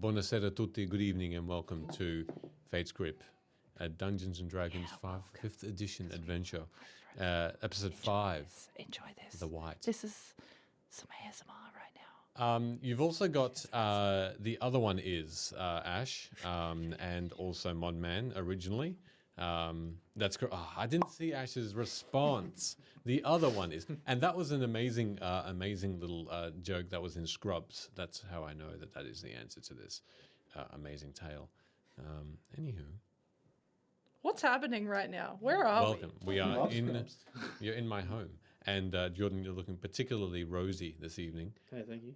Buonasera tutti, good evening, and welcome to Fate's Grip, a Dungeons & Dragons 5th edition adventure, episode 5. Enjoy this. The White. This is some ASMR right now. You've also got the other one is Ash, and also Modman originally. That's correct. Oh, I didn't see Ash's response. The other one is, and that was an amazing little joke that was in Scrubs. That's how I know that is the answer to this amazing tale. Anywho, What's happening right now? Where are welcome. We are in. You're in my home, and Jordan, you're looking particularly rosy this evening. Hey, thank you.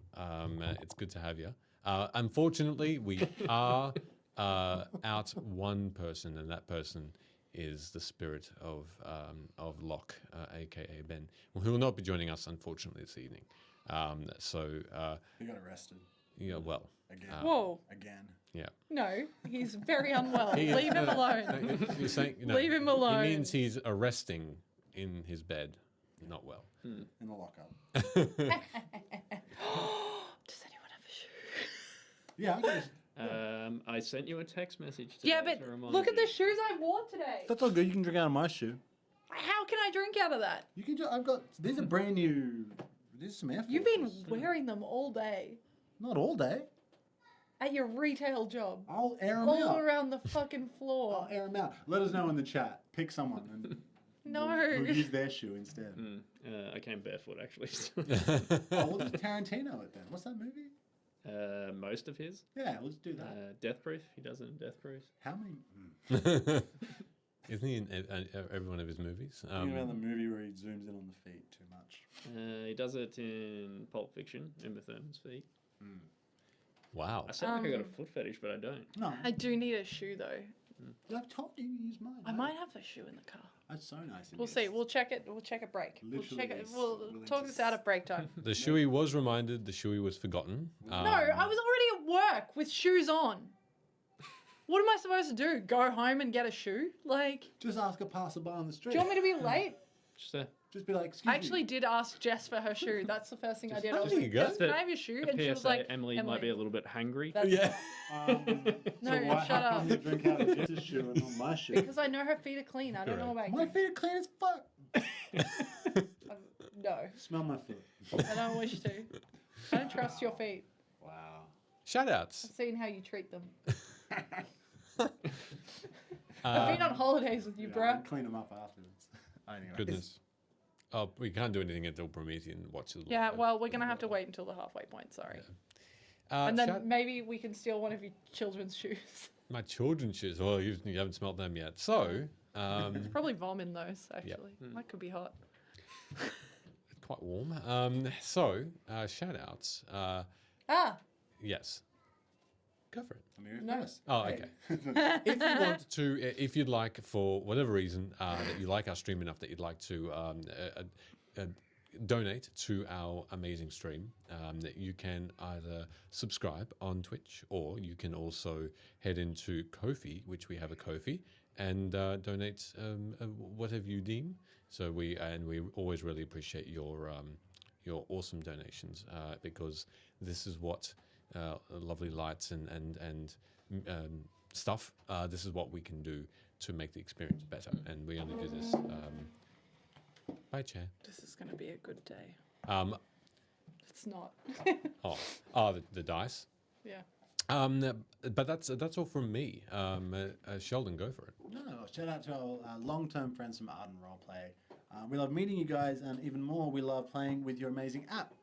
It's good to have you. Unfortunately, we are out one person, and that person is the spirit of Locke, aka Ben, who will not be joining us, unfortunately, this evening. He got arrested. Yeah, well, Again. Whoa. Again. yeah. No, he's very unwell. He is- Leave him alone. You're saying, Leave him alone. He means he's arresting in his bed, not well. In the lockup. Does anyone have a shoe? Yeah, I guess. I sent you a text message today Yeah, to but remind look at you. the shoes I wore today. That's all good. You can drink out of my shoe. How can I drink out of that? You can. I've got. These are brand new. These are some Air You've Forces. been wearing them all day Not all day. at your retail job. I'll air them All out. around the fucking I'll floor. air them out. Let us know in the chat. Pick someone and No. we'll use their shoe instead. I came barefoot, actually. Oh, we'll just Tarantino it then. What's that movie? Most of his. Yeah, let's do that. Death Proof. He does it in Death Proof. How many? Isn't he in every one of his movies? Thinking about the movie where he zooms in on the feet too much. He does it in Pulp Fiction, Uma Thurman's feet. Wow. I sound like I got a foot fetish, but I don't. No, I do need a shoe though. I've told you to use mine. I might have a shoe in the car. That's so nice. We'll see. We'll check it. We'll check at break. Literally is We'll willing talk to this out at break time. The shoey was reminded, the shoey was forgotten. No, I was already at work with shoes on. What am I supposed to do? Go home and get a shoe? Like, Just ask a passerby on the street. do you want me to be late? Just be like, excuse I actually did ask Jess for her shoe. That's the first thing I did. I was There like, you go. Jess, can I have your shoe? And she was PSA, like, Emily might be a little bit hangry. That's- Yeah. No, So why, shut how come up. you drink out of Jess's shoe and not my shoe? Because I know her feet are clean. I don't know about My you. feet are clean as fuck. No, Smell my foot. I don't wish to. I don't trust your feet. Wow. Shout-outs. I've seen how you treat them. I've been on holidays with you, Yeah, bruh. I'll clean them up afterwards. Anyway. Goodness. Oh, we can't do anything until Promethean watches. Yeah, well, we're going to have to wait until the halfway point, sorry. And then maybe we can steal one of your children's shoes. my children's shoes. Well, you haven't smelt them yet. So, Probably vom in those, actually. That could be hot. it's quite warm. Shout-outs. Yes. Go for it. Let me go No. first. Oh, okay. If you want to, if you'd like, for whatever reason, that you like our stream enough that you'd like to donate to our amazing stream, that you can either subscribe on Twitch, or you can also head into Ko-fi, which we have a Ko-fi, and donate whatever you deem. So we always really appreciate your awesome donations, because this is what lovely lights and stuff. This is what we can do to make the experience better, and we only do this. Bye, chair. This is going to be a good day. Um, It's not. the dice. Yeah. But that's all from me. Sheldon, go for it. No, shout out to our long-term friends from Arden Roleplay. We love meeting you guys, and even more, we love playing with your amazing app.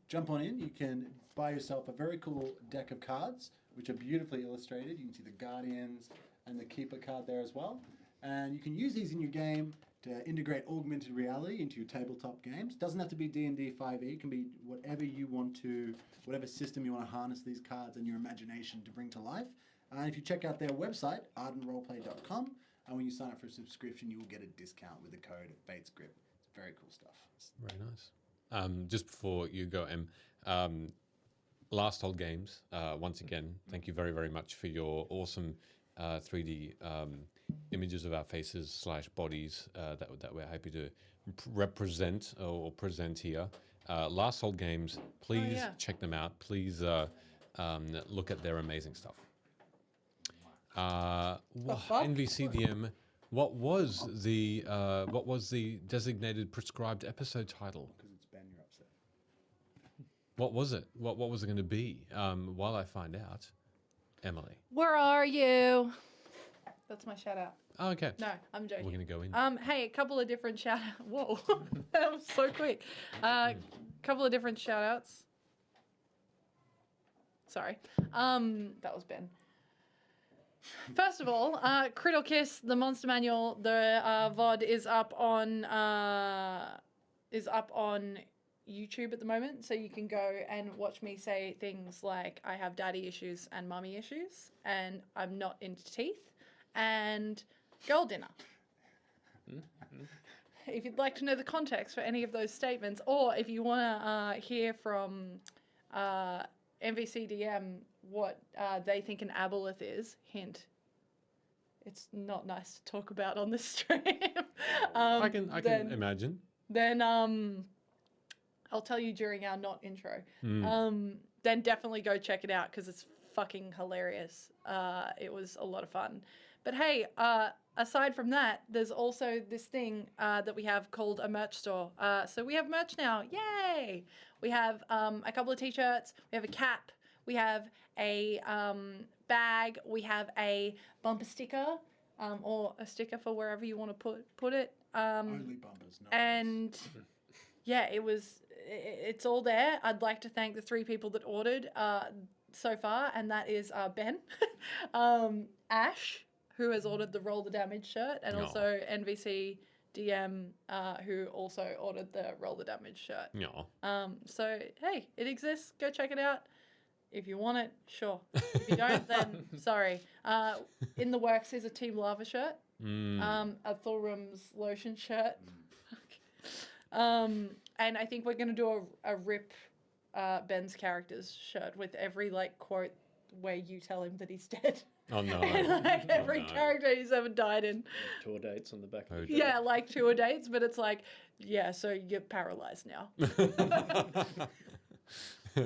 Jump on in. You can buy yourself a very cool deck of cards, which are beautifully illustrated. You can see the Guardians and the Keeper card there as well. And you can use these in your game to integrate augmented reality into your tabletop games. Doesn't have to be D&D 5e. It can be whatever you want to, whatever system you want to harness these cards and your imagination to bring to life. And if you check out their website, ardenroleplay.com, and when you sign up for a subscription, you will get a discount with the code FATESGRIP. It's very cool stuff. Very nice. Just before you go, Em, Last Hold Games, once again, thank you very, very much for your awesome 3D images of our faces / bodies that we're happy to represent or present here. Last Hold Games, please check them out. Please look at their amazing stuff. fuck? NVCDM. What was the designated prescribed episode title? Because it's Ben, you're upset. What was it? What was it going to be? While I find out, Emily. Where are you? That's my shout out. Oh, okay. No, I'm joking. We're going to go in. Hey, a couple of different shout outs. Whoa, that was so quick. Couple of different shout outs. Sorry. That was Ben. First of all, Criddle Kiss, the Monster Manual, the VOD is up on YouTube at the moment, so you can go and watch me say things like I have daddy issues and mummy issues, and I'm not into teeth, and girl dinner. If you'd like to know the context for any of those statements, or if you want to hear from MVCDM what they think an aboleth is, hint, it's not nice to talk about on the stream. I can imagine. Then I'll tell you during our not intro. Then definitely go check it out because it's fucking hilarious. It was a lot of fun. But hey, aside from that, there's also this thing that we have called a merch store. So we have merch now. Yay! We have a couple of t-shirts. We have a cap. We have a bag. We have a bumper sticker or a sticker for wherever you want to put it. Only bumpers, no. And yeah, it's all there. I'd like to thank the 3 people that ordered so far, and that is Ben, Ash, who has ordered the Roll the Damage shirt, and also NVC DM, who also ordered the Roll the Damage shirt. No. So hey, it exists. Go check it out. If you want it, sure. If you don't, then sorry. In the works is a Team Lava shirt, a Thorum's lotion shirt. And I think we're going to do a rip Ben's characters shirt with every quote where you tell him that he's dead. Oh no. And, every character he's ever died in. Tour dates on the back of the Yeah, like tour dates, but it's yeah, so you're paralyzed now.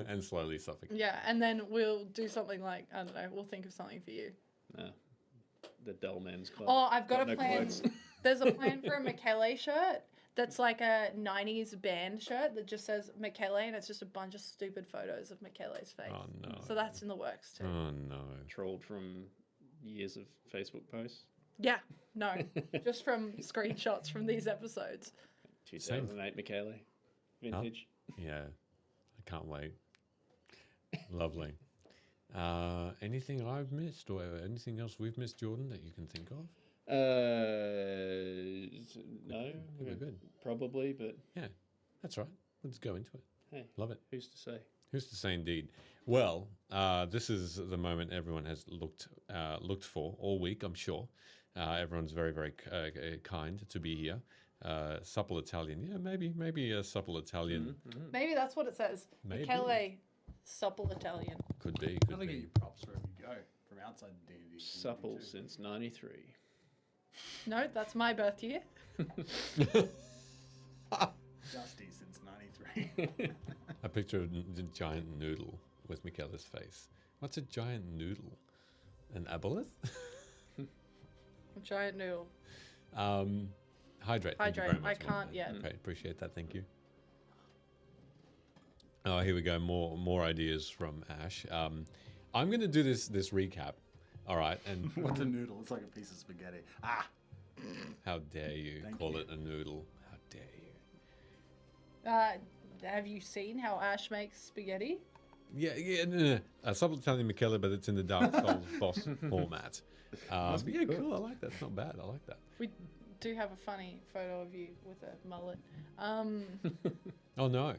And slowly suffocate. Yeah, and then we'll do something I don't know, we'll think of something for you. The Dull Man's Club. Oh, I've got a no plan. quotes. There's a plan for a Michele shirt that's like a 90s band shirt that just says Michele, and it's just a bunch of stupid photos of Michele's face. Oh no. So that's in the works too. Oh no. Trolled from years of Facebook posts. Yeah, no, just from screenshots from these episodes. 2008 Michele. Vintage. Yeah. I can't wait. Lovely. Anything I've missed or anything else we've missed, Jordan, that you can think of? No. We're good. Probably, but Yeah, that's right. Let's go into it. hey, Love it. who's to say? Who's to say indeed? Well, this is the moment everyone has looked for all week, I'm sure. Everyone's very, very kind to be here. Supple Italian. Yeah, maybe a supple Italian. Maybe that's what it says. Maybe. Michele, supple Italian. Could be. Gotta get your props wherever you go from outside the D&D. Supple too. since 93. No, that's my birth year. Dusty since 93. A picture of a giant noodle with Michaela's face. What's a giant noodle? An aboleth? A giant noodle. Hydrate. Thank you Hydrate. very much, I can't Mom. yet. Okay, appreciate that. Thank you. Oh, here we go. More ideas from Ash. I'm going to do this recap. All right, and What's a noodle? It's like a piece of spaghetti. Ah! how dare you Thank call you. it a noodle? How dare you? Have you seen how Ash makes spaghetti? Yeah, no. Supple Italian Michele, but it's in the Dark Souls boss format. be Yeah, good. cool. I like that. It's not bad. I like that. We do have a funny photo of you with a mullet. Oh no,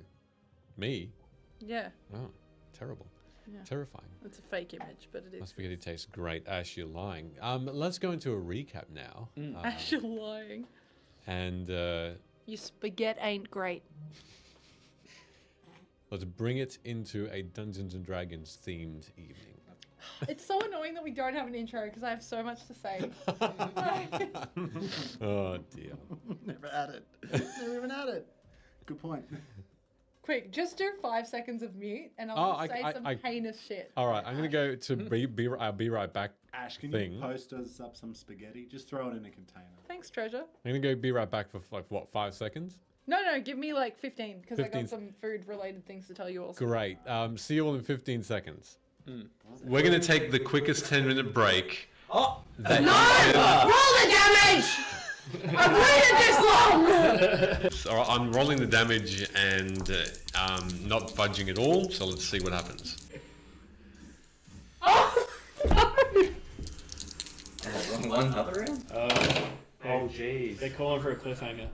me? Yeah, Oh, terrible. Yeah. Terrifying. it's a fake image, but it My is. spaghetti tastes great. Ash, you're lying. Let's go into a recap now. Ash, you're lying. And Your spaghetti ain't great. let's bring it into a Dungeons and Dragons themed evening. It's so annoying that we don't have an intro because I have so much to say. Oh dear. Never had it. Never even had it. Good point. Quick, just do 5 seconds of mute, and I'll say some heinous shit. All right, I'm gonna go to I'll be right back. Ash, can Thing. you post us up some spaghetti? Just throw it in a container. Thanks, treasure. I'm gonna go be right back for like what 5 seconds. No, give me like 15 because I 15. got some food-related things to tell you also. Great. See you all in 15 seconds. We're gonna take the quickest 10-minute break. Oh! That Roll the damage! I've waited this long! So I'm rolling the damage and not fudging at all. So let's see what happens. Oh, no! Wrong one, another round? Oh, jeez. They're calling for a cliffhanger.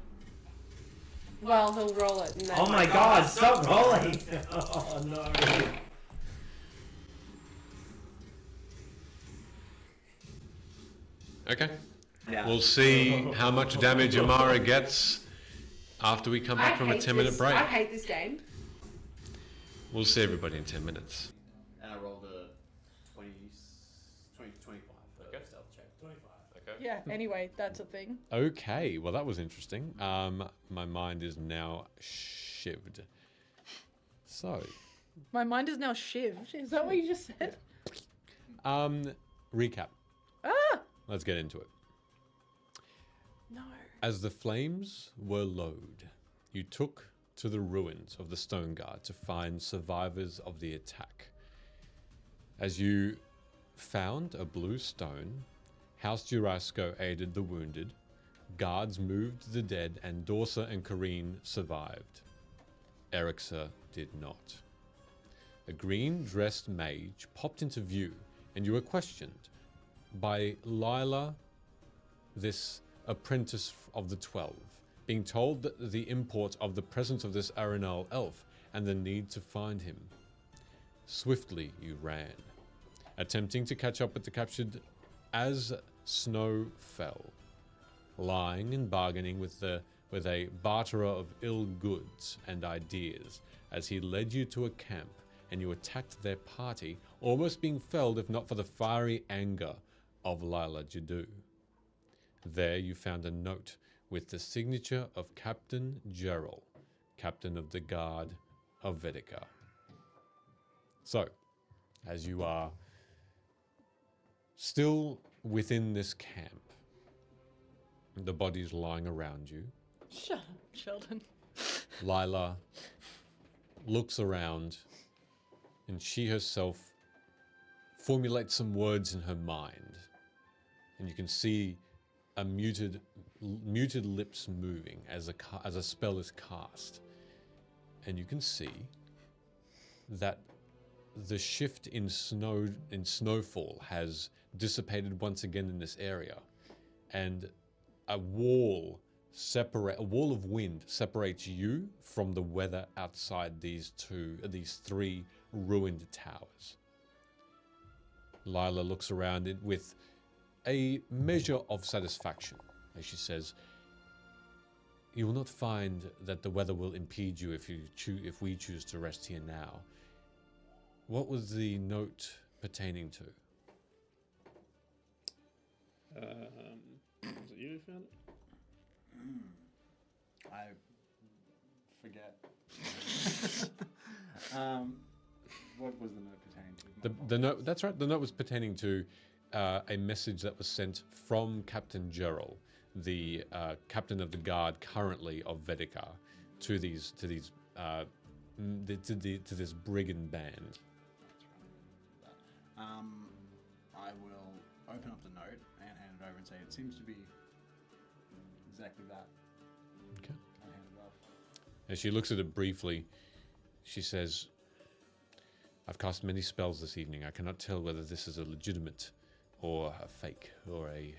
Well, he'll roll it. And then Oh my god, stop rolling! Oh, no. Okay. Yeah. We'll see how much damage Amara gets after we come back from a 10-minute break. I hate this game. We'll see everybody in 10 minutes. And I rolled a 25. Okay. Stealth check. 25. Okay. Yeah, anyway, that's a thing. Okay, well that was interesting. My mind is now shivved. So, My mind is now shivved. Is that what you just said? recap. Ah! Let's get into it. No. As the flames were lowered, you took to the ruins of the Stoneguard to find survivors of the attack. As you found a blue stone, House Jurasco aided the wounded, guards moved the dead, and Dorsa and Kareen survived. Erixa did not. A green-dressed mage popped into view, and you were questioned by Lyla, this apprentice of the 12, being told that the import of the presence of this Aerenal elf and the need to find him. Swiftly you ran, attempting to catch up with the captured as snow fell, lying and bargaining with a barterer of ill goods and ideas as he led you to a camp and you attacked their party, almost being felled if not for the fiery anger of Lyla Jade. There you found a note with the signature of Captain Gerald, captain of the guard of Vedica. So, as you are still within this camp, the bodies lying around you, Shut up, Sheldon. Lyla looks around and she herself formulates some words in her mind. And you can see a muted lips moving as a spell is cast. And you can see that the shift in snowfall has dissipated once again in this area. And a wall of wind separates you from the weather outside these three ruined towers. Lyla looks around it with a measure of satisfaction as she says, "You will not find that the weather will impede you if we choose to rest here now." What was the note pertaining to? Was it you who found it? I forget. What was the note pertaining to? The note. That's right. The note was pertaining to a message that was sent from Captain Gerald, the captain of the guard currently of Vedica, to this brigand band. I will open up the note and hand it over and say it seems to be exactly that. Okay. I'll hand it off. As she looks at it briefly, she says, "I've cast many spells this evening. I cannot tell whether this is a legitimate or a fake or a...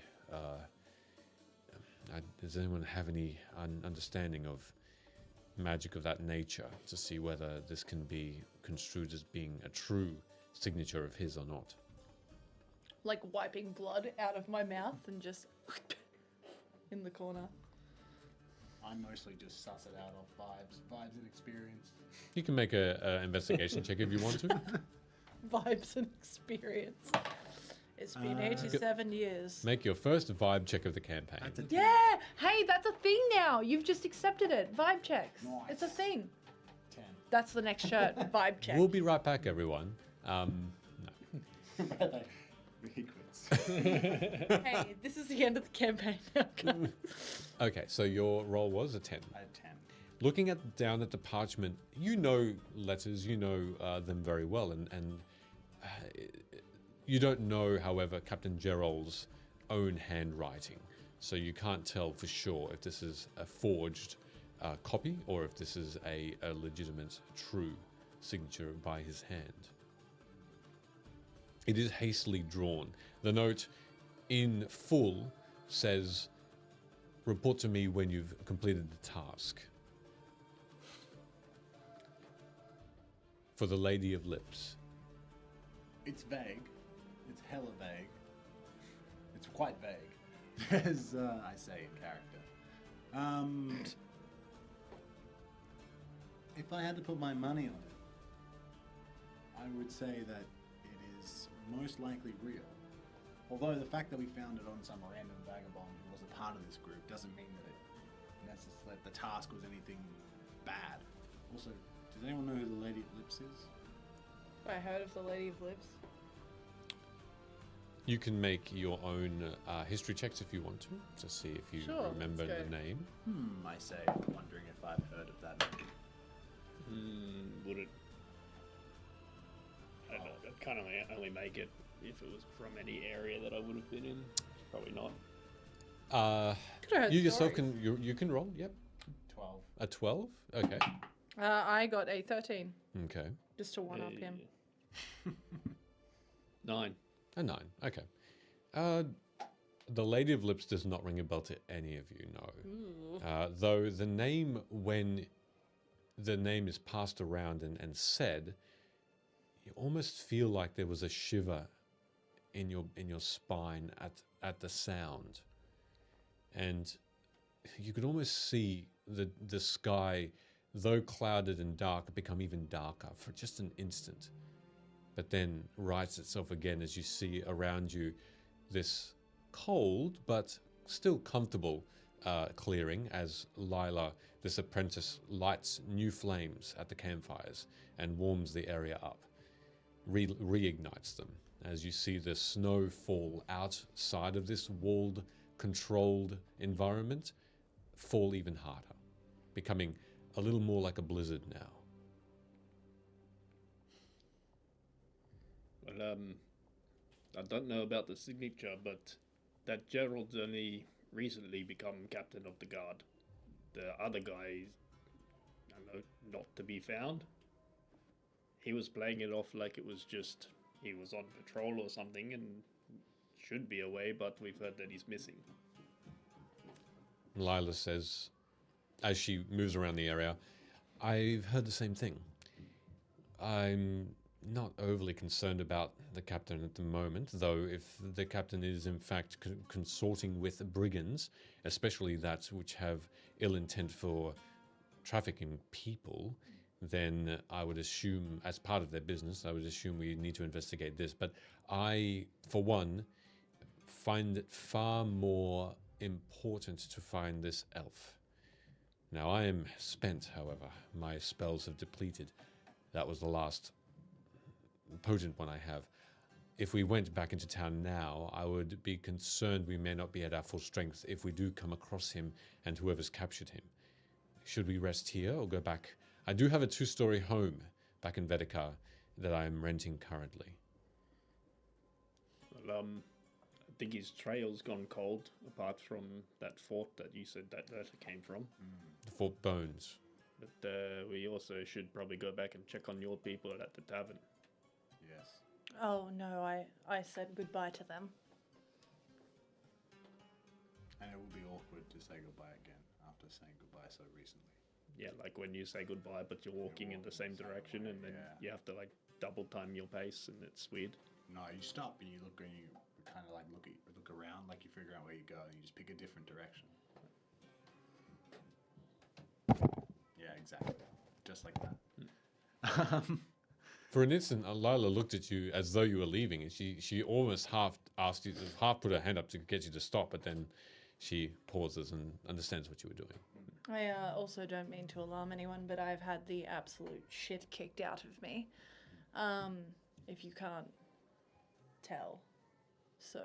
does anyone have any understanding of magic of that nature to see whether this can be construed as being a true signature of his or not?" Like wiping blood out of my mouth and just in the corner. I mostly just suss it out of vibes and experience. You can make a investigation check if you want to. Vibes and experience. It's been 87 years. Make your first vibe check of the campaign. That's a Yeah! Hey, that's a thing now! You've just accepted it. Vibe checks. Nice. It's a thing. 10. That's the next shirt. Vibe check. We'll be right back, everyone. No. He quits. Hey, this is the end of the campaign. Okay, so your roll was a 10. I had 10. Looking down at the parchment, you know letters, you know them very well, and you don't know, however, Captain Gerald's own handwriting, so you can't tell for sure if this is a forged copy or if this is a legitimate, true signature by his hand. It is hastily drawn. The note in full says, "Report to me when you've completed the task." For the Lady of Lips. It's vague. It's hella vague. It's quite vague, as I say in character. If I had to put my money on it, I would say that it is most likely real. Although the fact that we found it on some random vagabond who was a part of this group doesn't mean that the task was anything bad. Also, does anyone know who the Lady of Lips is? I heard of the Lady of Lips. You can make your own history checks if you want to see if you Sure, remember let's the go. name. I say, wondering if I've heard of that. Would it? I don't know. I'd kind of only make it if it was from any area that I would have been in. Probably not. Could have heard You yourself stories. can you can roll. Yep, 12. a 12. Okay, I got a 13, okay, just to one up him. 9. a 9. Okay. The Lady of Lips does not ring a bell to any of you. No. Though the name, when the name is passed around and said, you almost feel like there was a shiver in your spine at the sound, and you could almost see the sky, though clouded and dark, become even darker for just an instant, but then rights itself again as you see around you this cold but still comfortable clearing as Lyla, this apprentice, lights new flames at the campfires and warms the area up, reignites them as you see the snow fall outside of this walled, controlled environment, fall even harder, becoming a little more like a blizzard now. Well, I don't know about the signature, but that Gerald's only recently become captain of the guard. The other guy, I don't know, not to be found. He was playing it off like it was just he was on patrol or something and should be away, but we've heard that he's missing. Lyla says, as she moves around the area, "I've heard the same thing. I'm not overly concerned about the captain at the moment, though if the captain is in fact consorting with brigands, especially that which have ill intent for trafficking people, then I would assume, as part of their business, I would assume we need to investigate this. But I, for one, find it far more important to find this elf. Now, I am spent, however. My spells have depleted. That was the last potent one I have. If we went back into town now, I would be concerned we may not be at our full strength if we do come across him and whoever's captured him. Should we rest here or go back? I do have a 2-story home back in Vedekar that I am renting currently." Well, I think his trail's gone cold, apart from that fort that you said that letter came from. The Fort Bones. But we also should probably go back and check on your people at the tavern. Yes. Oh no, I said goodbye to them. And it will be awkward to say goodbye again after saying goodbye so recently. Yeah, like when you say goodbye, but you're walking in the same direction, and then you have to like double time your pace, and it's weird. No, you stop and you look and you kind of like look around, like you figure out where you go, and you just pick a different direction. Yeah, exactly. Just like that. For an instant, Lyla looked at you as though you were leaving, and she almost half asked you, half put her hand up to get you to stop, but then she pauses and understands what you were doing. I also don't mean to alarm anyone, but I've had the absolute shit kicked out of me. If you can't tell. So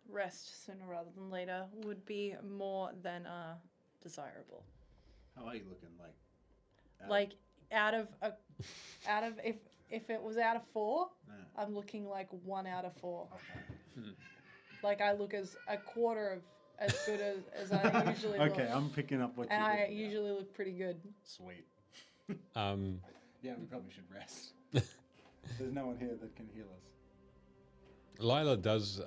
rest sooner rather than later would be more than desirable. How are you looking? Like out of if it was out of 4, Yeah. I'm looking like 1 out of 4. Okay. Like I look as a quarter of as good as I usually look. Okay, I'm picking up what And you're I looking at. usually look pretty good. Sweet. Um, Yeah, we probably should rest. There's no one here that can heal us. Lyla does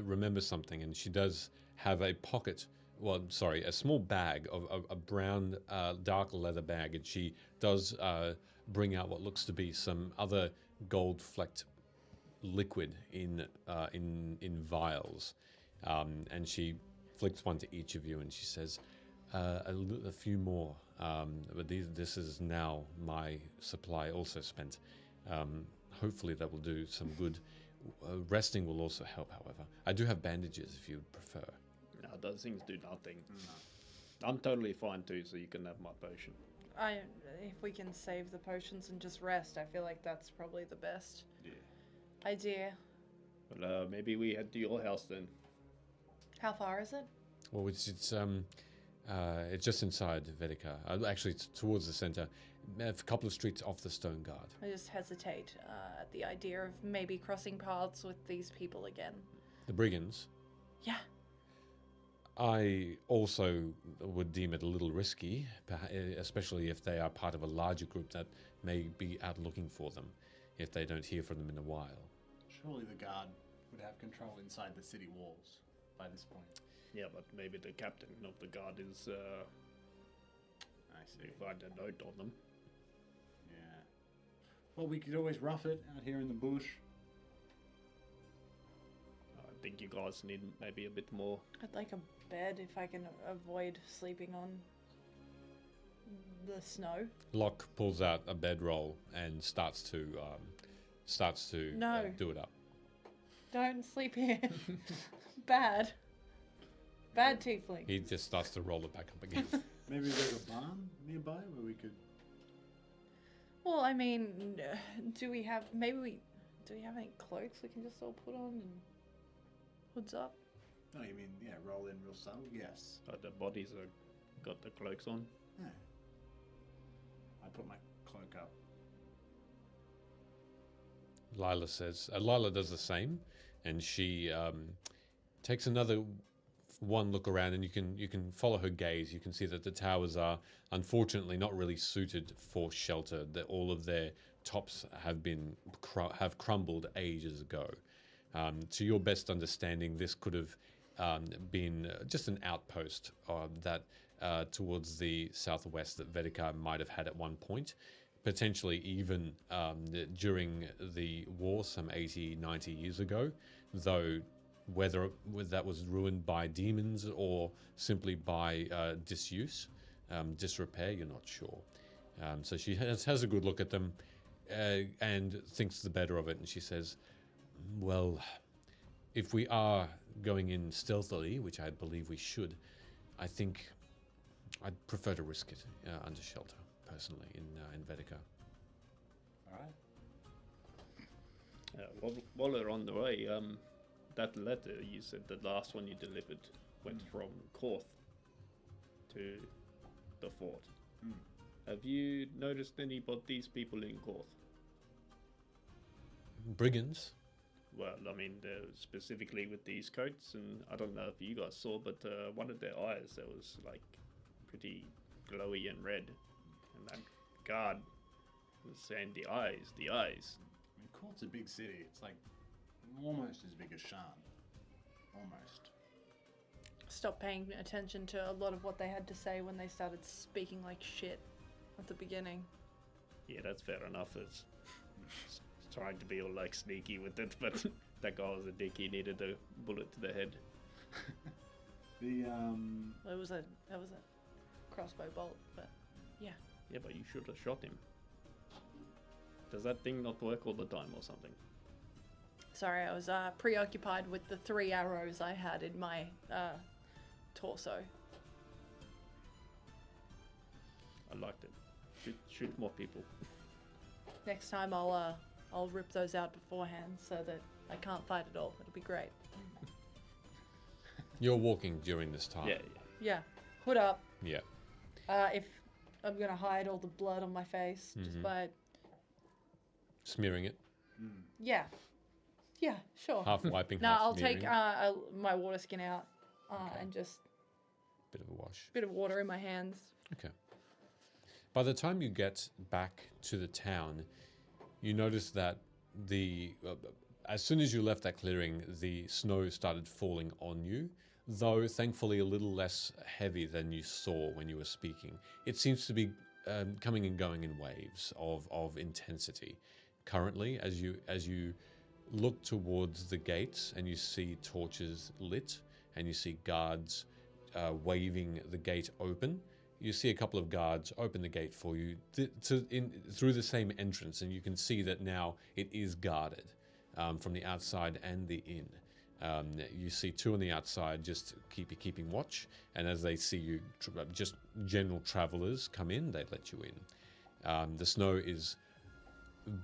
remember something, and she does have a pocket. Well, sorry, a small bag of a brown, dark leather bag, and she does bring out what looks to be some other gold-flecked liquid in vials, and she flicks one to each of you, and she says, "A few more, but this is now my supply, also spent. Hopefully, that will do some good." Resting will also help, however. I do have bandages if you prefer. No, those things do nothing. I'm totally fine too, so you can have my potion. If we can save the potions and just rest, I feel like that's probably the best idea. But maybe we head to your house then. How far is it? Well, it's just inside Vedica. Actually, it's towards the center, a couple of streets off the Stoneguard. I just hesitate at the idea of maybe crossing paths with these people again. The brigands. Yeah. I also would deem it a little risky, especially if they are part of a larger group that may be out looking for them, if they don't hear from them in a while. Surely the guard would have control inside the city walls by this point. Yeah, but maybe the captain of the guard is. I see. You find a note on them. Yeah. Well, we could always rough it out here in the bush. I think you guys need maybe a bit more. I'd like a bed if I can avoid sleeping on the snow. Locke pulls out a bedroll and starts to No. do it up. Don't sleep here. Bad. Bad tiefling. He just starts to roll it back up again. Maybe there's a barn nearby where we could. Well, I mean, do we have any cloaks we can just all put on and hoods up? Oh, you mean roll in real subtle? Yes. The bodies are got the cloaks on. Yeah. I put my cloak up. Lyla does the same, and she takes another one look around, and you can follow her gaze. You can see that the towers are unfortunately not really suited for shelter. That all of their tops have been have crumbled ages ago. To your best understanding, this could have been just an outpost that towards the southwest that Vedica might have had at one point. Potentially even during the war some 80, 90 years ago, though whether that was ruined by demons or simply by disuse, disrepair, you're not sure. So she has a good look at them and thinks the better of it, and she says, well, if we are going in stealthily, which I believe we should, I think I'd prefer to risk it under shelter. Personally, in Vedica. All right. While we're on the way, that letter you said the last one you delivered went from Korth to the fort. Have you noticed any of these people in Korth? Brigands? Well, I mean, specifically with these coats, and I don't know if you guys saw, but one of their eyes that was like pretty glowy and red. And that guard was saying the eyes. I mean, Court's a big city. It's like almost as big as Shan. Almost. Stop paying attention to a lot of what they had to say when they started speaking like shit at the beginning. Yeah, that's fair enough. It's trying to be all like sneaky with it, but that guy was a dick. He needed a bullet to the head. That was a crossbow bolt, but yeah. Yeah, but you should have shot him. Does that thing not work all the time or something? Sorry, I was preoccupied with the 3 arrows I had in my torso. I liked it. Shoot more people. Next time I'll rip those out beforehand so that I can't fight at all. It'll be great. You're walking during this time. Yeah. Yeah, hood up. Yeah. If I'm gonna hide all the blood on my face, just by Smearing it. yeah, sure. Half wiping, No, half I'll smearing. take my water skin out and just Bit of a wash. bit of water in my hands. Okay. By the time you get back to the town, you notice that as soon as you left that clearing, the snow started falling on you, though thankfully a little less heavy than you saw when you were speaking. It seems to be coming and going in waves of intensity. Currently, as you look towards the gates and you see torches lit and you see guards waving the gate open, you see a couple of guards open the gate for you through the same entrance, and you can see that now it is guarded from the outside and the inn. You see two on the outside just keeping watch, and as they see you, just general travelers come in, they let you in. The snow is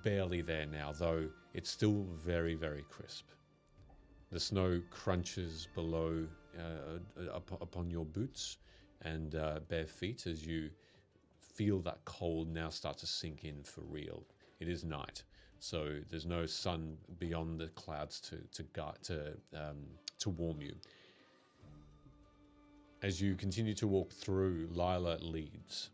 barely there now, though it's still very, very crisp. The snow crunches below upon your boots and bare feet as you feel that cold now start to sink in for real. It is night, so there's no sun beyond the clouds to warm you. As you continue to walk through, Lyla leads.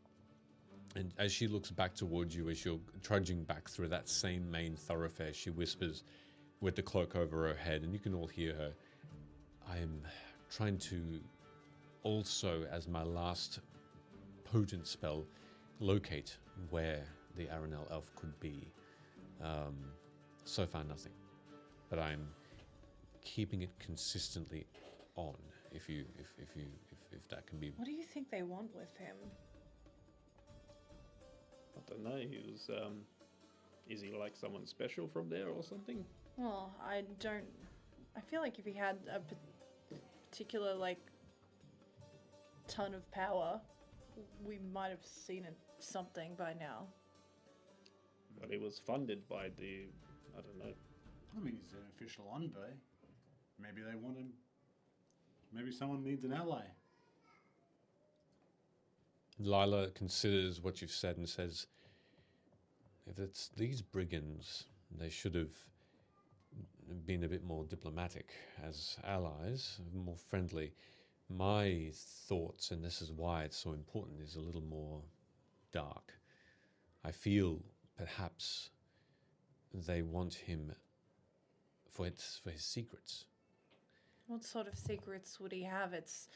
And as she looks back towards you, as you're trudging back through that same main thoroughfare, she whispers with the cloak over her head, and you can all hear her. I am trying to also, as my last potent spell, locate where the Aerenal elf could be. So far, nothing. But I'm keeping it consistently on. If that can be. What do you think they want with him? I don't know. He was. Is he like someone special from there or something? Well, I feel like if he had a particular ton of power, we might have seen something by now. But he was funded by the. I don't know. I mean, he's an official envoy. Maybe they want him. Maybe someone needs an ally. Lyla considers what you've said and says, if it's these brigands, they should have been a bit more diplomatic as allies, more friendly. My thoughts, and this is why it's so important, is a little more dark. I feel perhaps they want him for his secrets. What sort of secrets would he have? It's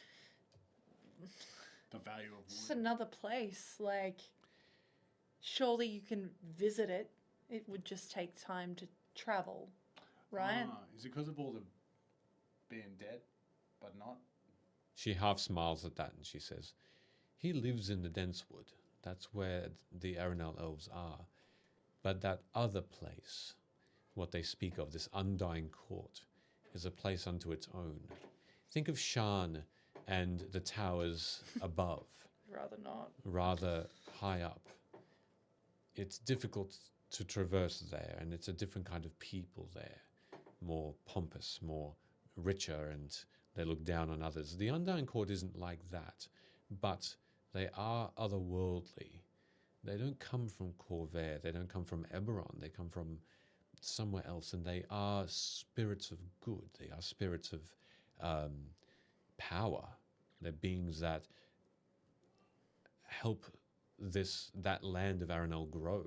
The value of just wood. another place. Surely you can visit it. It would just take time to travel, right? Is it because of all the being dead, but not? She half smiles at that and she says, he lives in the dense wood. That's where the Aerenal elves are. But that other place, what they speak of, this undying court, is a place unto its own. Think of Shan and the towers above, Rather not. rather high up. It's difficult to traverse there, and it's a different kind of people there. More pompous, more richer, and they look down on others. The Undying Court isn't like that, but they are otherworldly. They don't come from Corvair, they don't come from Eberron, they come from somewhere else, and they are spirits of good. They are spirits of power. They're beings that help that land of Aerenal grow.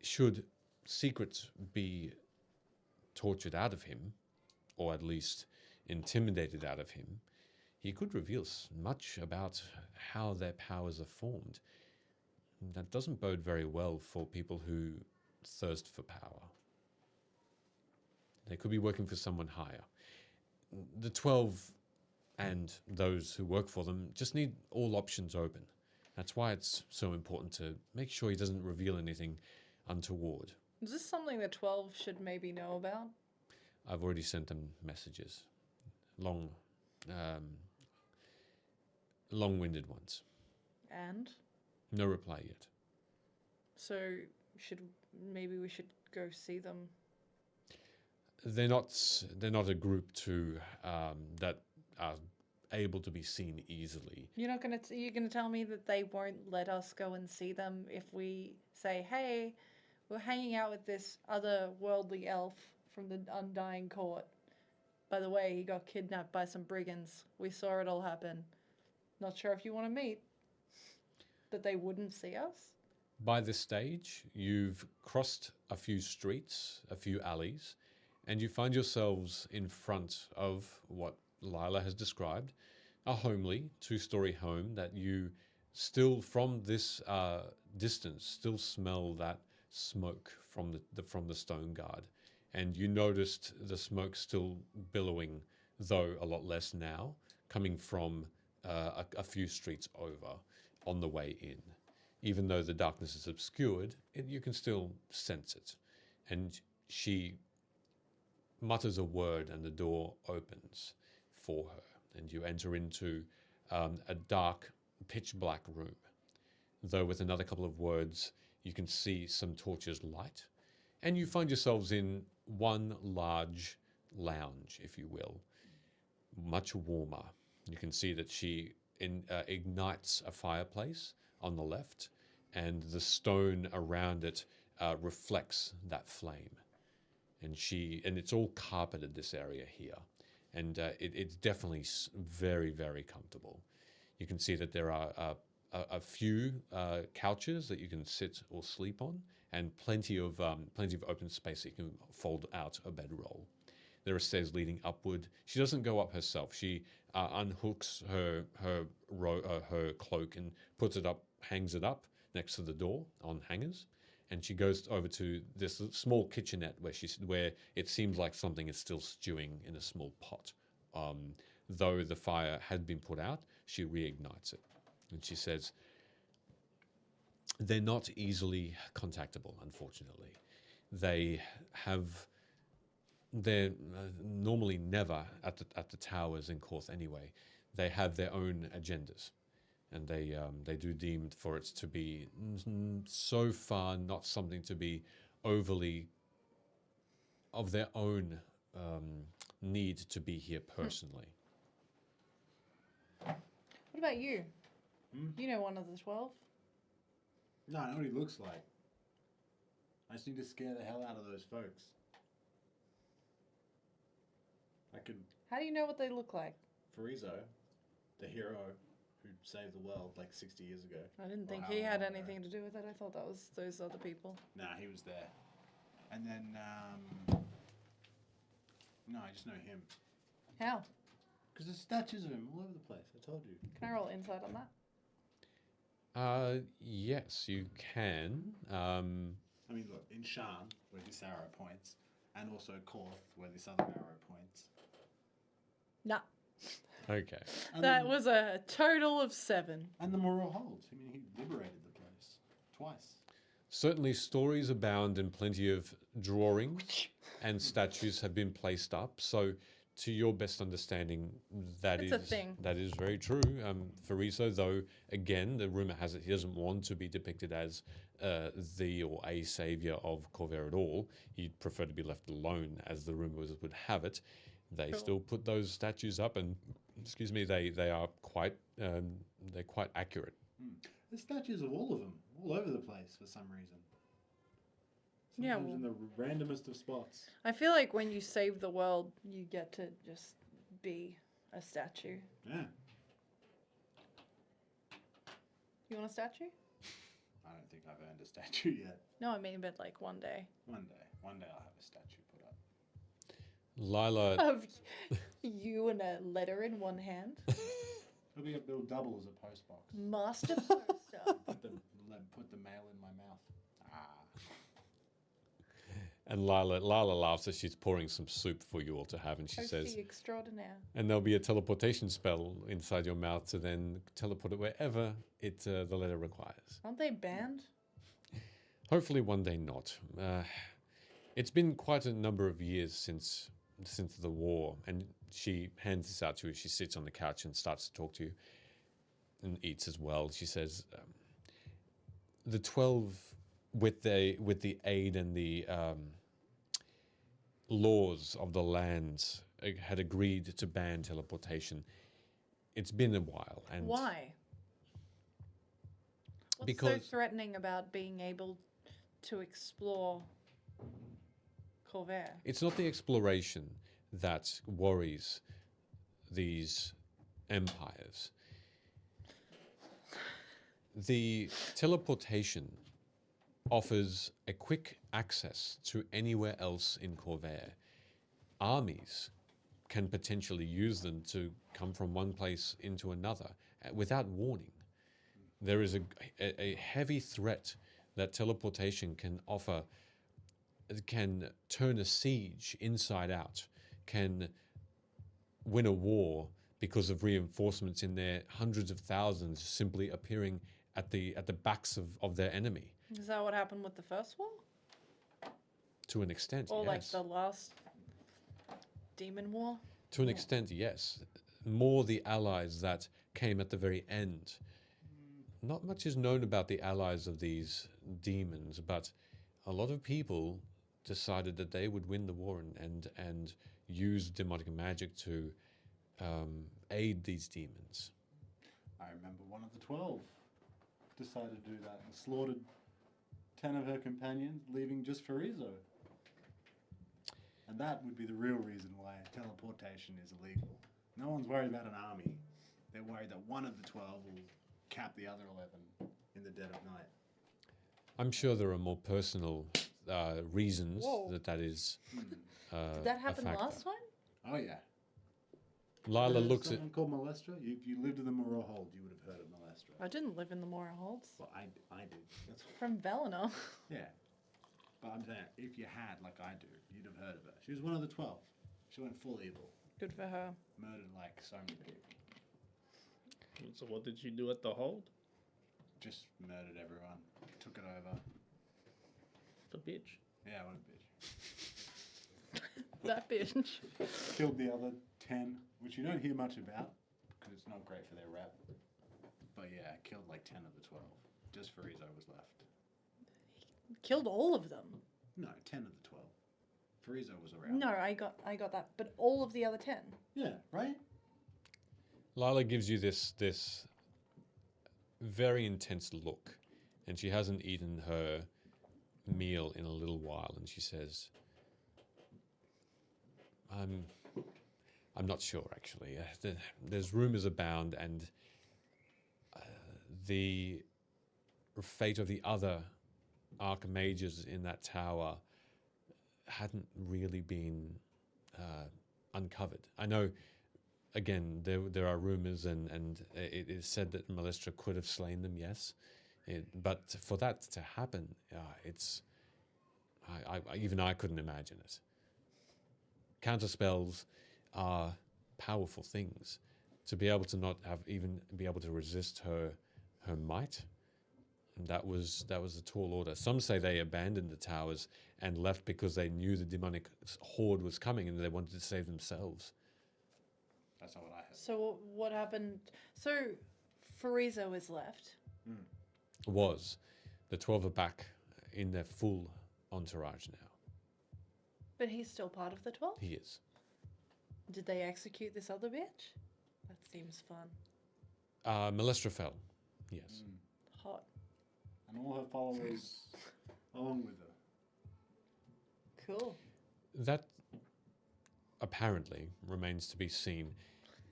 Should secrets be tortured out of him, or at least intimidated out of him, he could reveal much about how their powers are formed. That doesn't bode very well for people who thirst for power. They could be working for someone higher. The 12 and those who work for them just need all options open. That's why it's so important to make sure he doesn't reveal anything untoward. Is this something the 12 should maybe know about? I've already sent them messages. Long long-winded ones. And No reply yet. so maybe we should go see them. They're not a group that are able to be seen easily. You're gonna tell me that they won't let us go and see them if we say, hey, we're hanging out with this otherworldly elf from the Undying Court. By the way, he got kidnapped by some brigands. We saw it all happen. Not sure if you want to meet. That they wouldn't see us? By this stage, you've crossed a few streets, a few alleys, and you find yourselves in front of what Lyla has described, a homely two-story home that you still, from this distance, still smell that smoke from the Stoneguard. And you noticed the smoke still billowing, though a lot less now, coming from a few streets over on the way in. Even though the darkness is obscured, you can still sense it. And she mutters a word and the door opens for her. And you enter into a dark, pitch black room. Though with another couple of words, you can see some torches light. And you find yourselves in one large lounge, if you will, much warmer. You can see that she ignites a fireplace on the left, and the stone around it reflects that flame. And it's all carpeted, this area here, and it's definitely very, very comfortable. You can see that there are a few couches that you can sit or sleep on, and plenty of open space that you can fold out a bedroll. There are stairs leading upward. She doesn't go up herself. She unhooks her cloak and puts it up, hangs it up next to the door on hangers, and she goes over to this small kitchenette where it seems like something is still stewing in a small pot. Though the fire had been put out, she reignites it, and she says, "They're not easily contactable, unfortunately. They're normally never at the towers in Korth anyway. They have their own agendas, and they do deem for it to be so far not something to be overly of their own need to be here personally." What about you? You know one of the 12? No, I know what he looks like. I just need to scare the hell out of those folks. I could... How do you know what they look like? Frizo, the hero who saved the world like 60 years ago. I didn't think Or he how had long ago. anything to do with it. I thought that was those other people. Nah, he was there. And then, no, I just know him. How? Because there's statues of him all over the place, I told you. Can I roll insight on that? Yes, you can. I mean, look, in Shan, where this arrow points, and also Korth, where this other arrow points. Nah. Okay. And That then- was a total of 7. And the Moro holds. I mean, he liberated the place twice. Certainly, stories abound and plenty of drawings and statues have been placed up. So, to your best understanding, It's a thing. that is very true. Fariso, though, again, the rumor has it he doesn't want to be depicted as the or a savior of Corvair at all. He'd prefer to be left alone, as the rumors would have it. They Cool. still put those statues up, and they are quite they're quite accurate. There's statues of all of them, all over the place for some reason. Yeah, Sometimes in the randomest of spots. I feel like when you save the world, you get to just be a statue. Yeah. You want a statue? I don't think I've earned a statue yet. No, I mean, but like one day. One day I'll have a statue put up. Lila, Of you and a letter in one hand. It'll double as a post box. Master poster. Put the mail in my mouth. and Lila laughs as she's pouring some soup for you all to have, and she says, Toasty extraordinaire. and there'll be a teleportation spell inside your mouth to then teleport it wherever the letter requires. Aren't they banned? Hopefully one day not. It's been quite a number of years since the war, and she hands this out to you. She sits on the couch and starts to talk to you and eats as well. She says, the 12, with the aid and the laws of the lands, had agreed to ban teleportation. It's been a while. And Why? What's Because- so threatening about being able to explore Corvair? it's not the exploration that worries these empires. The teleportation offers a quick access to anywhere else in Corvair. Armies can potentially use them to come from one place into another without warning. There is a heavy threat that teleportation can offer. It can turn a siege inside out, can win a war because of reinforcements in their hundreds of thousands simply appearing at the backs of their enemy. Is that what happened with the first war? To an extent, Or like yes. the last demon war? To an extent, yes. More the allies that came at the very end. Not much is known about the allies of these demons, but a lot of people decided that they would win the war and use demonic magic to aid these demons. I remember one of the 12 decided to do that and slaughtered 10 of her companions, leaving just Farizo. And that would be the real reason why teleportation is illegal. No one's worried about an army. They're worried that one of the 12 will cap the other 11 in the dead of night. I'm sure there are more personal reasons Whoa. that is Did that happen a factor. last time? Oh, yeah. Lila There's looks at... someone called Molestra. If you lived in the Morrow Hold, you would have heard of Molestra. I didn't live in the Mora Holds. Well, I did. That's, From Valinor. yeah. But I'm saying, if you had, like I do, you'd have heard of her. She was one of the 12. She went full evil. Good for her. Murdered, like, so many people. So what did she do at the hold? Just murdered everyone. Took it over. The bitch. Yeah, what a bitch. That bitch. Killed the other 10, which you don't hear much about, because it's not great for their rep. But yeah, killed like 10 of the 12. Just Farizo was left. Killed all of them. No, 10 of the 12. Farizo was around. No, I got that. But all of the other 10. Yeah, right? Lila gives you this very intense look, and she hasn't eaten her meal in a little while, and she says, I'm not sure, actually. There's rumors abound, and the fate of the other archmages in that tower hadn't really been uncovered. I know, again, there are rumors, and it is said that Molestra could have slain them, yes. But for that to happen, even I couldn't imagine it. Counterspells are powerful things. To be able to not have even be able to resist her might, that was a tall order. Some say they abandoned the towers and left because they knew the demonic horde was coming and they wanted to save themselves. That's not what I heard. So what happened? So Farizo is left. Was the 12 are back in their full entourage now? But he's still part of the 12? He is. Did they execute this other bitch? That seems fun. Molestra fell. Yes. Hot. And all her followers along with her. Cool. That apparently remains to be seen.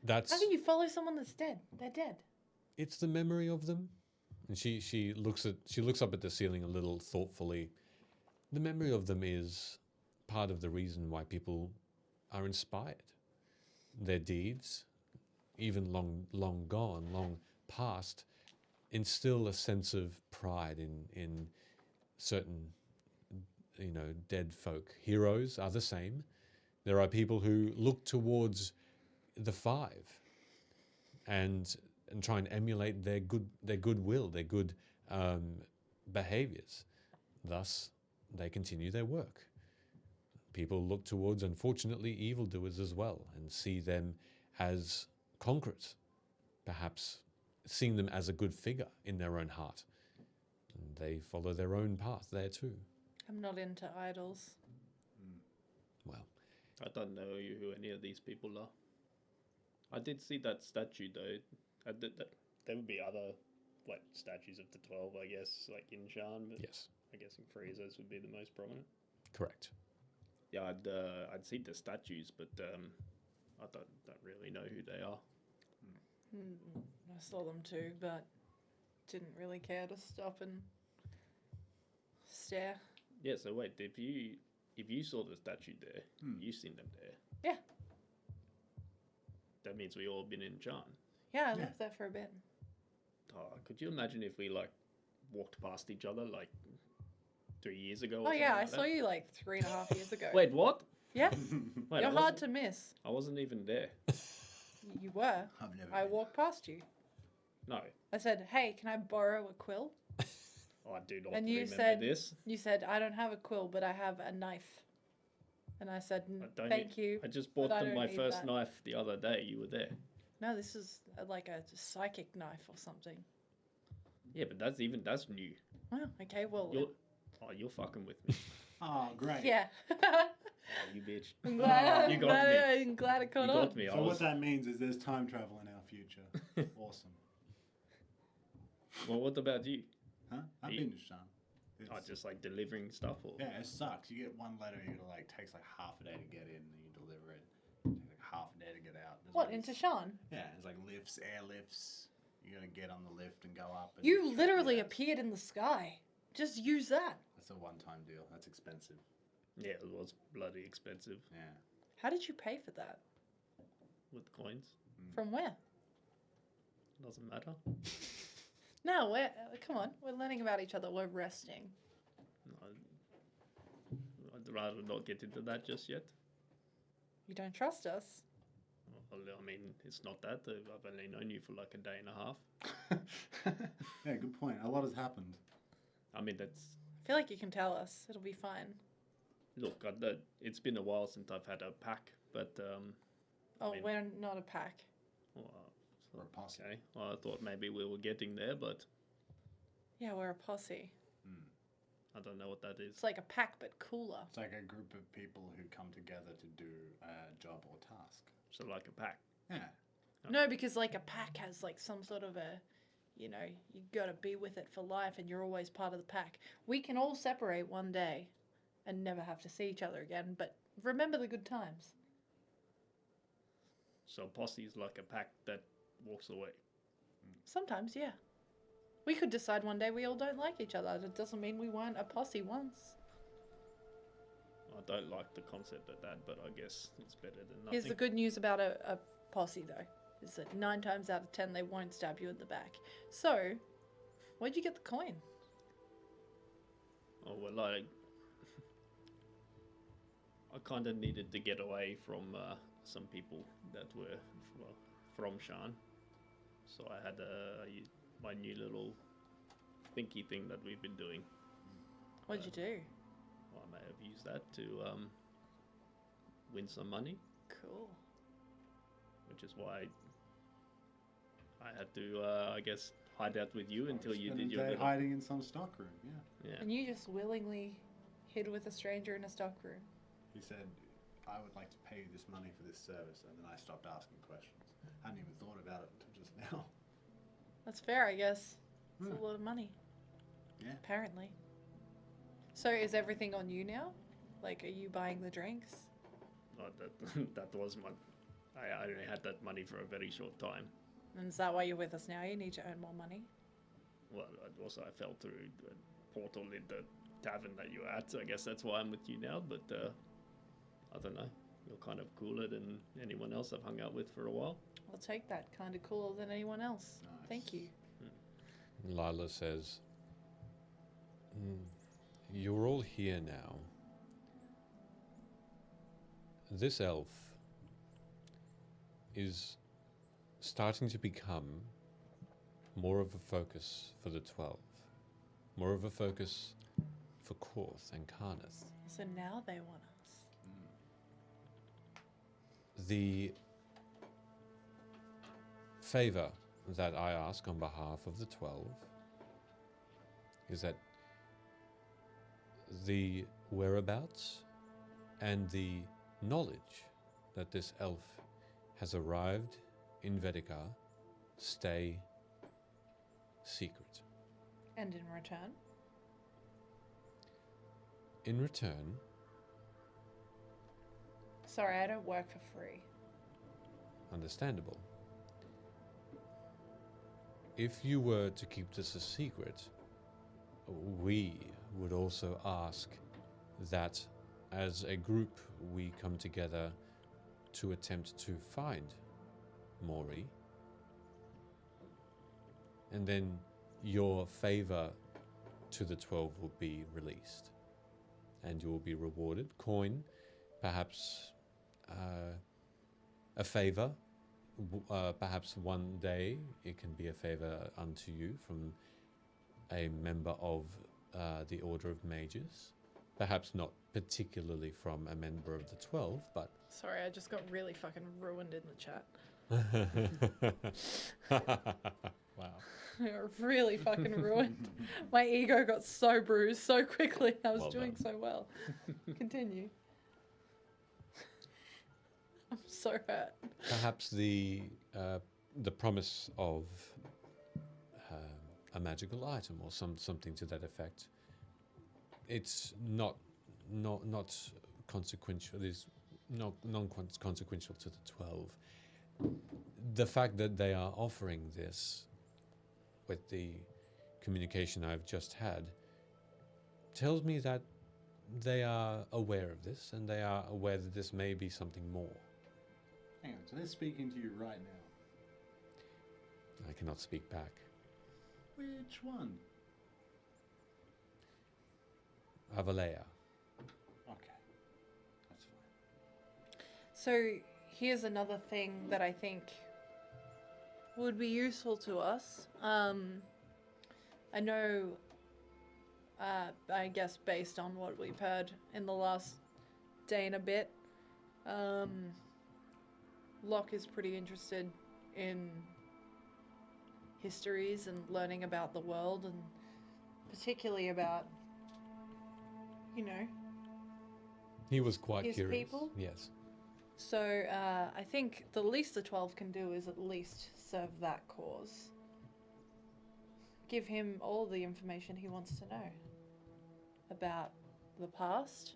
That's How can you follow someone that's dead? They're dead. it's the memory of them. And she looks up at the ceiling a little thoughtfully. The memory of them is part of the reason why people are inspired. Their deeds, even long gone, long past, instill a sense of pride in certain, dead folk. Heroes are the same. There are people who look towards the five and try and emulate their goodwill, their good behaviors. Thus, they continue their work. people look towards, unfortunately, evildoers as well and see them as conquerors, perhaps seeing them as a good figure in their own heart. And they follow their own path there too. I'm not into idols. Well, I don't know who any of these people are. I did see that statue though. There would be other like statues of the 12, I guess, like in Shan, but yes, I guess in Frasers would be the most prominent. correct. Yeah, I'd seen the statues, but I don't really know who they are. I saw them too, but didn't really care to stop and stare. Yeah, so wait, if you saw the statue there, you've seen them there. Yeah. That means we all been in Shan. Yeah, I Yeah. lived there for a bit. Oh, could you imagine if we like walked past each other like 3 years ago? Or Oh yeah, I something saw like you like 3.5 years ago. that? Wait, what? Yeah, Wait, you're hard to miss. I wasn't even there. You were. I've never. I been. walked past you. No, I said, "Hey, can I borrow a quill?" I do not And you remember said- this. You said, "I don't have a quill, but I have a knife." And I said, I don't "Thank you." I just bought but I them don't my need first that. knife the other day. You were there. No, this is like a psychic knife or something. Yeah, but that's new. Oh, okay, well, You're fucking with me. Oh, great. yeah. Oh, you bitch. I'm glad. You I'm got glad, me. I'm glad it You caught got on. me. I So what was, that means is there's time travel in our future. Awesome. well, what about you? Huh? I've You- been to Shan. I just like delivering stuff, or Yeah, it sucks. You get one letter, you gotta like takes like half a day to get in, and you deliver it. Takes like half a day to get out. There's What, all into these- Shan? Yeah, it's like lifts, airlifts. You gotta get on the lift and go up. And You literally yeah, appeared in the sky. Just use that. That's a one-time deal. That's expensive. yeah, it was bloody expensive Yeah. How did you pay for that? with coins. From where? Doesn't matter. No, come on. We're learning about each other. We're resting. I'd rather not get into that just yet. You don't trust us. Well, I mean, it's not that. I've only known you for like a day and a half. Yeah, good point. A lot has happened. I mean, that's I feel like you can tell us. It'll be fine. look. It's been a while since I've had a pack, but Oh, mean- we're not a pack. well, Or a posse. okay. Well, I thought maybe we were getting there, but Yeah, we're a posse. I don't know what that is. It's like a pack, but cooler. It's like a group of people who come together to do a job or task. So like a pack. Yeah. No, because like a pack has like some sort of a, you gotta be with it for life and you're always part of the pack. We can all separate one day and never have to see each other again, but remember the good times. So posse is like a pack that walks away. Sometimes, yeah. We could decide one day we all don't like each other. It doesn't mean we weren't a posse once. I don't like the concept of that, but I guess it's better than nothing. Here's the good news about a posse, though, is that 9 times out of 10 they won't stab you in the back. So, where'd you get the coin? Oh, well, I kind of needed to get away from some people that were from Shan. So I had my new little thinky thing that we've been doing. What'd you do? Well, I may have used that to win some money, Cool. which is why I had to, I guess, hide out with you until you Spend did a your day little... hiding in some stockroom. Yeah. Yeah. And you just willingly hid with a stranger in a stockroom. He said, "I would like to pay you this money for this service," and then I stopped asking questions. I hadn't even thought about it until just now. That's fair, I guess. It's Hmm. a lot of money. Yeah. Apparently. So is everything on you now? Like, are you buying the drinks? Oh, that was my... I only had that money for a very short time. And is that why you're with us now? You need to earn more money? Well, also I fell through a portal in the tavern that you were at, so I guess that's why I'm with you now, but I don't know. You're kind of cooler than anyone else I've hung out with for a while. I'll take that. Kind of cooler than anyone else. Nice. Thank you. Lyla says, "You're all here now. This elf is starting to become more of a focus for the 12, more of a focus for Korth and Karnath. So now they want us. The favor that I ask on behalf of the 12 is that the whereabouts and the knowledge that this elf has arrived in Vedikar stay secret. And in return? In return, Sorry, I don't work for free. understandable. If you were to keep this a secret, we would also ask that as a group we come together to attempt to find Mori, and then your favor to the 12 will be released, and you will be rewarded. Coin, perhaps a favor. Perhaps one day it can be a favor unto you from a member of the Order of Mages. Perhaps not particularly from a member of the 12, but... Sorry, I just got really fucking ruined in the chat. Wow. I got really fucking ruined. My ego got so bruised so quickly. I was Well doing done. so well. Continue. I'm so hurt. Perhaps the promise of a magical item or something to that effect. It's not consequential. It is non-consequential to the 12. The fact that they are offering this with the communication I've just had tells me that they are aware of this, and they are aware that this may be something more. Hang on, so they're speaking to you right now. I cannot speak back. Which one? Avalea. Okay, that's fine. So here's another thing that I think would be useful to us. I know, I guess based on what we've heard in the last day and a bit, Locke is pretty interested in histories and learning about the world, and particularly about, you know, He was quite His curious. people? Yes. so I think the least the 12 can do is at least serve that cause. Give him all the information he wants to know about the past,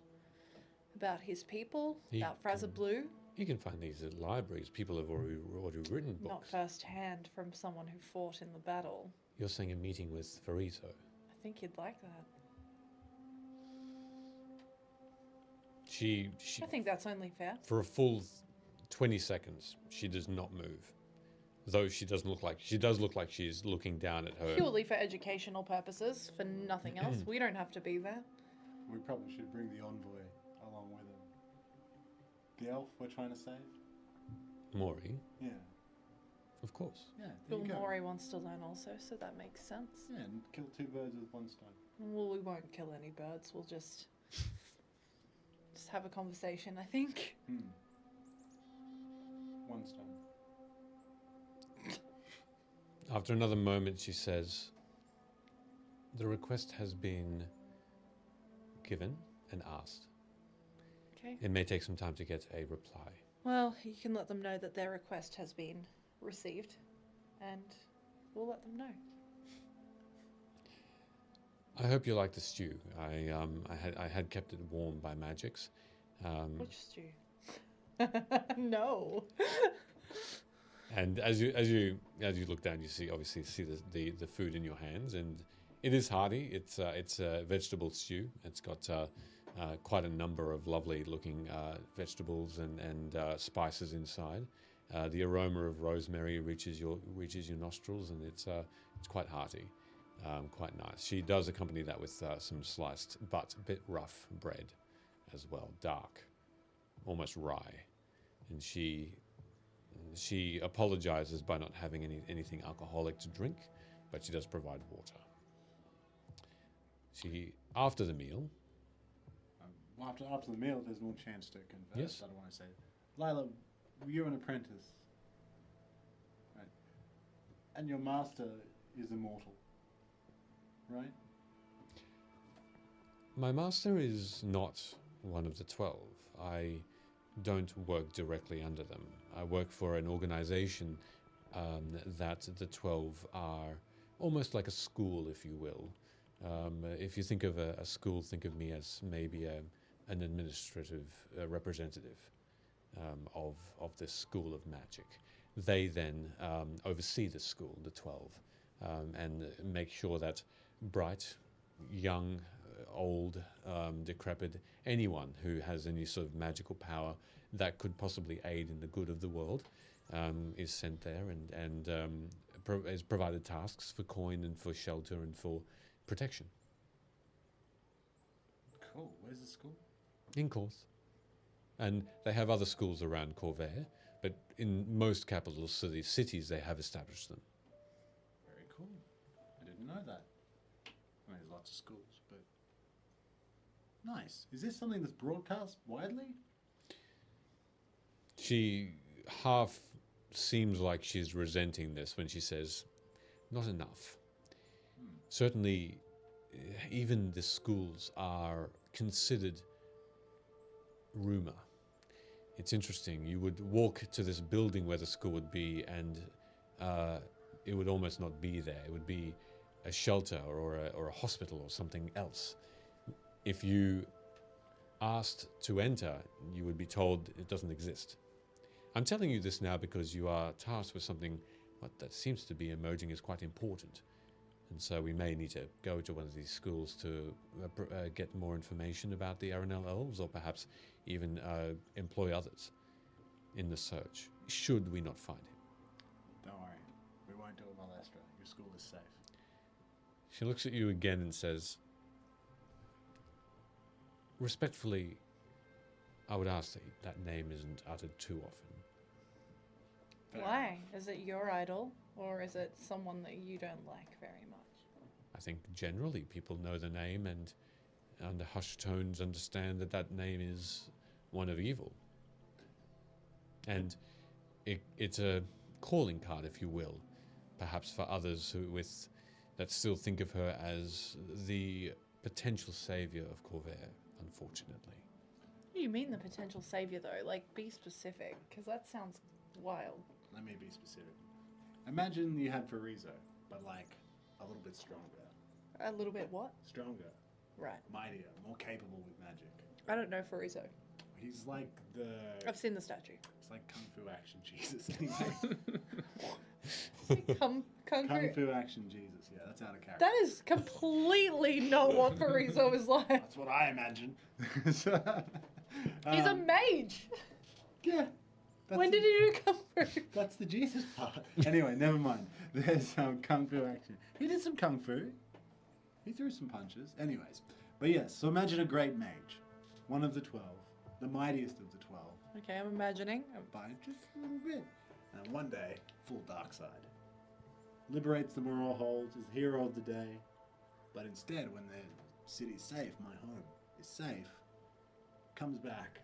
about his people, He about Fraser can- Blue, You can find these at libraries. People have already written not books. firsthand from someone who fought in the battle. You're saying a meeting with Fariso. I think you'd like that. She I think that's only fair. for a full 20 seconds, she does not move. Though she does look like she's looking down at her. Purely for educational purposes, for nothing else. We don't have to be there. We probably should bring the envoy along with him. The elf we're trying to save? Mori, Yeah. of course. Yeah, there Bill you go. Mori wants to learn also, so that makes sense. Yeah, and kill two birds with one stone. Well, we won't kill any birds. We'll just have a conversation, I think. One stone. After another moment, she says, "The request has been given and asked. Okay. It may take some time to get a reply." Well, you can let them know that their request has been received, and we'll let them know. I hope you like the stew. I had kept it warm by magics. Which stew? No. And as you look down, you see the food in your hands, and it is hearty. It's a vegetable stew. It's got quite a number of lovely looking vegetables and spices inside. The aroma of rosemary reaches your nostrils, and it's quite hearty, quite nice. She does accompany that with some sliced but a bit rough bread as well, dark, almost rye, and she apologizes by not having anything alcoholic to drink, but she does provide water. After the meal, After the meal, there's more chance to converse. Yes. I don't want to say, Lyla, you're an apprentice, right? And your master is immortal, right? My master is not one of the 12. I don't work directly under them. I work for an organization that the 12 are almost like a school, if you will. If you think of a school, think of me as maybe an administrative representative of this school of magic. They then oversee the school, the 12, and make sure that bright, young, old, decrepit, anyone who has any sort of magical power that could possibly aid in the good of the world is sent there and is provided tasks for coin and for shelter and for protection. Cool. Where's the school? In course. And they have other schools around Corvair, but in most capital cities they have established them. Very cool. I didn't know that. I mean, there's lots of schools, but nice. Is this something that's broadcast widely? She half seems like she's resenting this when she says, not enough. Certainly, even the schools are considered rumor. It's interesting. You would walk to this building where the school would be, and it would almost not be there. It would be a shelter or a hospital or something else. If you asked to enter, you would be told it doesn't exist. I'm telling you this now because you are tasked with something that seems to be emerging as quite important. And so we may need to go to one of these schools to get more information about the Aerenal elves, or perhaps even employ others in the search, should we not find him. Don't worry. We won't do it, Malestra. Your school is safe. She looks at you again and says, respectfully, I would ask that that name isn't uttered too often. Why? Is it your idol, or is it someone that you don't like very much? I think generally people know the name and under hushed tones understand that that name is one of evil. And it's a calling card, if you will, perhaps for others that still think of her as the potential savior of Corvair, unfortunately. What do you mean the potential savior, though? Like, be specific, because that sounds wild. Let me be specific. Imagine you had Farizo, but like a little bit stronger. A little bit what? Stronger, Right. mightier, more capable with magic. I don't know Farizo. He's like I've seen the statue. It's like Kung Fu Action Jesus anyway. Kung Kung Fu. Fu Action Jesus, yeah, that's out of character. That is completely not what Farizo is like. That's what I imagine. So, He's a mage. Yeah. When did he do Kung Fu? That's the Jesus part. Anyway, never mind. There's some Kung Fu action. He did some Kung Fu. He threw some punches. Anyways. But yes, so imagine a great mage. One of the 12. The mightiest of the 12. Okay, I'm imagining. By just a little bit. And one day, full dark side. Liberates the Moro holds, is the hero of the day. But instead, when the city's safe, my home is safe, comes back,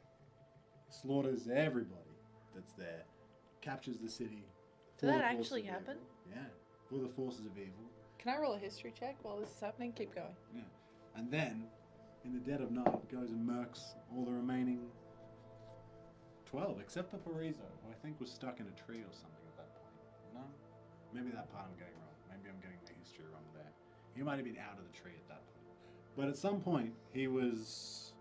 slaughters everybody that's there, captures the city. Did that actually happen? Yeah, for the forces of evil. Can I roll a history check while this is happening? Keep going. Yeah, and then, in the dead of night, goes and murks all the remaining 12, except for Parizo, who I think was stuck in a tree or something at that point. No? Maybe that part I'm getting wrong. Maybe I'm getting the history wrong there. He might have been out of the tree at that point. But at some point, he was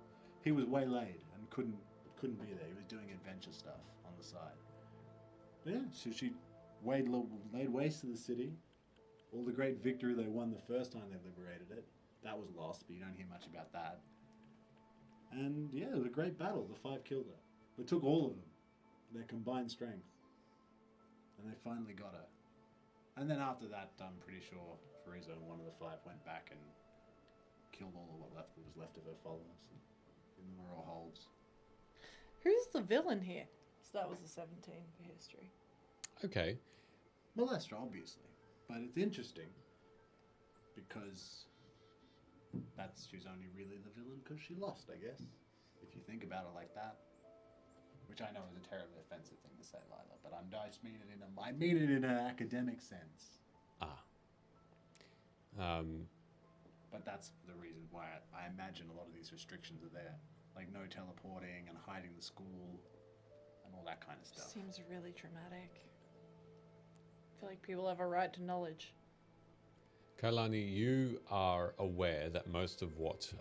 waylaid and couldn't be there. He was doing adventure stuff on the side. But yeah, so she laid waste to the city. All the great victory they won the first time they liberated it. That was lost, but you don't hear much about that. And yeah, it was a great battle. The 5 killed her. It took all of them, their combined strength. And they finally got her. And then after that, I'm pretty sure Farizo and one of the 5 went back and killed all of what was left of her followers. And the Moro holds. Who's the villain here? So that was a 17 for history. Okay. Malestra, obviously. But it's interesting because she's only really the villain because she lost, I guess. If you think about it like that. which I know is a terribly offensive thing to say, Lyla, but I just mean it I mean it in an academic sense. But that's the reason why I imagine a lot of these restrictions are there, like no teleporting and hiding the school and all that kind of stuff. Seems really dramatic. I feel like people have a right to knowledge. Kailani, you are aware that most of what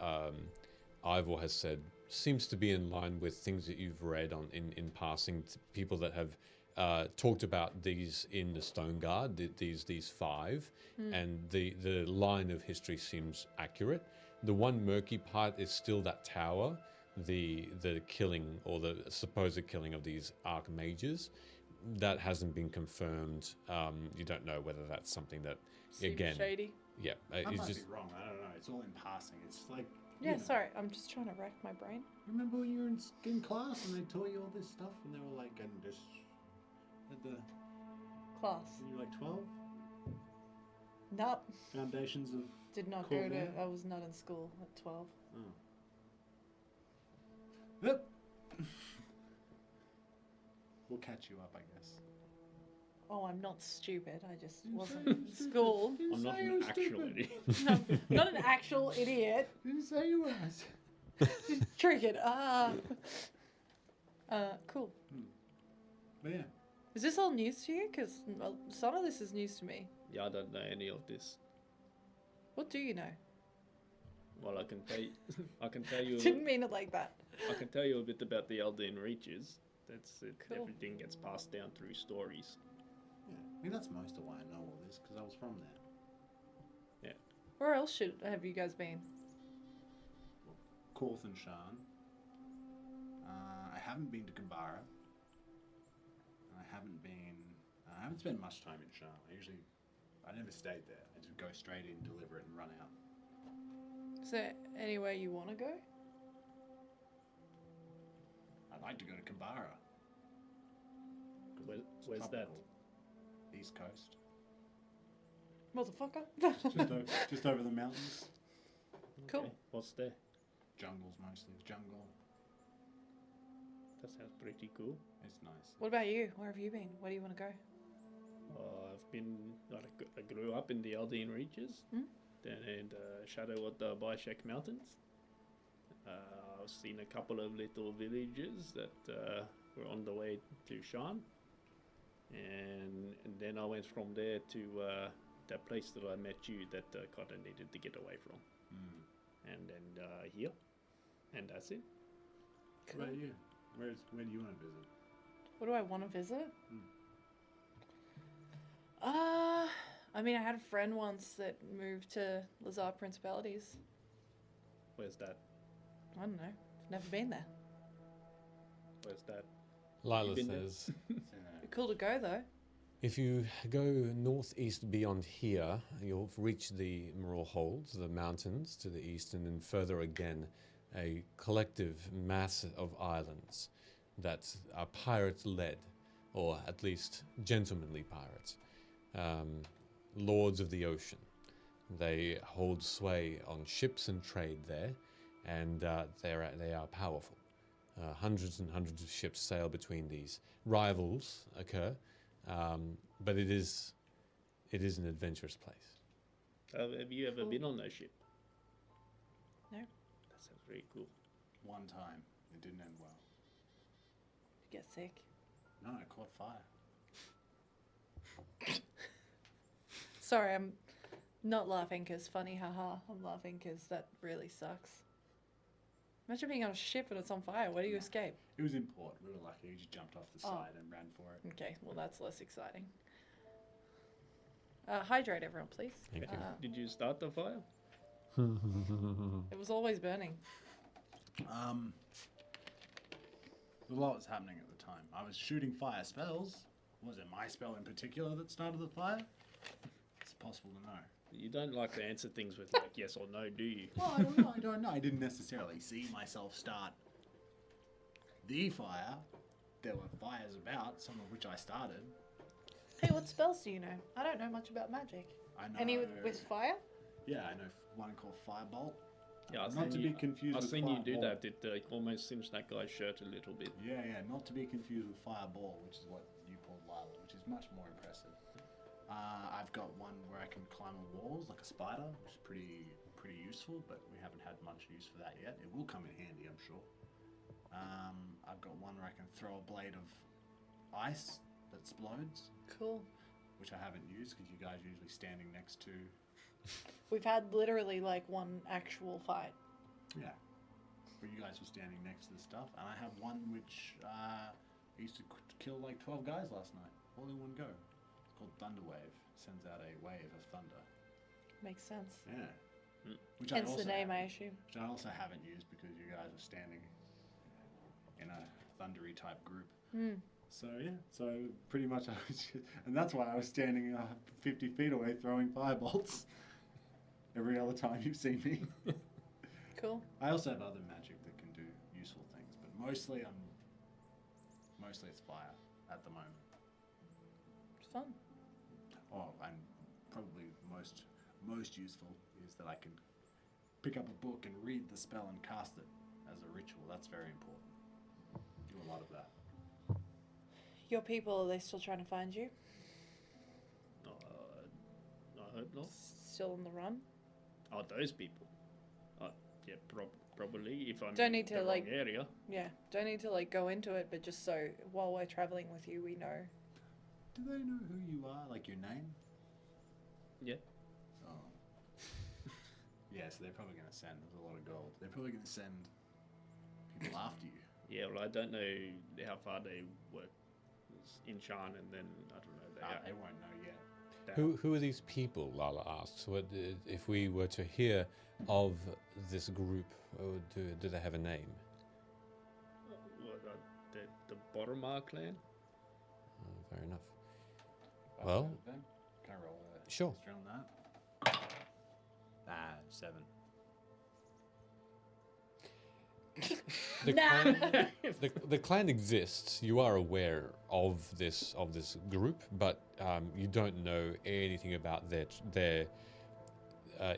Ivor has said seems to be in line with things that you've read in passing. People that have talked about these in the Stoneguard, these five, and the line of history seems accurate. The one murky part is still that tower, the killing or the supposed killing of these archmages. That hasn't been confirmed. You don't know whether that's something that, Seems again, shady. yeah, I it's might just be wrong. I don't know. It's all in passing. It's like Yeah, you know, sorry. I'm just trying to rack my brain. Remember when you were in class and they taught you all this stuff and they were like, and just at the Class. when you were like 12, Nope. foundations of. Did not Cool, go to. yeah. I was not in school at 12. Oh. Yep. We'll catch you up, I guess. Oh, I'm not stupid. I just wasn't in school. I'm not an actual idiot. No, not an actual idiot. Didn't say you was. Triggered. Cool. But yeah. Is this all news to you? Because some of this is news to me. Yeah, I don't know any of this. What do you know? Well, I can tell you. I can tell you. Didn't mean it like that. I can tell you a bit about the Elden Reaches. That's it. Cool. Everything gets passed down through stories. Yeah. I mean, that's most of why I know all this, because I was from there. Where else have you guys been? Korth and Shan. I haven't been to Kambara. I haven't spent much time in Shan. I never stayed there. I just go straight in, deliver it, and run out. Is there anywhere you want to go? I'd like to go to Kambara. Where's that? East Coast. Motherfucker. Just over the mountains. Cool. Okay, what's there? Jungles mostly. Jungle. That sounds pretty cool. It's nice. What about you? Where have you been? Where do you want to go? I've been. I grew up in the Elden Reaches, then in the shadow of the Bishek Mountains. I've seen a couple of little villages that were on the way to Shan, and then I went from there to that place that I met you that kind of needed to get away from, and then here, and that's it. What about you? Where do you want to visit? What do I want to visit? I mean, I had a friend once that moved to Lazar Principalities. Where's that? I don't know. I've never been there. Where's that? Lila been there? says, Be cool to go though. if you go northeast beyond here, you'll reach the Emerald Holds, the mountains to the east, and then further again, a collective mass of islands that are pirate-led, or at least gentlemanly pirates, lords of the ocean. They hold sway on ships and trade there, and they are powerful. Hundreds and hundreds of ships sail between these. Rivals occur, but it is an adventurous place. Have you ever Cool. been on that ship? No. That sounds very cool. One time. It didn't end well. You get sick. No, I caught fire. Sorry, I'm not laughing because funny, haha. I'm laughing because that really sucks. Imagine being on a ship and it's on fire. Where do you escape? It was in port. We were lucky. We just jumped off the Oh. side and ran for it. Okay, well that's less exciting. Hydrate everyone, please. Thank you. Did you start the fire? It was always burning. A lot was happening at the time. I was shooting fire spells. Was it my spell in particular that started the fire? It's possible to know. You don't like to answer things with like yes or no, do you? Well, I don't know. I don't know. I didn't necessarily see myself start the fire. There were fires about, some of which I started. Hey, what spells do you know? I don't know much about magic. I know. Any with fire? Yeah, I know one called Firebolt. Yeah, Not to be confused I've with seen you do Fireball. that. It almost singed that guy's shirt a little bit. Yeah, not to be confused with Fireball, which is what you called Lyla, which is much more impressive. I've got one where I can climb on walls like a spider, which is pretty useful, but we haven't had much use for that yet. It will come in handy, I'm sure. I've got one where I can throw a blade of ice that explodes, Cool. which I haven't used because you guys are usually standing next to. We've had literally like one actual fight. Yeah. Where you guys were standing next to the stuff. And I have one which I used to kill like 12 guys last night, all in one go. It's called Thunder Wave. It sends out a wave of thunder. Makes sense. Yeah. Mm. Which Hence the name, I haven't- assume. Which I also haven't used because you guys are standing in a thundery type group. So yeah, so pretty much I was just, and that's why I was standing 50 feet away throwing firebolts every other time you've seen me. Cool. I also have other magic that can do useful things, but mostly it's fire at the moment. It's fun. Oh, and probably most useful is that I can pick up a book and read the spell and cast it as a ritual. That's very important. Do a lot of that. Your people, are they still trying to find you? I hope not. Still on the run? Oh, those people. Yeah, probably. If I'm Don't in need the to, wrong like- area. Yeah. Don't need to like go into it, but just so while we're traveling with you, we know. Do they know who you are? Like your name? Yeah. Oh. Yeah, so they're probably going to send with a lot of gold. They're probably going to send people after you. Yeah, well, I don't know how far they work in Shan, and then I don't know. They won't know yet. Who are these people? Lala asks. What if we were to hear of this group? Do they have a name? The Boromar clan. Oh, fair enough. I've Well- heard of them. Can I roll a Sure. history on that? 7. The clan, the clan exists. You are aware of this group, but you don't know anything about their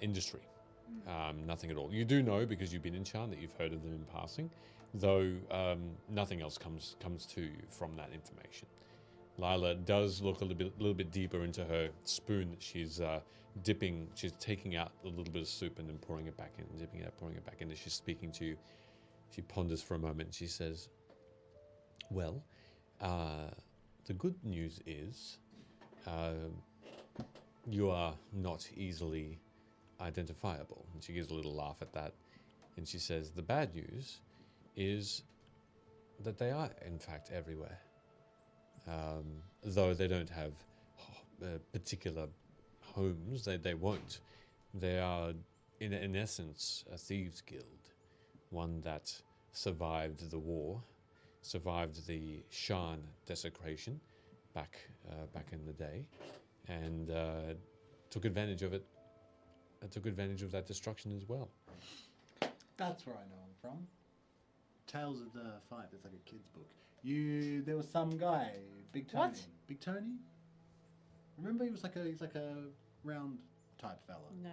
industry. Nothing at all. You do know because you've been in Shan that you've heard of them in passing, though nothing else comes to you from that information. Lyla does look a little bit deeper into her spoon that she's dipping. She's taking out a little bit of soup and then pouring it back in, dipping it out, pouring it back in. As she's speaking to you, she ponders for a moment. And she says, "Well, the good news is you are not easily identifiable." And she gives a little laugh at that, and she says, "The bad news is that they are, in fact, everywhere. Though they don't have particular homes, they won't. They are, in essence, a thieves' guild, one that survived the war, survived the Shan desecration back in the day, and took advantage of it. Took advantage of that destruction as well." That's where I know him from. Tales of the Five. It's like a kid's book. There was some guy, Big Tony. What? Big Tony? Remember, he's like a round type fella. No.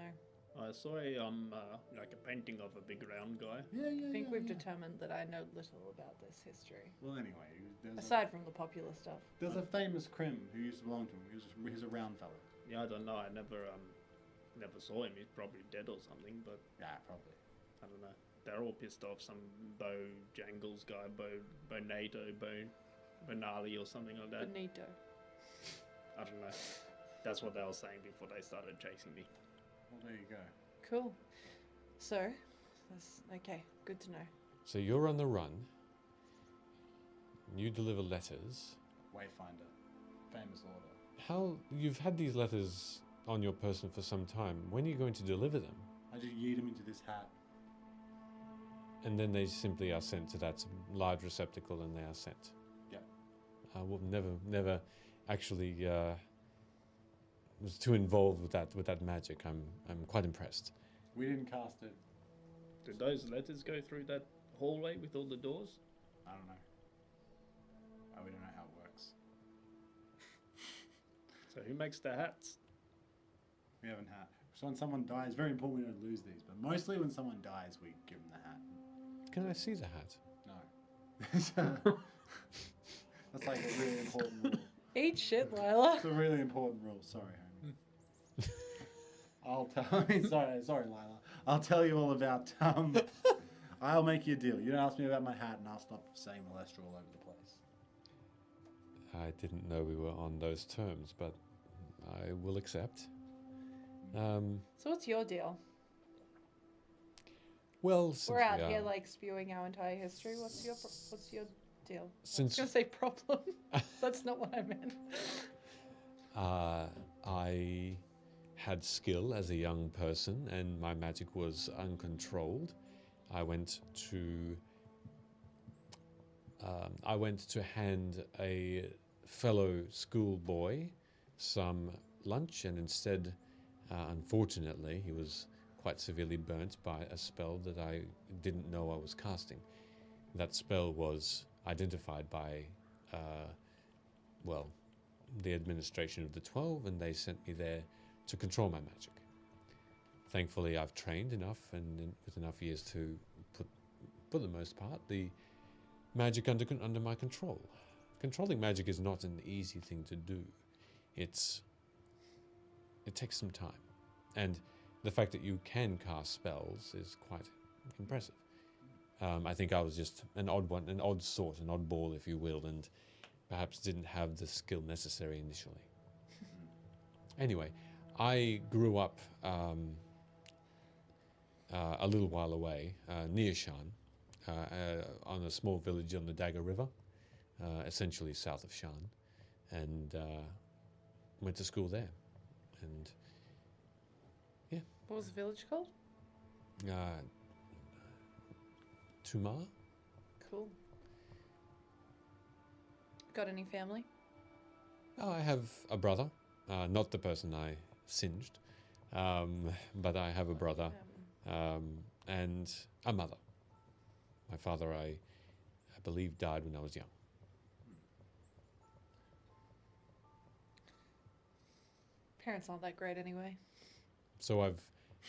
I saw like a painting of a big round guy. Yeah. I think we've yeah. determined that I know little about this history. Well, anyway, Aside from the popular stuff. there's a famous Krim who used to belong to him. He's a round fella. Yeah, I don't know. I never saw him. He's probably dead or something. But Yeah, probably. I don't know. They're all pissed off. Some Bojangles guy, Bonato, Bonali or something like that. Benito. I don't know. That's what they were saying before they started chasing me. Well, there you go. Cool. So, that's okay. Good to know. So you're on the run. You deliver letters. Wayfinder. Famous order. How you've had these letters on your person for some time. When are you going to deliver them? I just yeet him into this hat. And then they simply are sent to that large receptacle, and they are sent. Yep. I will never actually was too involved with that magic. I'm quite impressed. We didn't cast it. Did those letters go through that hallway with all the doors? I don't know. We don't know how it works. So who makes the hats? We haven't had. So when someone dies, very important we don't lose these, but mostly when someone dies, we give them the hat. Can I see the hat? No. That's like a really important rule. Eat shit, Lyla. It's a really important rule. Sorry, homie. Sorry, Lyla. I'll tell you all about. I'll make you a deal. You don't ask me about my hat, and I'll stop saying molester all over the place. I didn't know we were on those terms, but I will accept. So what's your deal? Well, since We're out we here are- like spewing our entire history. What's your deal? I was since gonna say problem. That's not what I meant. I had skill as a young person, and my magic was uncontrolled. I went to hand a fellow schoolboy some lunch, and instead, unfortunately, he was quite severely burnt by a spell that I didn't know I was casting. That spell was identified by, the administration of the 12, and they sent me there to control my magic. Thankfully, I've trained enough and with enough years to put, for the most part, the magic under my control. Controlling magic is not an easy thing to do. It takes some time, and the fact that you can cast spells is quite impressive. I think I was just an oddball, if you will, and perhaps didn't have the skill necessary initially. Anyway, I grew up a little while away, near Shan, on a small village on the Dagger River, essentially south of Shan, and went to school there. And What was the village called? Tumar? Cool. Got any family? Oh, I have a brother, not the person I singed, but I have a brother and a mother. My father, I believe, died when I was young. Parents aren't that great anyway. So I've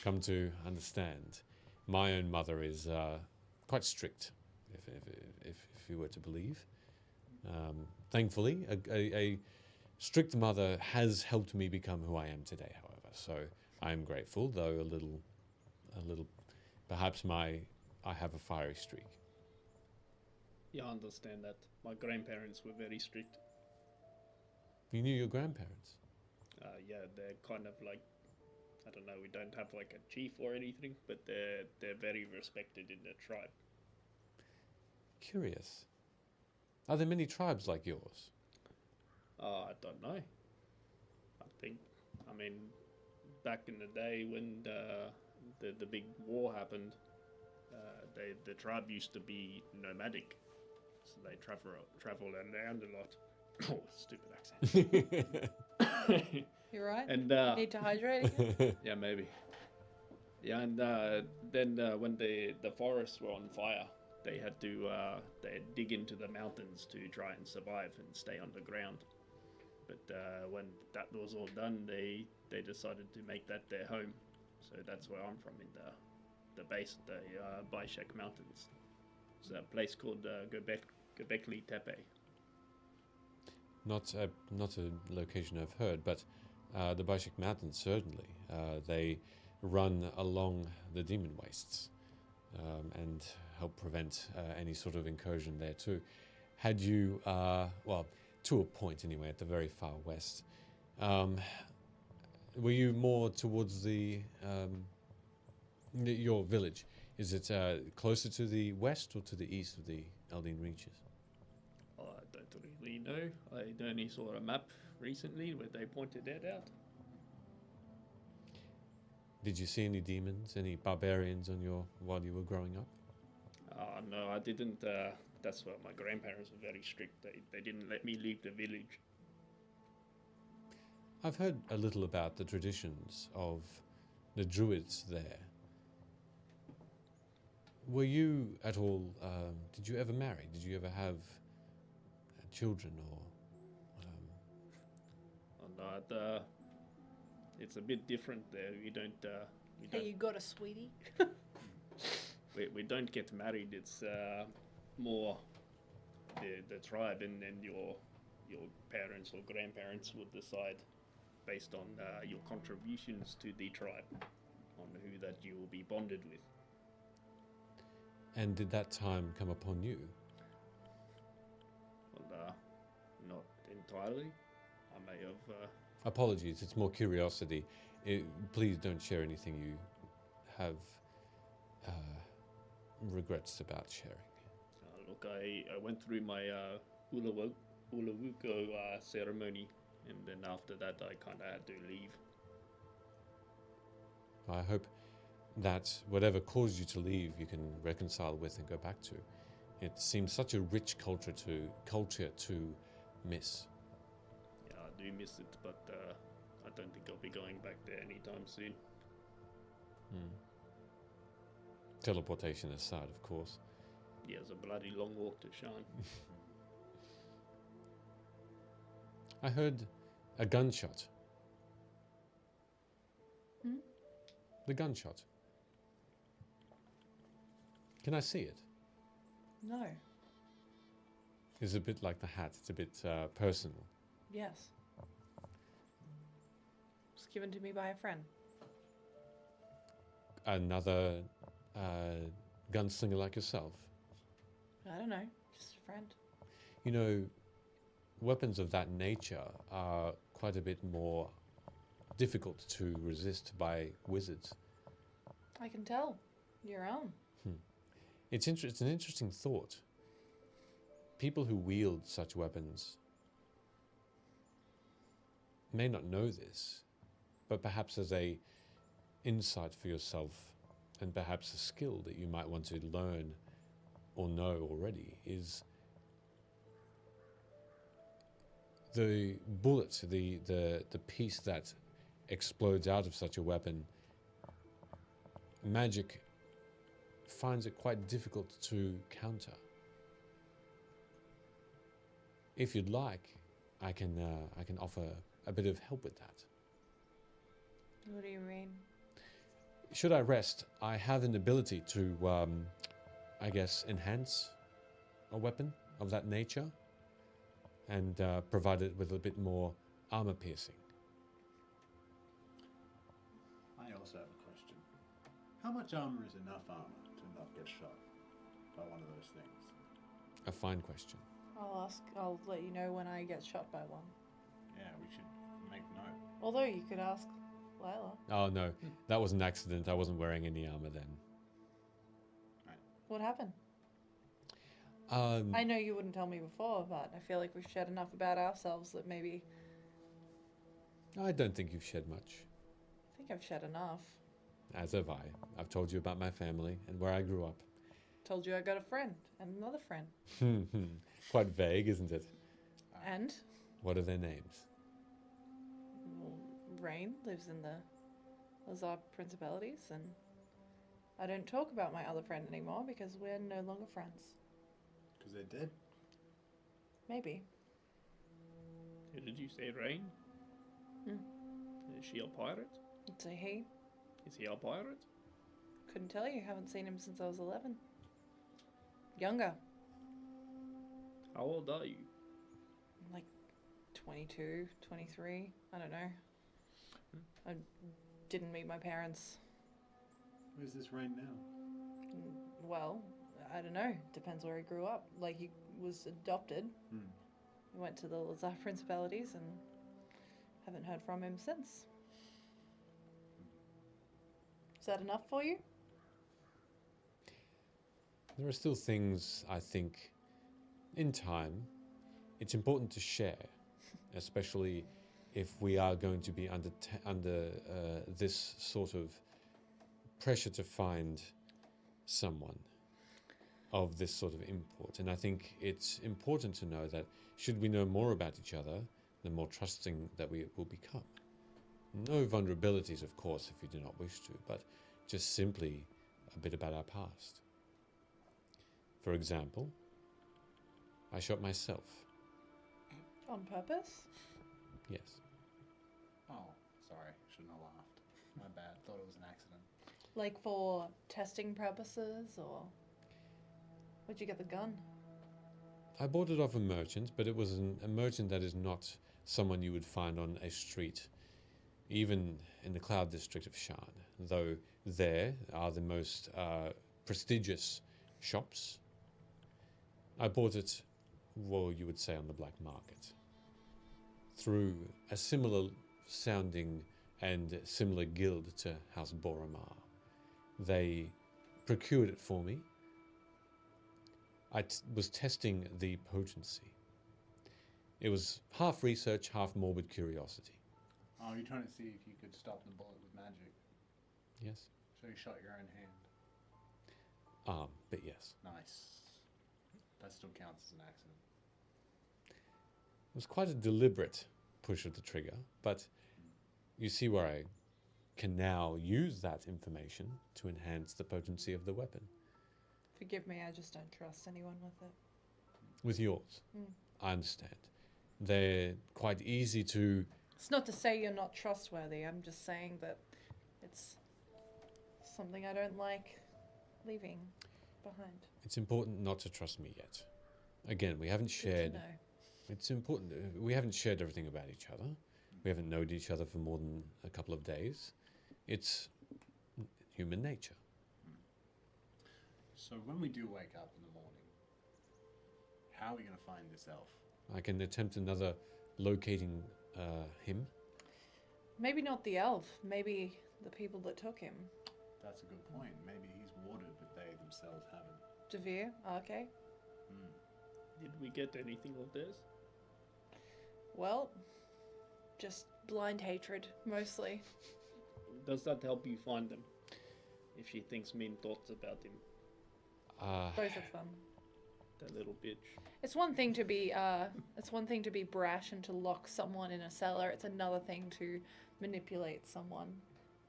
come to understand. My own mother is quite strict, if you were to believe. Thankfully, a strict mother has helped me become who I am today, however. So I am grateful, though a little, perhaps I have a fiery streak. Yeah, I understand that. My grandparents were very strict. You knew your grandparents? Yeah, they're kind of like, I don't know, we don't have like a chief or anything, but they're very respected in the tribe. Curious. Are there many tribes like yours? I don't know. I mean, back in the day when the big war happened, the tribe used to be nomadic, so they travel around a lot. Oh, stupid accent. You right? And Need to hydrate again? yeah, maybe. Yeah, and then when the forests were on fire, they had to dig into the mountains to try and survive and stay underground. But when that was all done, they decided to make that their home. So that's where I'm from, in the base of the Baishek Mountains. It's a place called Göbekli Tepe. Not a location I've heard, but the Baishek Mountains, certainly. They run along the demon wastes and help prevent any sort of incursion there too. Had you, to a point anyway, at the very far west, were you more towards your village? Is it closer to the west or to the east of the Eldin Reaches? I don't really know. I only saw a map recently where they pointed that out. Did you see any demons, any barbarians while you were growing up? No, I didn't. That's why my grandparents were very strict. They didn't let me leave the village. I've heard a little about the traditions of the druids there. Were you at all, did you ever marry? Did you ever have children or... And it's a bit different there. We don't Hey, you got a sweetie? we don't get married. It's more the tribe and your parents or grandparents would decide based on your contributions to the tribe on who that you will be bonded with. And did that time come upon you? Well, not entirely. I may have. Apologies, it's more curiosity. Please don't share anything you have regrets about sharing. Look, I went through my Ulawuko ceremony, and then after that, I kind of had to leave. I hope that whatever caused you to leave, you can reconcile with and go back to. It seems such a rich culture to miss. Yeah, I do miss it, but I don't think I'll be going back there anytime soon. Teleportation aside, of course. Yeah, it's a bloody long walk to Shan. I heard a gunshot. The gunshot. Can I see it? No. It's a bit like the hat. It's a bit personal. Yes. It was given to me by a friend. Another gunslinger like yourself. I don't know. Just a friend. You know, weapons of that nature are quite a bit more difficult to resist by wizards. I can tell. Your own. It's an interesting thought. People who wield such weapons may not know this, but perhaps as a insight for yourself and perhaps a skill that you might want to learn or know already is the bullet, the piece that explodes out of such a weapon. Magic finds it quite difficult to counter. If you'd like, I can offer a bit of help with that. What do you mean? Should I rest, I have an ability to, I guess, enhance a weapon of that nature and provide it with a bit more armor piercing. I also have a question. How much armor is enough armor to not get shot by one of those things? A fine question. I'll let you know when I get shot by one. Yeah, we should make note. Although you could ask Lyla. Oh no, that was an accident. I wasn't wearing any armor then. What happened? I know you wouldn't tell me before, but I feel like we've shared enough about ourselves that maybe... I don't think you've shed much. I think I've shared enough. As have I. I've told you about my family and where I grew up. Told you I got a friend and another friend. Quite vague, isn't it? And What are their names? well, Rain lives in the Lazar Principalities, and I don't talk about my other friend anymore because we're no longer friends. Because they're dead. Maybe. Who did you say, Rain? Is she a pirate? I'd say he. Is he a pirate? Couldn't tell you. Haven't seen him since I was 11. Younger. How old are you? Like 22, 23. I don't know. I didn't meet my parents. Where's this Rain now? Well, I don't know. Depends where he grew up. Like, he was adopted. He went to the Lazar Principalities and haven't heard from him since. Is that enough for you? There are still things, I think, in time, it's important to share, especially if we are going to be under this sort of pressure to find someone of this sort of import. And I think it's important to know that should we know more about each other, the more trusting that we will become. No vulnerabilities, of course, if you do not wish to, but just simply a bit about our past. For example, I shot myself. On purpose? Yes. Oh, sorry. shouldn't have laughed. My bad. Thought it was an accident. Like for testing purposes, or where'd you get the gun? I bought it off a merchant, but it was a merchant that is not someone you would find on a street, even in the Cloud District of Shan, though there are the most prestigious shops. I bought it, well, you would say on the black market, through a similar sounding and similar guild to House Boromar. They procured it for me. I was testing the potency. It was half research, half morbid curiosity. Oh, you're trying to see if you could stop the bullet with magic. Yes? So you shot your own hand. But yes. Nice. That still counts as an accident. It was quite a deliberate push of the trigger, but you see where I can now use that information to enhance the potency of the weapon. Forgive me, I just don't trust anyone with it. With yours, Mm. I understand. They're quite easy to... It's not to say you're not trustworthy, I'm just saying that it's something I don't like leaving behind. It's important not to trust me yet. Again, we haven't Good to shared... know. It's important. We haven't shared everything about each other. We haven't known each other for more than a couple of days. It's human nature. So when we do wake up in the morning, how are we going to find this elf? I can attempt another locating him. Maybe not the elf, maybe the people that took him. That's a good point. Maybe he's warded, but they themselves haven't. Devere, okay. Did we get anything of this? Well, just blind hatred, mostly. Does that help you find them? If she thinks mean thoughts about him, Both of them. that little bitch. It's one thing to be brash and to lock someone in a cellar. It's another thing to manipulate someone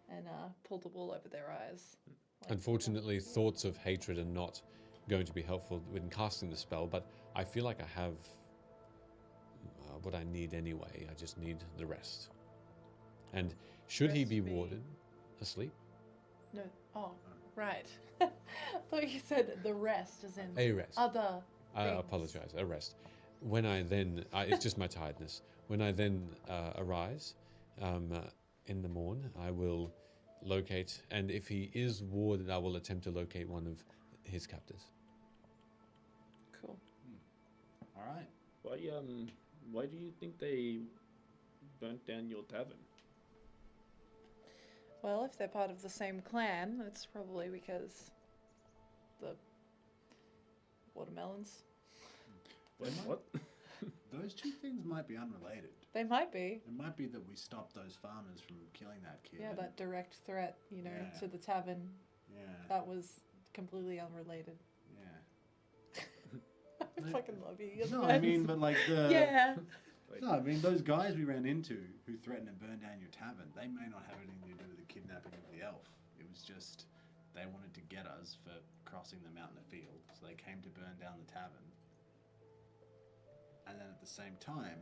and pull the wool over their eyes. Like, Unfortunately, thoughts of hatred are not going to be helpful when casting the spell, but I feel like I have what I need anyway. I just need the rest. And should he Rest be be- warded asleep? No. Oh, right. I thought you said the rest, as in A rest. other. I things. apologize, a rest. When I then, it's just my tiredness. When I then arise in the morn, I will locate, and if he is warded, I will attempt to locate one of his captors. Cool. All right. Why do you think they burnt down your tavern? Well, if they're part of the same clan, it's probably because the watermelons. Wait, what? Those two things might be unrelated. They might be. It might be that we stopped those farmers from killing that kid. Yeah, and- that direct threat, Yeah. to the tavern. Yeah. That was completely unrelated. Yeah. I fucking love you. No, I mean, but like the. yeah. No, I mean those guys we ran into who threatened to burn down your tavern. They may not have anything to do with the kidnapping of the elf. It was just they wanted to get us for crossing them out in the field, so they came to burn down the tavern. And then at the same time,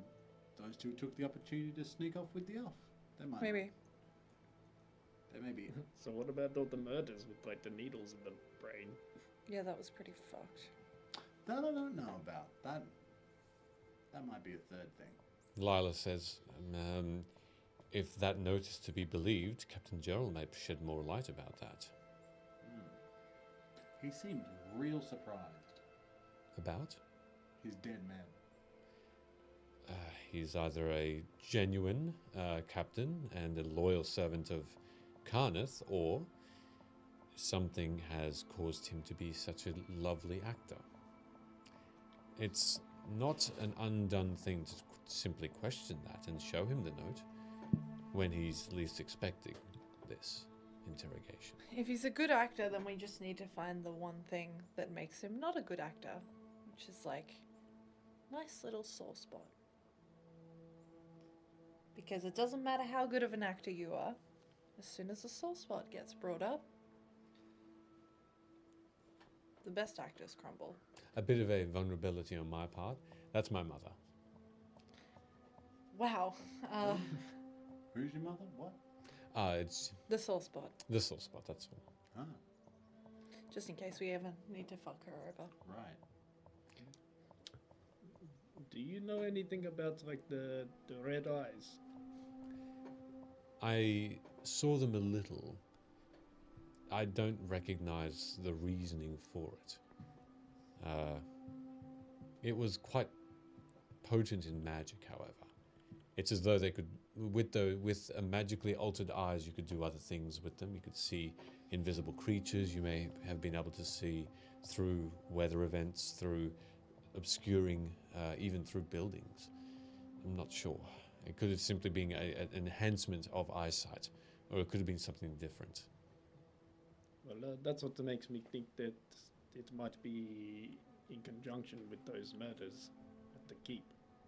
those two took the opportunity to sneak off with the elf. They might. Maybe. They may be. So what about all the murders with like the needles in the brain? Yeah, that was pretty fucked. That I don't know about. That might be a third thing. Lyla says, if that note is to be believed, Captain Gerald may shed more light about that. He seemed real surprised. About? His dead man. He's either a genuine captain and a loyal servant of Karnath, or something has caused him to be such a lovely actor. It's not an undone thing to simply question that and show him the note when he's least expecting this interrogation. If he's a good actor, then we just need to find the one thing that makes him not a good actor, which is like nice little sore spot. Because it doesn't matter how good of an actor you are, as soon as a sore spot gets brought up, the best actors crumble. A bit of a vulnerability on my part. That's my mother. Wow. Who's your mother? What? It's The sore spot, the sore spot, that's all. Ah, just in case we ever need to fuck her over. right. Do you know anything about like the red eyes? I saw them a little. I don't recognize the reasoning for it. It was quite potent in magic, however. It's as though they could, with magically altered eyes, you could do other things with them. You could see invisible creatures. You may have been able to see through weather events, through obscuring, even through buildings. I'm not sure. It could have simply been an enhancement of eyesight, or it could have been something different. Well, that's what makes me think that it might be in conjunction with those murders at the keep,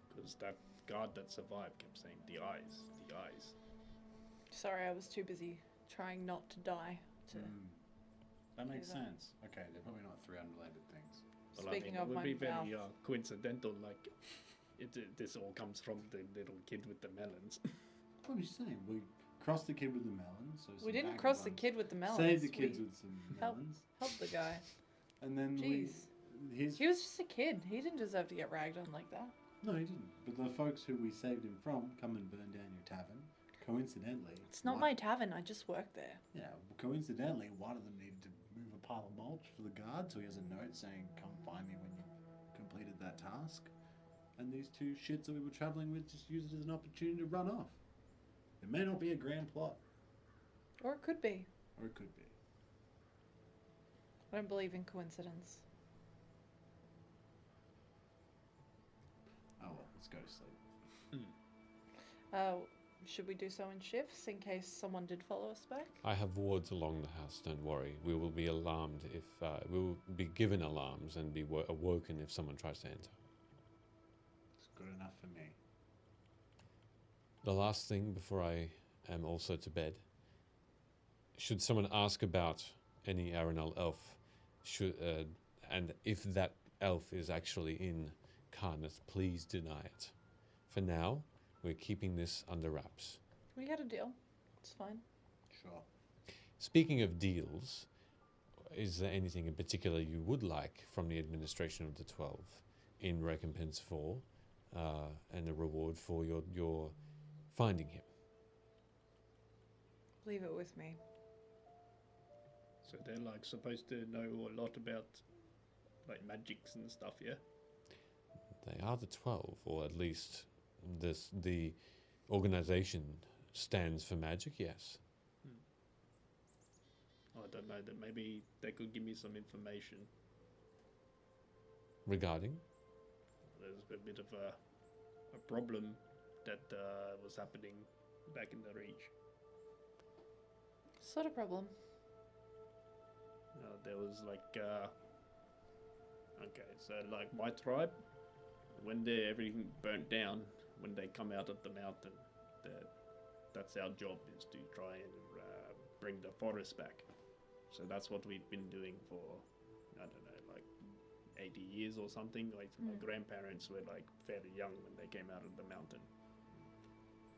because that guard that survived kept saying the eyes, the eyes. Sorry, I was too busy trying not to die. That makes do that. sense. Okay, they're probably not three unrelated things. Well, Speaking I of mean, it my would be mouth. very coincidental. Like, this all comes from the little kid with the melons. What was you saying? We crossed the kid with the melons. So We some didn't cross the vagabonds kid with the melons. Saved the kids We with some help- melons. helped the guy. And then Jeez. his He was just a kid. He didn't deserve to get ragged on like that. No, he didn't. But the folks who we saved him from come and burn down your tavern. Coincidentally, It's not my tavern. I just work there. Yeah, coincidentally, one of them needed to move a pile of mulch for the guard, so he has a note saying, "Come find me when you completed that task." And these two shits that we were traveling with just used it as an opportunity to run off. It may not be a grand plot, Or it could be. or it could be. I don't believe in coincidence. Oh well, let's go to sleep. Should we do so in shifts in case someone did follow us back? I have wards along the house, don't worry. We will be alarmed if, we will be given alarms and be awoken if someone tries to enter. It's good enough for me. The last thing before I am also to bed, should someone ask about any Aerenal elf, and if that elf is actually in Carneth, please deny it. For now, we're keeping this under wraps. We had a deal. It's fine. Sure. Speaking of deals, is there anything in particular you would like from the administration of the 12 in recompense for and a reward for your finding him? Leave it with me. So they're like supposed to know a lot about like magics and stuff, yeah? They are the 12, or at least the organization stands for magic, yes. I don't know, that maybe they could give me some information. Regarding? There's a bit of a problem that was happening back in the Reach. Sort of problem. There was like, okay, so like my tribe, when everything burnt down, when they come out of the mountain, that's our job, is to try and bring the forest back. So that's what we've been doing for, I don't know, like 80 years or something. Like my grandparents were like fairly young when they came out of the mountain.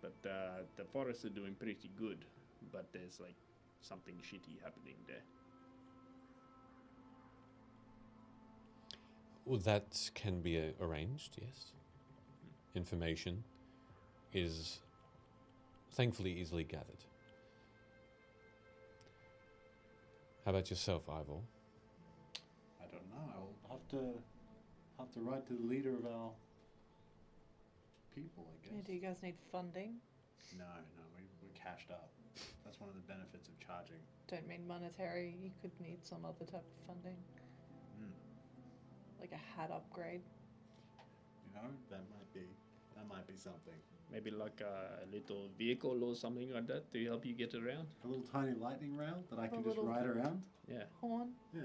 But the forests are doing pretty good, but there's like something shitty happening there. Well, that can be arranged, yes. Information is thankfully easily gathered. How about yourself, Ivor? I don't know. I'll have to write to the leader of our people, I Yeah, guess. do you guys need funding? No, we're cashed up. That's one of the benefits of charging. Don't mean monetary. You could need some other type of funding. Like a hat upgrade. You know, that might be something. Maybe like a little vehicle or something like that to help you get around. A little tiny lightning rail that I can just little- ride around. Yeah. Horn. Yeah.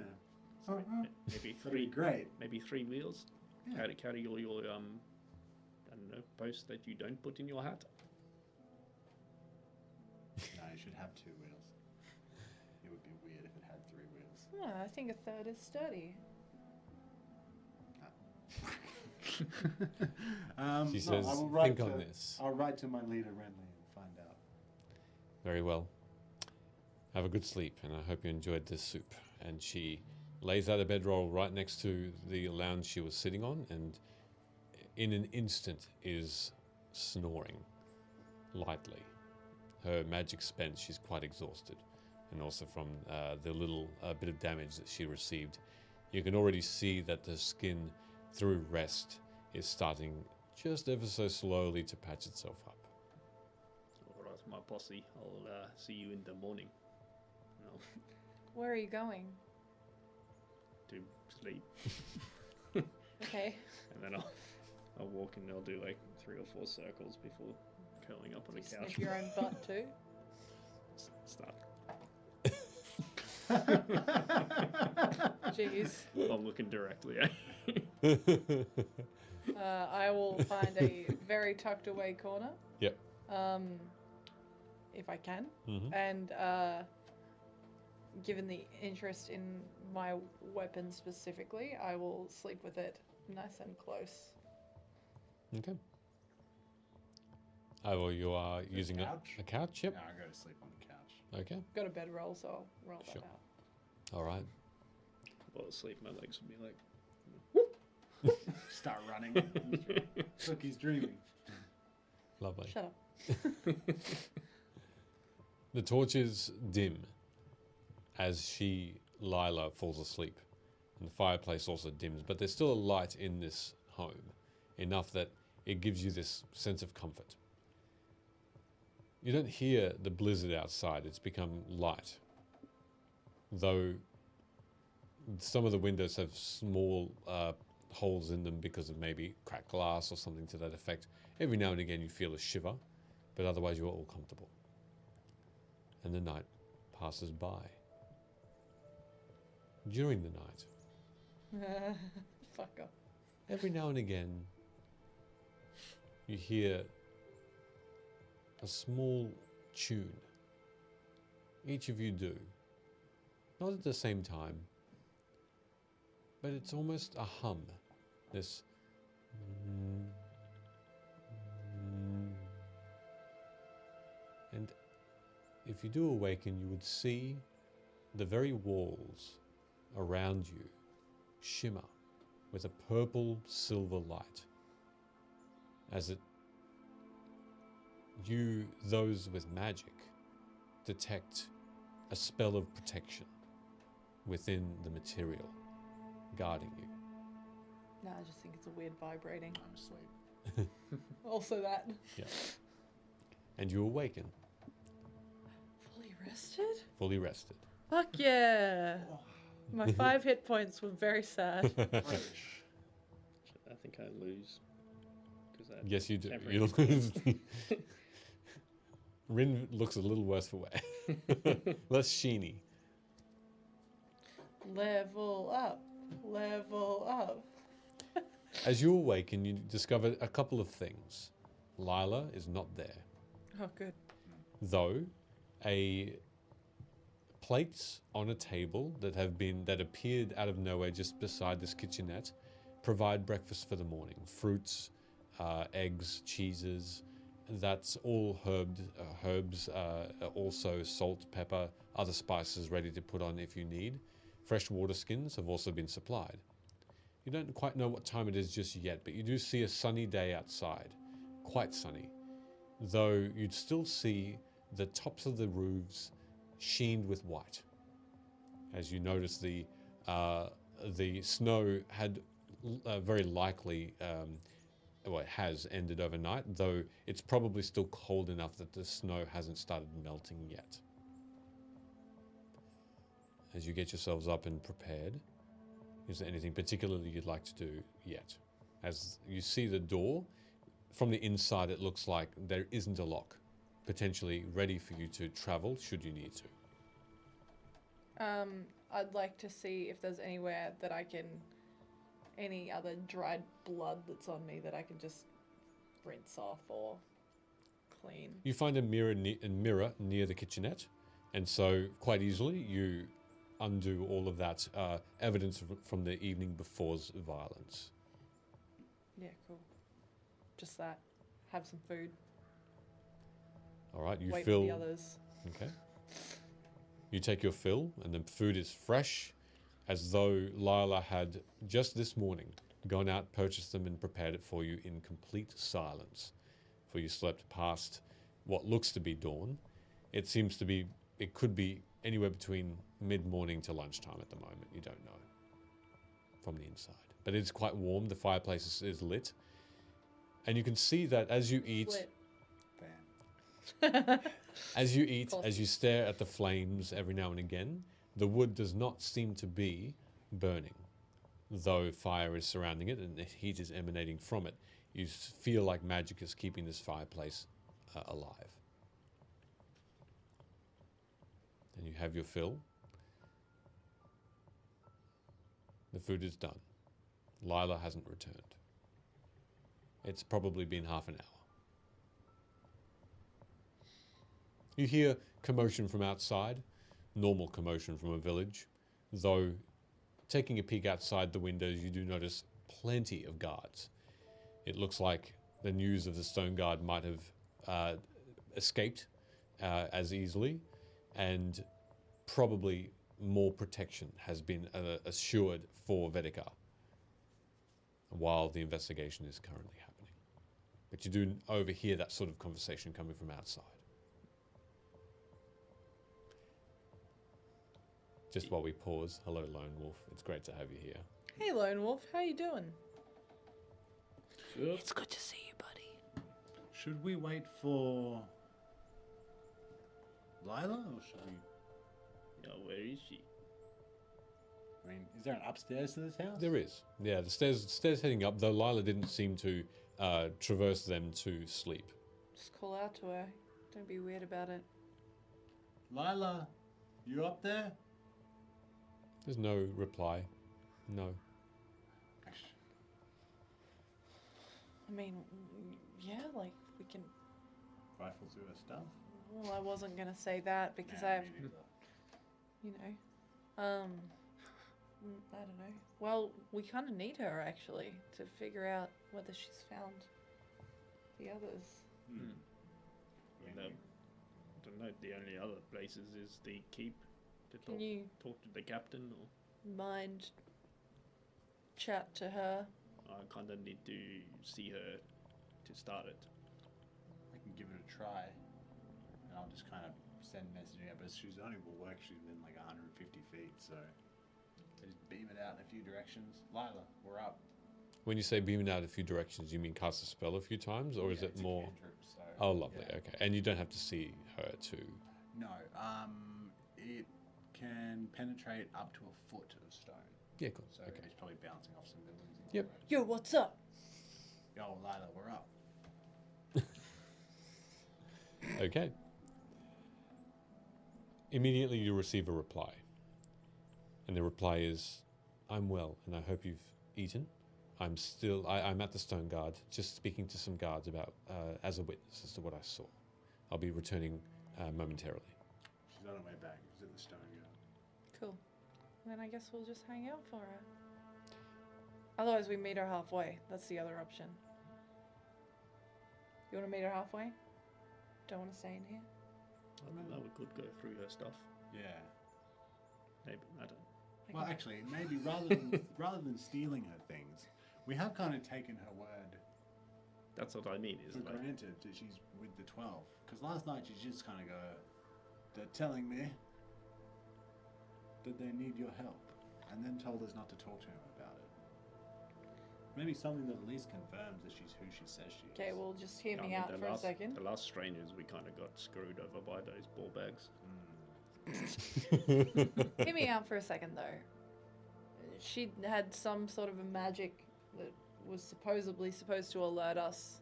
Maybe That'd be great. maybe 3 wheels. Yeah. Carry all your I don't know, posts that you don't put in your hat. No, you should have 2 wheels. It would be weird if it had 3 wheels. Yeah, I think a third is sturdy. She says, I will write think on to- this. I'll write to my leader, Renly, and find out. Very well. Have a good sleep, and I hope you enjoyed this soup. And she lays out a bedroll right next to the lounge she was sitting on, and in an instant is snoring lightly. Her magic spent, she's quite exhausted, and also from the little bit of damage that she received. You can already see that the skin, through rest, is starting just ever so slowly to patch itself up. All right, my posse. I'll see you in the morning. No, Where are you going? to sleep, Okay. and then I'll walk and I'll do like 3 or 4 circles before curling up on the couch. Sniff your own butt too. Start. Jeez. I'm looking directly at you. I will find a very tucked away corner. Yep. If I can. Mhm. And given the interest in my weapon specifically, I will sleep with it nice and close. Okay. Oh, well, you are using couch? a couch? Yep. Yeah, I go to sleep on the couch. Okay. Got a bedroll, so I'll roll Sure. that out. All right. While asleep, my legs will be like. Start running. Look, he's dreaming. Lovely. Shut up. The torches dim as Lyla, falls asleep. And the fireplace also dims, but there's still a light in this home, enough that it gives you this sense of comfort. You don't hear the blizzard outside, it's become light. Though some of the windows have small holes in them because of maybe cracked glass or something to that effect. Every now and again you feel a shiver, but otherwise you're all comfortable. And the night passes by. During the night, Fuck off. every now and again, you hear a small tune. Each of you do. Not at the same time, but it's almost a hum. This. And if you do awaken, you would see the very walls around you shimmer with a purple silver light as those with magic, detect a spell of protection within the material guarding you. No, I just think it's a weird vibrating. I'm asleep. Also that. Yeah. And you awaken, Fully rested? fully rested. Fuck yeah. My 5 hit points were very sad. British. I think I lose. Because that. Yes, you do. Temporary You lose. Rin looks a little worse for wear. Less sheeny. Level up. Level up. As you awaken, you discover a couple of things. Lyla is not there, Oh, good. though plates on a table that appeared out of nowhere just beside this kitchenette provide breakfast for the morning. Fruits, eggs, cheeses. That's all herbs, also salt, pepper, other spices ready to put on if you need. Fresh water skins have also been supplied. You don't quite know what time it is just yet, but you do see a sunny day outside. Quite sunny. Though you'd still see the tops of the roofs sheened with white. As you notice the snow had very likely, it has ended overnight, though it's probably still cold enough that the snow hasn't started melting yet. As you get yourselves up and prepared, is there anything particularly you'd like to do yet? As you see the door, from the inside it looks like there isn't a lock, potentially ready for you to travel should you need to. I'd like to see if there's anywhere that I can, any other dried blood that's on me that I can just rinse off or clean. You find a mirror near the kitchenette, and so quite easily you undo all of that evidence from the evening before's violence. Yeah, cool. Just that. Have some food. All right, you Wait feel for the others. Okay. You take your fill, and the food is fresh, as though Lyla had just this morning gone out, purchased them, and prepared it for you in complete silence. For you slept past what looks to be dawn. It could be anywhere between mid-morning to lunchtime at the moment. You don't know from the inside. But it's quite warm. The fireplace is lit. And you can see that as you eat... Split. Bam. As you eat, as you stare at the flames every now and again, the wood does not seem to be burning. Though fire is surrounding it and the heat is emanating from it, you feel like magic is keeping this fireplace alive. And you have your fill. The food is done. Lyla hasn't returned. It's probably been half an hour. You hear commotion from outside, normal commotion from a village, though taking a peek outside the windows you do notice plenty of guards. It looks like the news of the Stoneguard might have escaped as easily, and probably more protection has been assured for Vedica while the investigation is currently happening. But you do overhear that sort of conversation coming from outside. Just while we pause, hello Lone Wolf, it's great to have you here. Hey, Lone Wolf, how you doing? Sure. It's good to see you, buddy. Should we wait for Lyla, or should we? Yeah, where is she? I mean, is there an upstairs to this house? There is, yeah, the stairs heading up, though Lyla didn't seem to traverse them to sleep. Just call out to her. Don't be weird about it. Lyla, you up there? There's no reply, no. I mean, yeah, like, we can... Rifle through her stuff? Well, I wasn't going to say that because I have, you know, I don't know. Well, we kind of need her, actually, to figure out whether she's found the others. I don't know. The only other places is the keep to Can you talk to the captain, or mind chat to her? I kind of need to see her to start it. I can give it a try. And I'll just kind of send messaging out, but she's only will work, she's been like 150 feet, so I just beam it out in a few directions. Lyla, we're up. When you say beaming out a few directions, you mean cast a spell a few times, or is Yeah, it it's a more... cantrip, so, Oh, lovely, yeah. okay. And you don't have to see her to... No, it can penetrate up to a foot of stone. Yeah, cool, So okay. it's probably bouncing off some buildings. in the Yep. road. Yo, what's up? Yo, Lyla, we're up. Okay. Immediately you receive a reply. And the reply is, I'm well, and I hope you've eaten. I'm at the Stoneguard, just speaking to some guards about, as a witness as to what I saw. I'll be returning momentarily. She's on her way back. She's at the Stoneguard. Cool. Then I guess we'll just hang out for her. Otherwise, we meet her halfway. That's the other option. You want to meet her halfway? Don't want to stay in here? I don't know. We could go through her stuff. Yeah. Maybe I don't. I Well, can- actually, maybe rather than stealing her things, we have kind of taken her word That's what I mean. Is for like granted that she's with the 12. Because last night she just kind of go, they're telling me that they need your help, and then told us not to talk to him about it. Maybe something that at least confirms that she's who she says she is. Okay, well, just hear I me mean, out the for a last- second. The last strangers, we kind of got screwed over by those ball bags. Hear me out for a second, though. She had some sort of a magic that was supposedly supposed to alert us,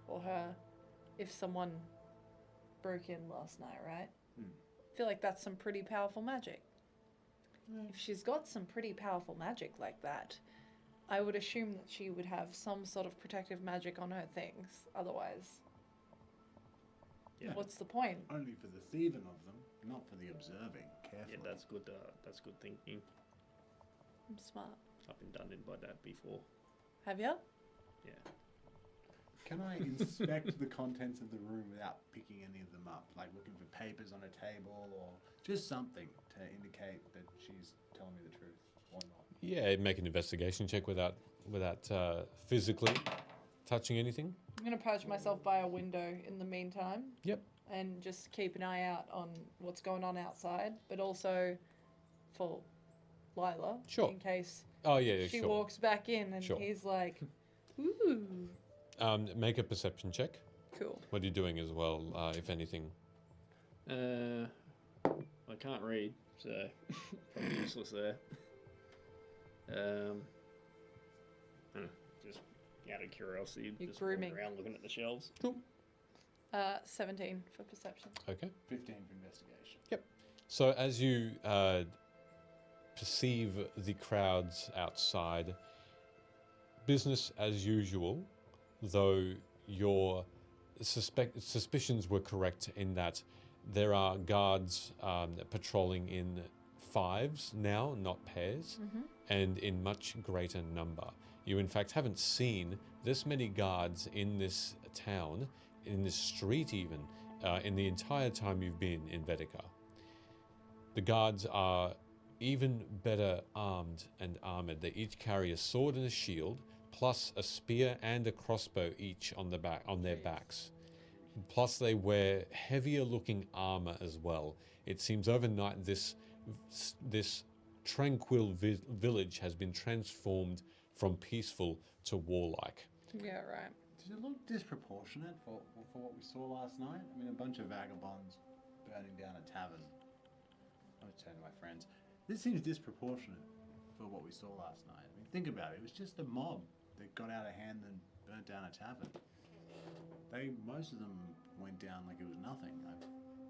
or her, if someone broke in last night, right? I feel like that's some pretty powerful magic. If she's got some pretty powerful magic like that, I would assume that she would have some sort of protective magic on her things. Otherwise, Yeah. what's the point? Only for the thieving of them, not for the observing carefully. Yeah, that's good. That's good thinking. I'm smart. I've been done in by that before. Have ya? Yeah. Can I inspect the contents of the room without picking any of them up? Like looking for papers on a table or just something to indicate that she's telling me the truth or not? Yeah, make an investigation check without physically touching anything. I'm going to perch myself by a window in the meantime. Yep. And just keep an eye out on what's going on outside, but also for Lyla. Sure. In case Oh yeah, she sure. walks back in and Sure. he's like, ooh. Make a perception check. Cool. What are you doing as well, if anything? I can't read, so probably useless there. Just out of curiosity, You're just grooming. walking around looking at the shelves. 17 for perception. Okay. 15 for investigation. So as you perceive the crowds outside, business as usual, though your suspicions were correct in that there are guards patrolling in fives now, not pairs, and in much greater number. You in fact haven't seen this many guards in this town, in this street even, in the entire time you've been in Vedica. The guards are even better armed and armored. They each carry a sword and a shield, plus a spear and a crossbow each on their backs. Plus they wear heavier looking armor as well. It seems overnight this tranquil village has been transformed from peaceful to warlike. Yeah, right. Does it look disproportionate for what we saw last night? I mean, a bunch of vagabonds burning down a tavern. I would turn to my friends. This seems disproportionate for what we saw last night. I mean, think about it. It was just a mob that got out of hand and burnt down a tavern. Most of them went down like it was nothing.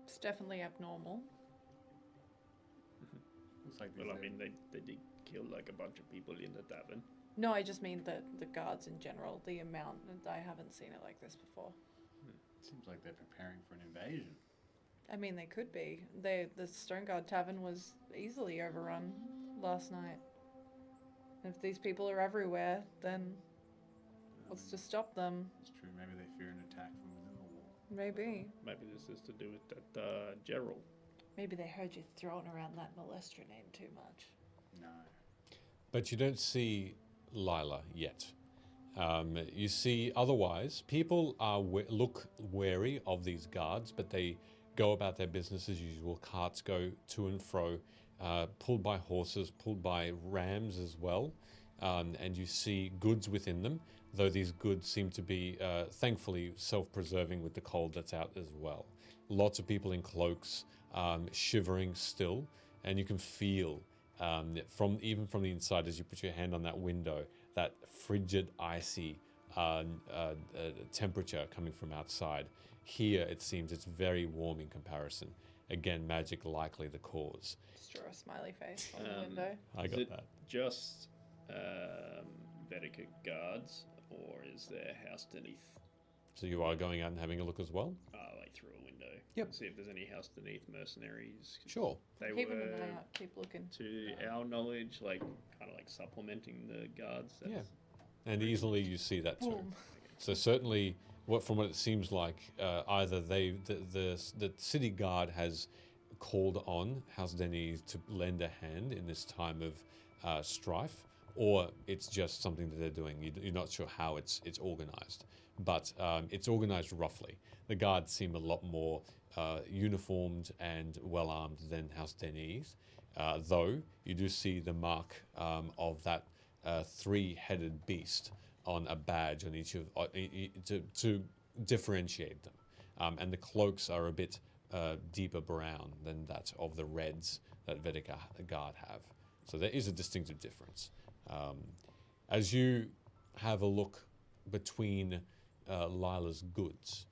It's definitely abnormal. Looks like Well, I mean, they did kill like a bunch of people in the tavern. No, I just mean the guards in general, the amount. I haven't seen it like this before. seems like they're preparing for an invasion. I mean, they could be. The Stoneguard tavern was easily overrun last night. If these people are everywhere, then what's to stop them? It's true. Maybe they fear an attack from within the wall. Maybe. Maybe this is to do with that Gerald. Maybe they heard you throwing around that molester name too much. No. But you don't see Lyla yet. You see, otherwise, people are look wary of these guards, but they go about their business as usual. Carts go to and fro, pulled by horses, pulled by rams as well. And you see goods within them, though these goods seem to be, thankfully, self-preserving with the cold that's out as well. Lots of people in cloaks, shivering still, and you can feel from the inside as you put your hand on that window, that frigid, icy temperature coming from outside. Here, it seems it's very warm in comparison. Again, magic likely the cause. Just draw a smiley face on the window. I Is got it that. just Vedica guards, or is there house beneath? So you are going out and having a look as well? Like through a window. Yep. See if there's any house beneath mercenaries. 'Cause Sure. They Keeping were, an eye out. Keep looking. to our knowledge, like kind of like supplementing the guards. Yeah. And easily you see that too. Boom. So certainly, from what it seems like, either the city guard has called on House Denise to lend a hand in this time of strife, or it's just something that they're doing. You're not sure how it's organized, but it's organized roughly. The guards seem a lot more uniformed and well armed than House Denise, though you do see the mark of that three-headed beast on a badge on each of to differentiate them, and the cloaks are a bit deeper brown than that of the reds that Vedica Guard have. So there is a distinctive difference. As you have a look between Lyla's goods,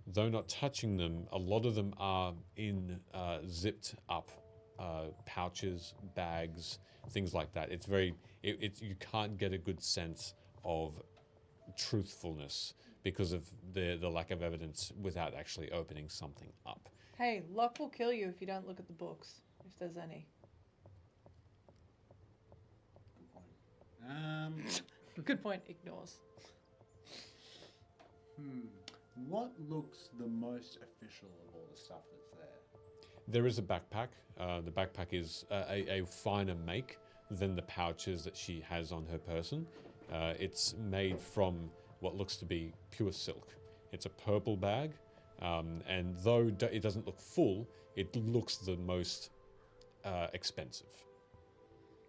though not touching them, a lot of them are in zipped up pouches, bags, things like that. It's very, you can't get a good sense of truthfulness because of the lack of evidence without actually opening something up. Hey, luck will kill you if you don't look at the books, if there's any. Good point. Good point. Ignores. What looks the most official of all the stuff that's there? There is a backpack. The backpack is a finer make than the pouches that she has on her person. It's made from what looks to be pure silk. It's a purple bag, and though it doesn't look full, it looks the most expensive.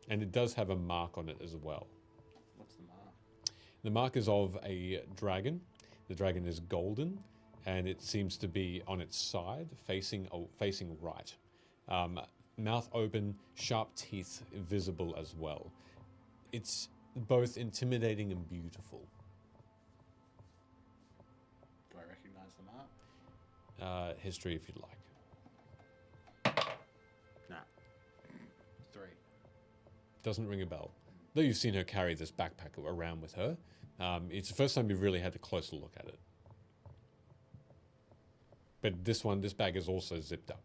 And it does have a mark on it as well. What's the mark? The mark is of a dragon. The dragon is golden, and it seems to be on its side, facing right. Mouth open, sharp teeth visible as well. It's both intimidating and beautiful. Do I recognize the mark? History, if you'd like. Nah. 3. Doesn't ring a bell. Though you've seen her carry this backpack around with her, it's the first time you've really had a closer look at it. But this bag is also zipped up.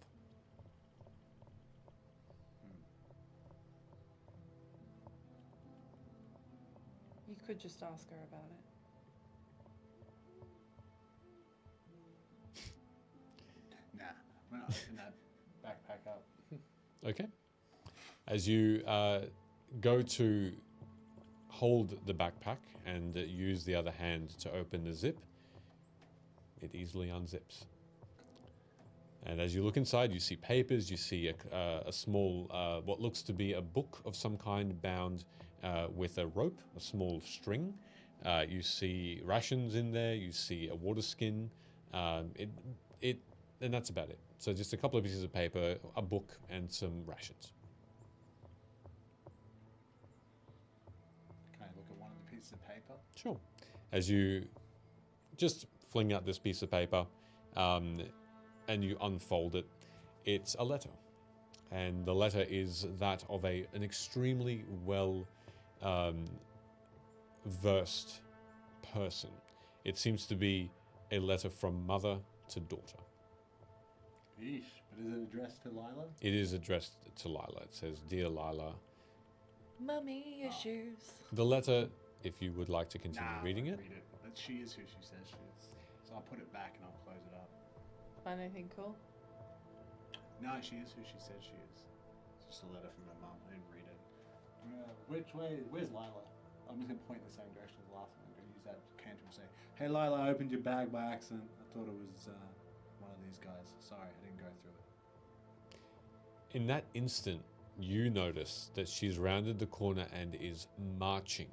You could just ask her about it. Nah. We're not opening that backpack up. Okay. As you go to hold the backpack and use the other hand to open the zip, it easily unzips. And as you look inside, you see papers, you see a small, what looks to be a book of some kind bound with a rope, a small string. You see rations in there, you see a water skin, and that's about it. So just a couple of pieces of paper, a book, and some rations. Can I look at one of the pieces of paper? Sure. As you just fling out this piece of paper and you unfold it, it's a letter. And the letter is that of an extremely well versed person. It seems to be a letter from mother to daughter. Yeesh. But is it addressed to Lyla? It is addressed to Lyla. It says, "Dear Lyla." Mummy issues. The letter, if you would like to continue reading it. Read it. But she is who she says she is. So I'll put it back and I'll close it up. Find anything cool? No, she is who she says she is. It's just a letter from her mum. I didn't read it. Which way? Where's Lyla? I'm just going to point in the same direction as the last one. I'm going to use that cantrip and say, "Hey Lyla, I opened your bag by accident. I thought it was one of these guys. Sorry, I didn't go through it." In that instant, you notice that she's rounded the corner and is marching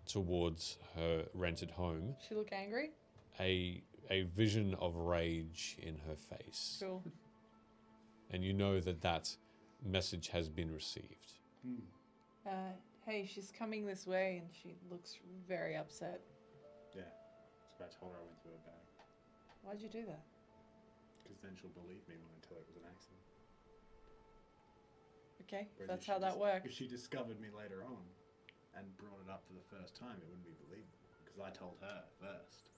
towards her rented home. She look angry? A vision of rage in her face. Cool. And you know that message has been received. Hey, she's coming this way and she looks very upset. Yeah. So I told her I went through her bag. Why'd you do that? Because then she'll believe me when I tell her it was an accident. Okay, Whereas that's if she how that If works. she discovered me later on and brought it up for the first time, it wouldn't be believable. Because I told her first.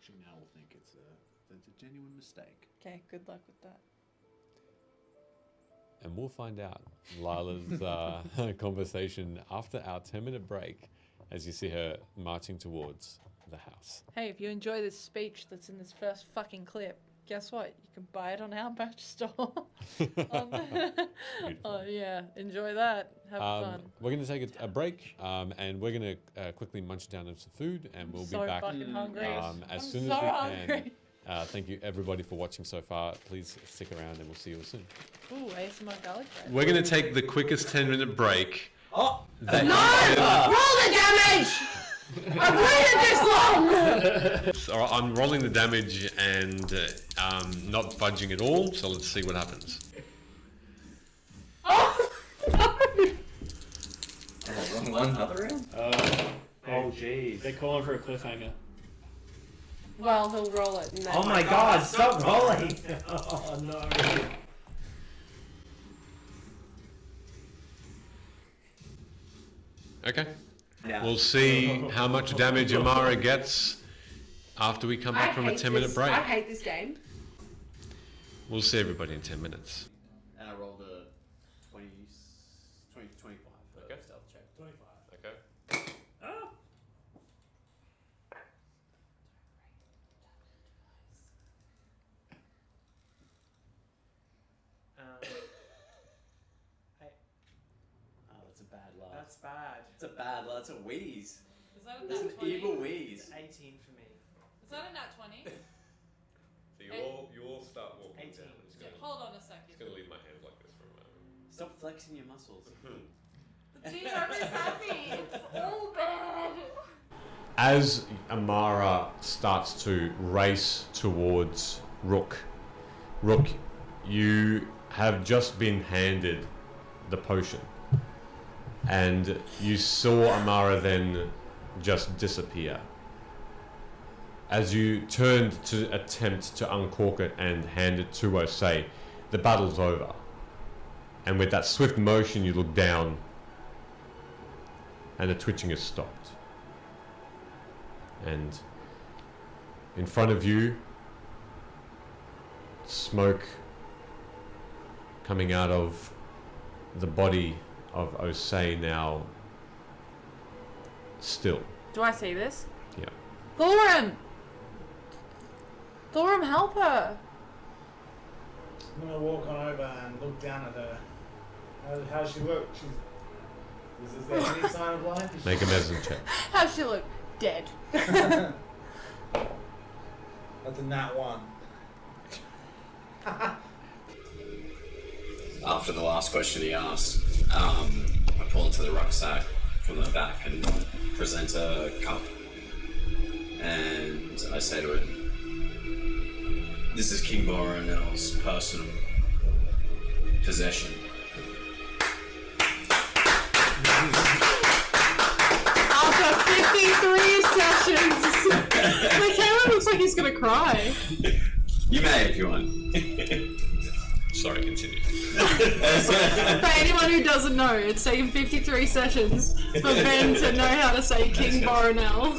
She now will think it's a genuine mistake. Okay, good luck with that. And we'll find out Lila's conversation after our 10-minute break as you see her marching towards the house. Hey, if you enjoy this speech that's in this first fucking clip, guess what? You can buy it on our merch store. Oh yeah, enjoy that. Have fun. We're going to take a break and we're going to quickly munch down on some food and we'll so be back fucking hungry. as I'm soon so as we hungry. can. Thank you everybody for watching so far. Please stick around and we'll see you soon. Ooh, ASMR garlic bread. We're going to take the quickest 10-minute break. Oh! That Roll the damage! I've waited this long! So I'm rolling the damage and not budging at all. So let's see what happens. Oh, wrong another round? Oh, jeez. They're calling for a cliffhanger. Well, he'll roll it. And then Oh my god, stop rolling! Oh no. Okay. Yeah. We'll see how much damage Amara gets after we come back from a 10-minute break. I hate this game. We'll see everybody in 10 minutes. And I rolled a 25. Okay. Stealth check. 25. Okay. that's bad. It's a bad. That's a wheeze. Is that a That's an nat 20? evil wheeze. It's 18 for me. Is that a nat 20? So you all start walking 18. down. It's gonna, Hold on a second. it's gonna leave my hand like this for a moment. Stop flexing your muscles. GM is happy. It's all bad. As Amara starts to race towards Rook, you have just been handed the potion, and you saw Amara then just disappear. As you turned to attempt to uncork it and hand it to Osei, the battle's over. And with that swift motion, you look down, and the twitching has stopped. And in front of you, smoke coming out of the body of Osei, now still. Do I see this? Yeah. Thorum! Thorum, help her! I'm gonna walk on over and look down at her. How's she look? Is there any sign of life? Is Make a medicine check. How's she look? Dead. That's a nat 1. After the last question he asked, I pull into the rucksack from the back and present a cup. And I say to it, "This is King Aerenal's personal possession." After 53 sessions! My camera looks like he's gonna cry. You may if you want. Sorry, continue. For anyone who doesn't know, it's taken 53 sessions for Ben to know how to say King Aerenal.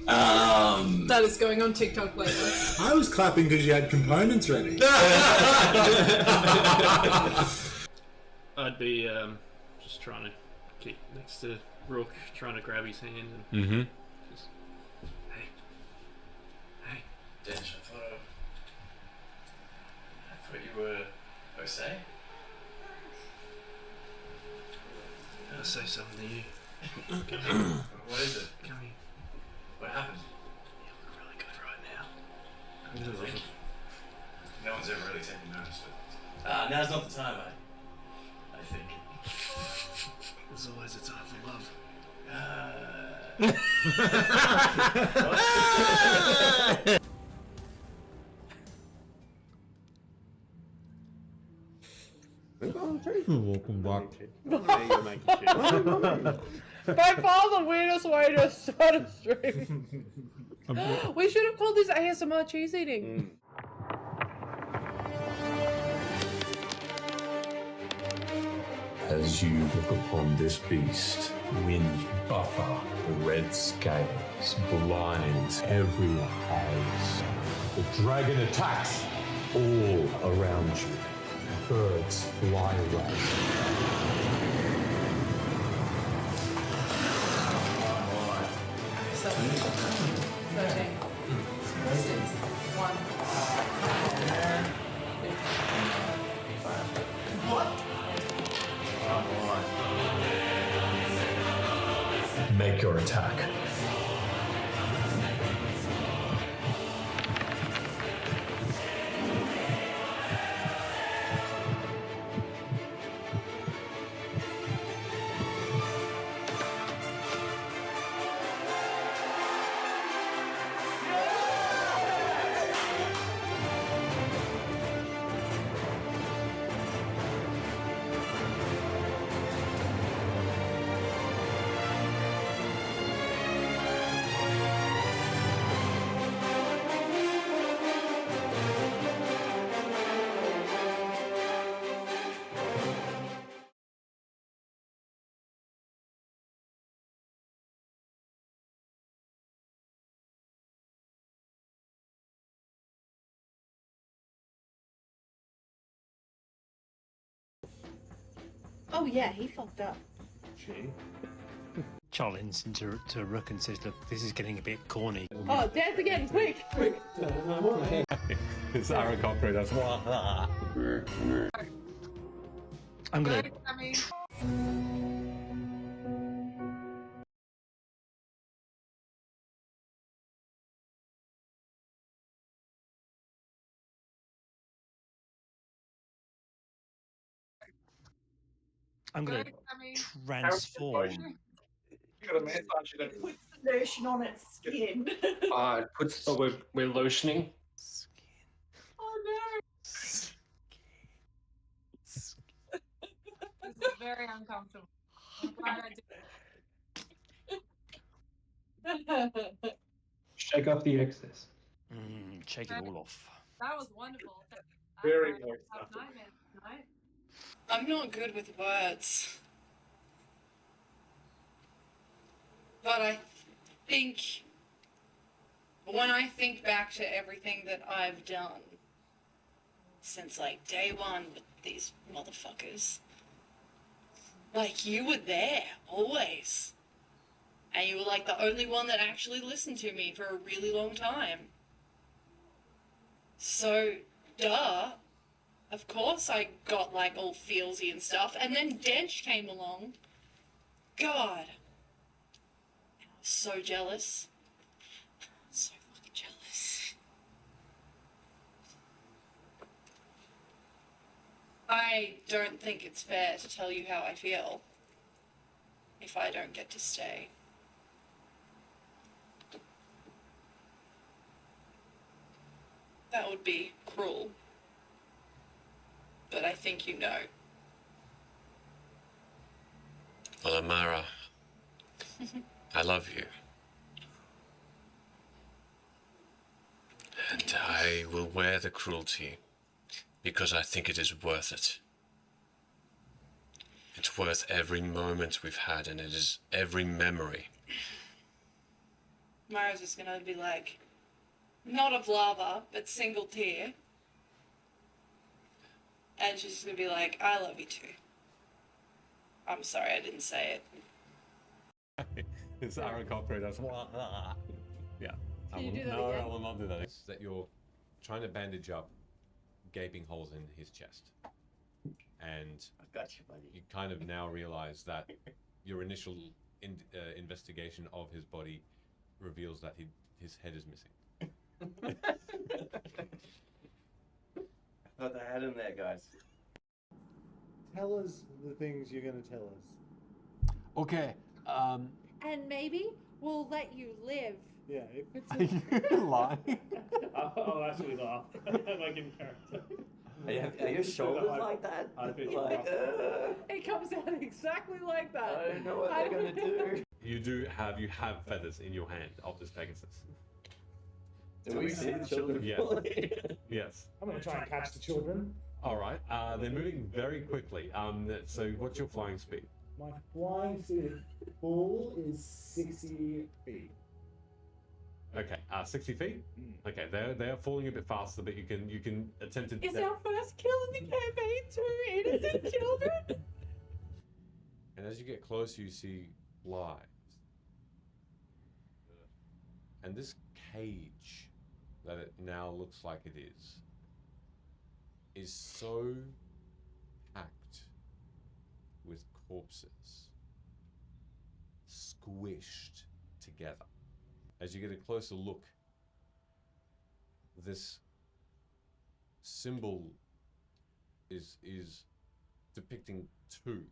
That is going on TikTok later. I was clapping because you had components ready. I'd be just trying to keep next to Rook, trying to grab his hand and Mm-hmm. just, hey. Dench, I thought you were Osei? I'll say something to you. What is it? Come here. What happened? You look really good right now. Thank you. No one's ever really taken notice of it. Now's not the time, I think. There's always a time for love. Welcome back. By far the weirdest way to start a stream. We should have called this ASMR cheese eating. As you look upon this beast, wind buffer the red scales, blind every haze. The dragon attacks all around you. Birds fly away. Make your attack. Oh yeah, he fucked up. Challenge to Rook and says, "Look, this is getting a bit corny." Oh, dance again, quick! It's Aaron Cochran, that's I'm gonna. I'm going to Thanks, transform. Got a massage it. It puts the lotion on its skin. It puts. Oh, we're lotioning. Oh no. This is very uncomfortable. I'm glad I did. Shake off the excess. Shake it all off. That was wonderful. Very I nice. have nightmares tonight. I'm not good with words. But I think when I think back to everything that I've done since like day one with these motherfuckers, like you were there always. And you were like the only one that actually listened to me for a really long time. So, duh. Of course I got like all feelsy and stuff. And then Dench came along. God. I was so jealous. So fucking jealous. I don't think it's fair to tell you how I feel if I don't get to stay. That would be cruel. But I think you know. Well, Amara, I love you. And I will wear the cruelty because I think it is worth it. It's worth every moment we've had, and it is every memory. Mara's just gonna be like, not of lava, but single tear. And she's just gonna be like, I love you too. I'm sorry I didn't say it. It's Aaron Cochran. That's yeah. Can you do that no, again? I will not do that. It's that you're trying to bandage up gaping holes in his chest, and I got you, buddy. you kind of now realize that your initial investigation of his body reveals that his head is missing. I thought I had him there, guys. Tell us the things you're going to tell us. Okay. And maybe we'll let you live. Yeah, if it's Are you lying? I'll actually laugh. Like in character. Are your shoulders like that? It comes out exactly like that. I don't know what they're going to do. You have feathers in your hand of this Pegasus. Do we see the children? Yes. Yes. I'm going to try and catch the children. All right. They're moving very quickly. So what's your flying speed? My flying speed full is 60 feet. Okay. 60 feet. Okay. They're falling a bit faster, but you can attempt to. It's our first kill in the campaign, 2 innocent children. And as you get closer, you see lives. And this cage that it now looks like it is so packed with corpses, squished together. As you get a closer look, this symbol is depicting 2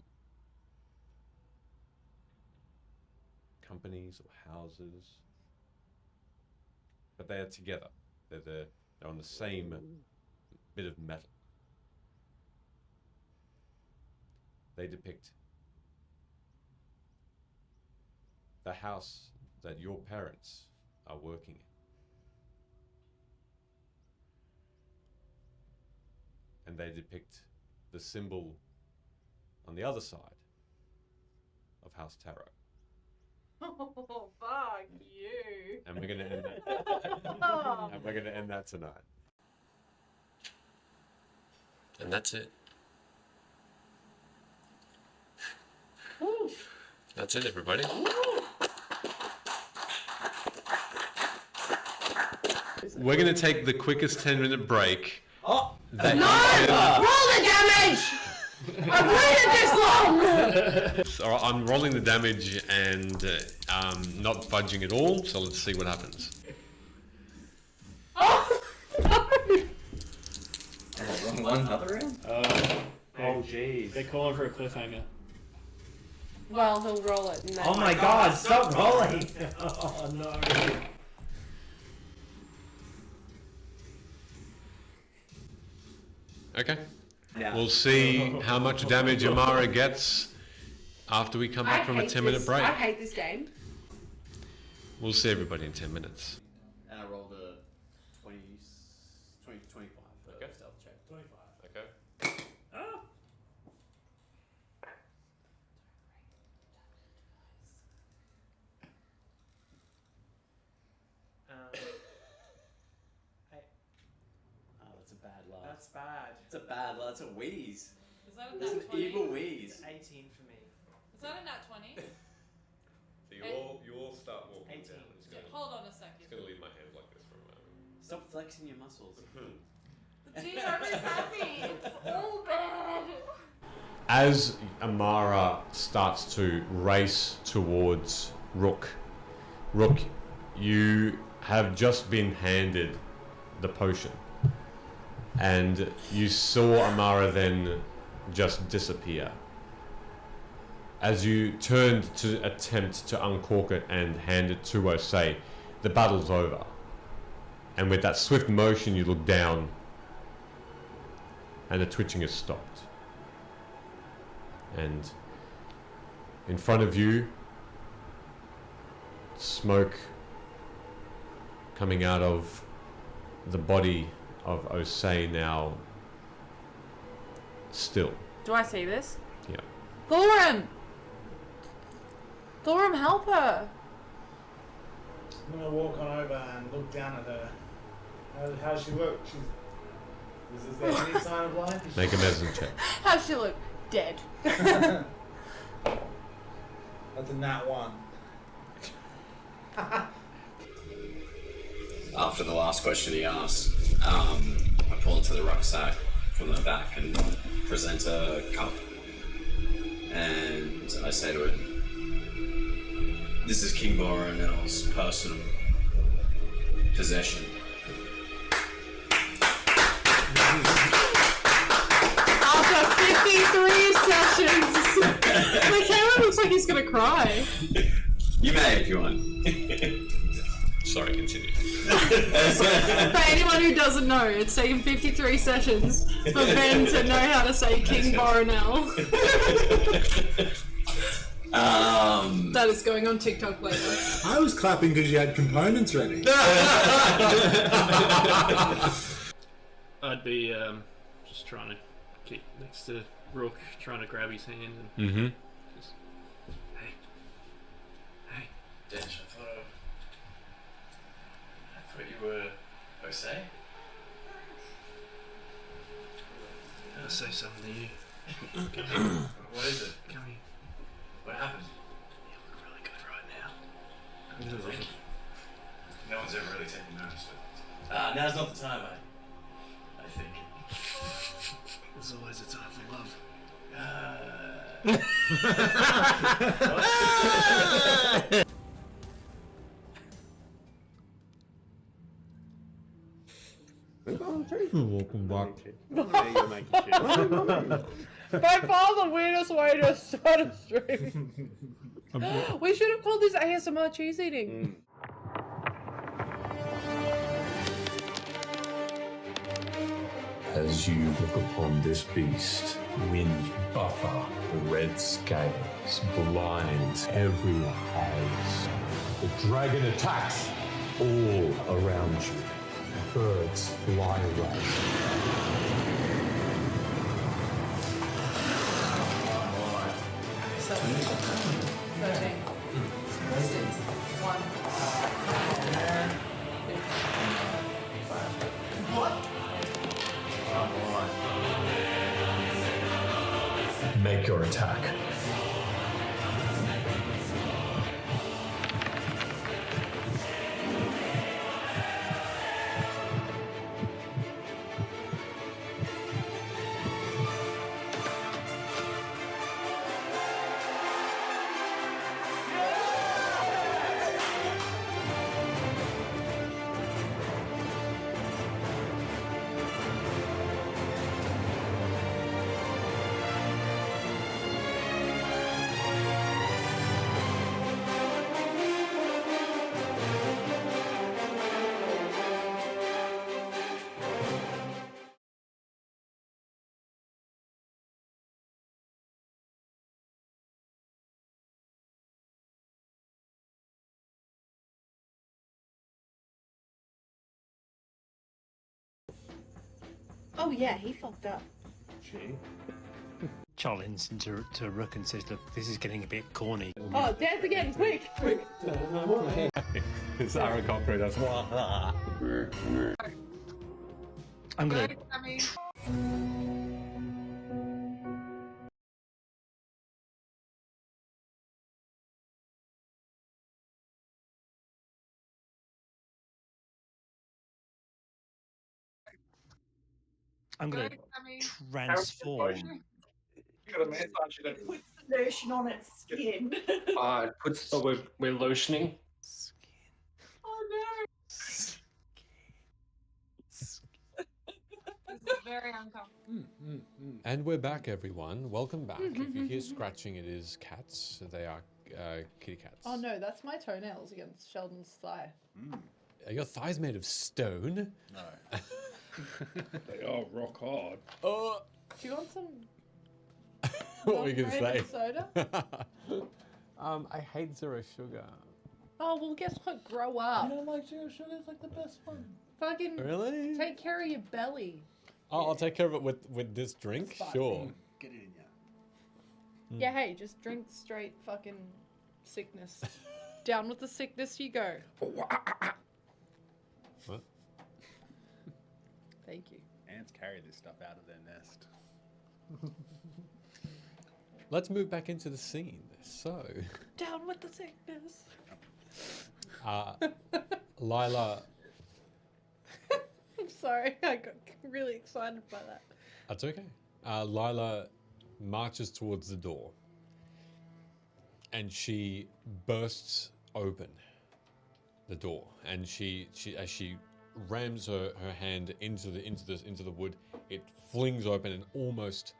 companies or houses, but they are together. They're on the same bit of metal. They depict the house that your parents are working in. And they depict the symbol on the other side of House Tarot. Oh, fuck you. And we're gonna end that. And we're gonna end that tonight. And that's it. That's it, everybody. We're gonna take the quickest 10-minute break. Oh, that No! Roll the damage! I've waited this long! So I'm rolling the damage and not fudging at all, so let's see what happens. Oh, no! Wrong one, another round? Oh, jeez. They're calling for a cliffhanger. Well, he'll roll it. And then Oh my god, stop rolling! Oh no. Okay. Yeah. We'll see how much damage Amara gets after we come back from a 10-minute break. I hate this game. We'll see everybody in 10 minutes. And I rolled a 20, 25 for stealth check. 25. Okay. Oh, that's a bad laugh. That's bad. It's a bad laugh. It's a wheeze. Is that a It's nat an 20? evil wheeze. It's 18 for me. Is that a nat 20? So you all start walking 18. down. I'm just Hold on a second. gonna leave my hands like this for a moment. Stop flexing your muscles. The team is happy. It's all bad. As Amara starts to race towards Rook, you have just been handed the potion. And you saw Amara then just disappear. As you turned to attempt to uncork it and hand it to her, say, the battle's over. And with that swift motion, you look down, and the twitching has stopped. And in front of you, smoke coming out of the body of Osei, now still. Do I see this? Yeah. Thorum! Thorum, help her! I'm gonna walk on over and look down at her. How's she look? Is there any sign of life? Make a medicine check. How's she look? Dead. That's a nat 1. After the last question he asked, I pull into the rucksack from the back and present a cup. And I say to it, "This is King Aerenal's personal possession." After 53 sessions! The camera looks like he's gonna cry. You may if you want. Sorry, continue. For anyone who doesn't know, it's taken 53 sessions for Ben to know how to say King Aerenal. That is going on TikTok later. I was clapping because you had components ready. I'd be just trying to keep next to Rook, trying to grab his hand and Mm-hmm. just, hey. Dench, I thought you were Osei? I'll say something to you. Come here. What is it? Come here. What happened? You look really good right now. Thank you. No one's ever really taken notice, but now's not the time, I think. There's always a time for love. Welcome back. By far the weirdest way to start a stream. We should have called this ASMR cheese eating. As you look upon this beast, wind buffer, the red scales blind every eyes. The dragon attacks all around you. Birds fly away. Make your attack. Oh yeah, he fucked up. She challenged into Rook and says, "Look, this is getting a bit corny." Oh, dance again, quick! It's Aaron Cochran. That's I'm gonna. I'm gonna transform. Got a massage it. It puts the lotion on its skin. It puts. Oh, we're lotioning. Oh no! This is very uncomfortable. And we're back, everyone. Welcome back. If you hear scratching, it is cats. They are kitty cats. Oh no, that's my toenails against Sheldon's thigh. Are your thighs made of stone? No. They are rock hard. Oh. Do you want some What were you gonna say? soda? I hate zero sugar. Oh, well, guess what? Grow up. You don't like zero sugar? It's like the best one. Fucking Really? take care of your belly. Oh, I'll take care of it with this drink. Sure. Get it in ya. Yeah, hey, just drink straight fucking sickness. Down with the sickness you go. What? Thank you. Ants carry this stuff out of their nest. Let's move back into the scene. So, Down with the sickness. Lyla, I'm sorry, I got really excited by that. that's okay. Lyla marches towards the door, and she bursts open the door, and she as she rams her hand into the wood, it flings open and almost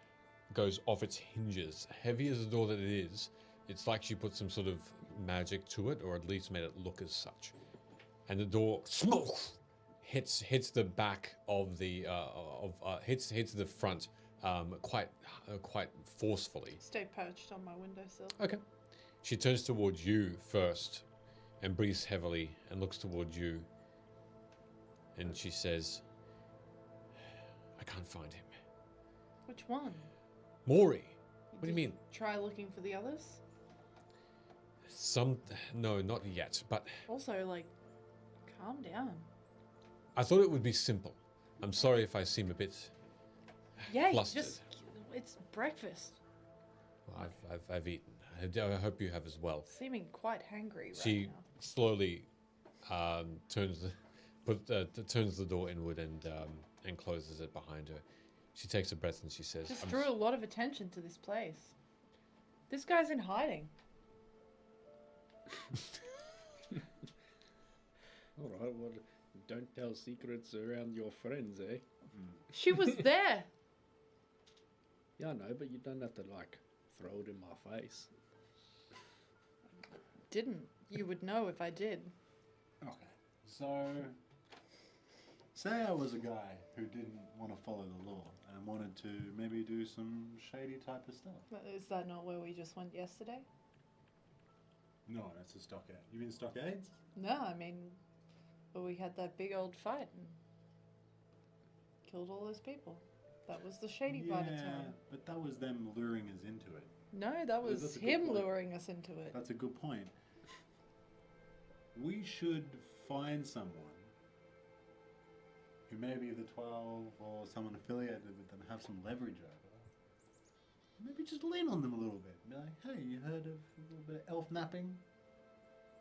goes off its hinges. Heavy as the door that it is, it's like she put some sort of magic to it, or at least made it look as such. And the door smoke hits the back of the hits the front quite forcefully. Stay perched on my windowsill. Okay. She turns towards you first and breathes heavily and looks towards you. And she says, I can't find him. Which one? Mori. What do you mean? Try looking for the others? No, not yet, but Also, like, calm down. I thought it would be simple. I'm sorry if I seem a bit Yeah, flustered. it's breakfast. Well, I've eaten. I hope you have as well. Seeming quite hangry right She now. slowly turns the door inward and closes it behind her. She takes a breath and she says, Just drew a lot of attention to this place. This guy's in hiding. All right, well, don't tell secrets around your friends, eh? She was there. Yeah, I know, but you don't have to, like, throw it in my face. Didn't. You would know if I did. Okay. So, say I was a guy who didn't want to follow the law and wanted to maybe do some shady type of stuff. Is that not where we just went yesterday? No, that's a stockade. You mean stockades? No, I mean, well, we had that big old fight and killed all those people. That was the shady part of town. But that was them luring us into it. No, that was That's a good him point. luring us into it. That's a good point. We should find someone who maybe the 12 or someone affiliated with them have some leverage over. Maybe just lean on them a little bit. Be like, hey, you heard of a little bit of elf napping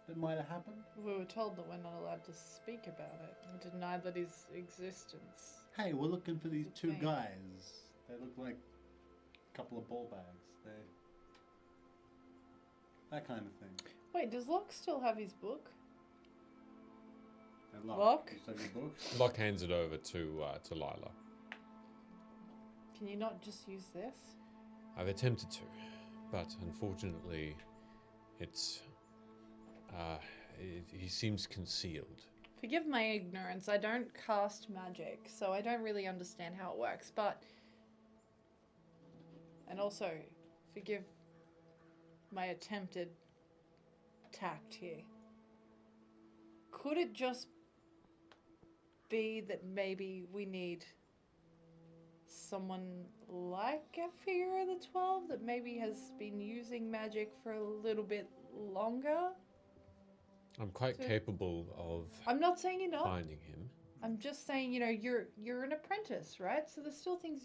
that might have happened? We were told that we're not allowed to speak about it and deny that his existence. Hey, we're looking for these two Okay. guys. They look like a couple of ball bags. That kind of thing. Wait, does Locke still have his book? And Locke? You still have your book? Locke hands it over to Lyla. Can you not just use this? I've attempted to, but unfortunately, he seems concealed. Forgive my ignorance, I don't cast magic, so I don't really understand how it works, but... And also, forgive my attempted tact here. Could it just be that maybe we need someone like a figure of the 12 that maybe has been using magic for a little bit longer? I'm quite So- capable of I'm not saying you're not. finding him. I'm just saying, you know, you're an apprentice, right? So there's still things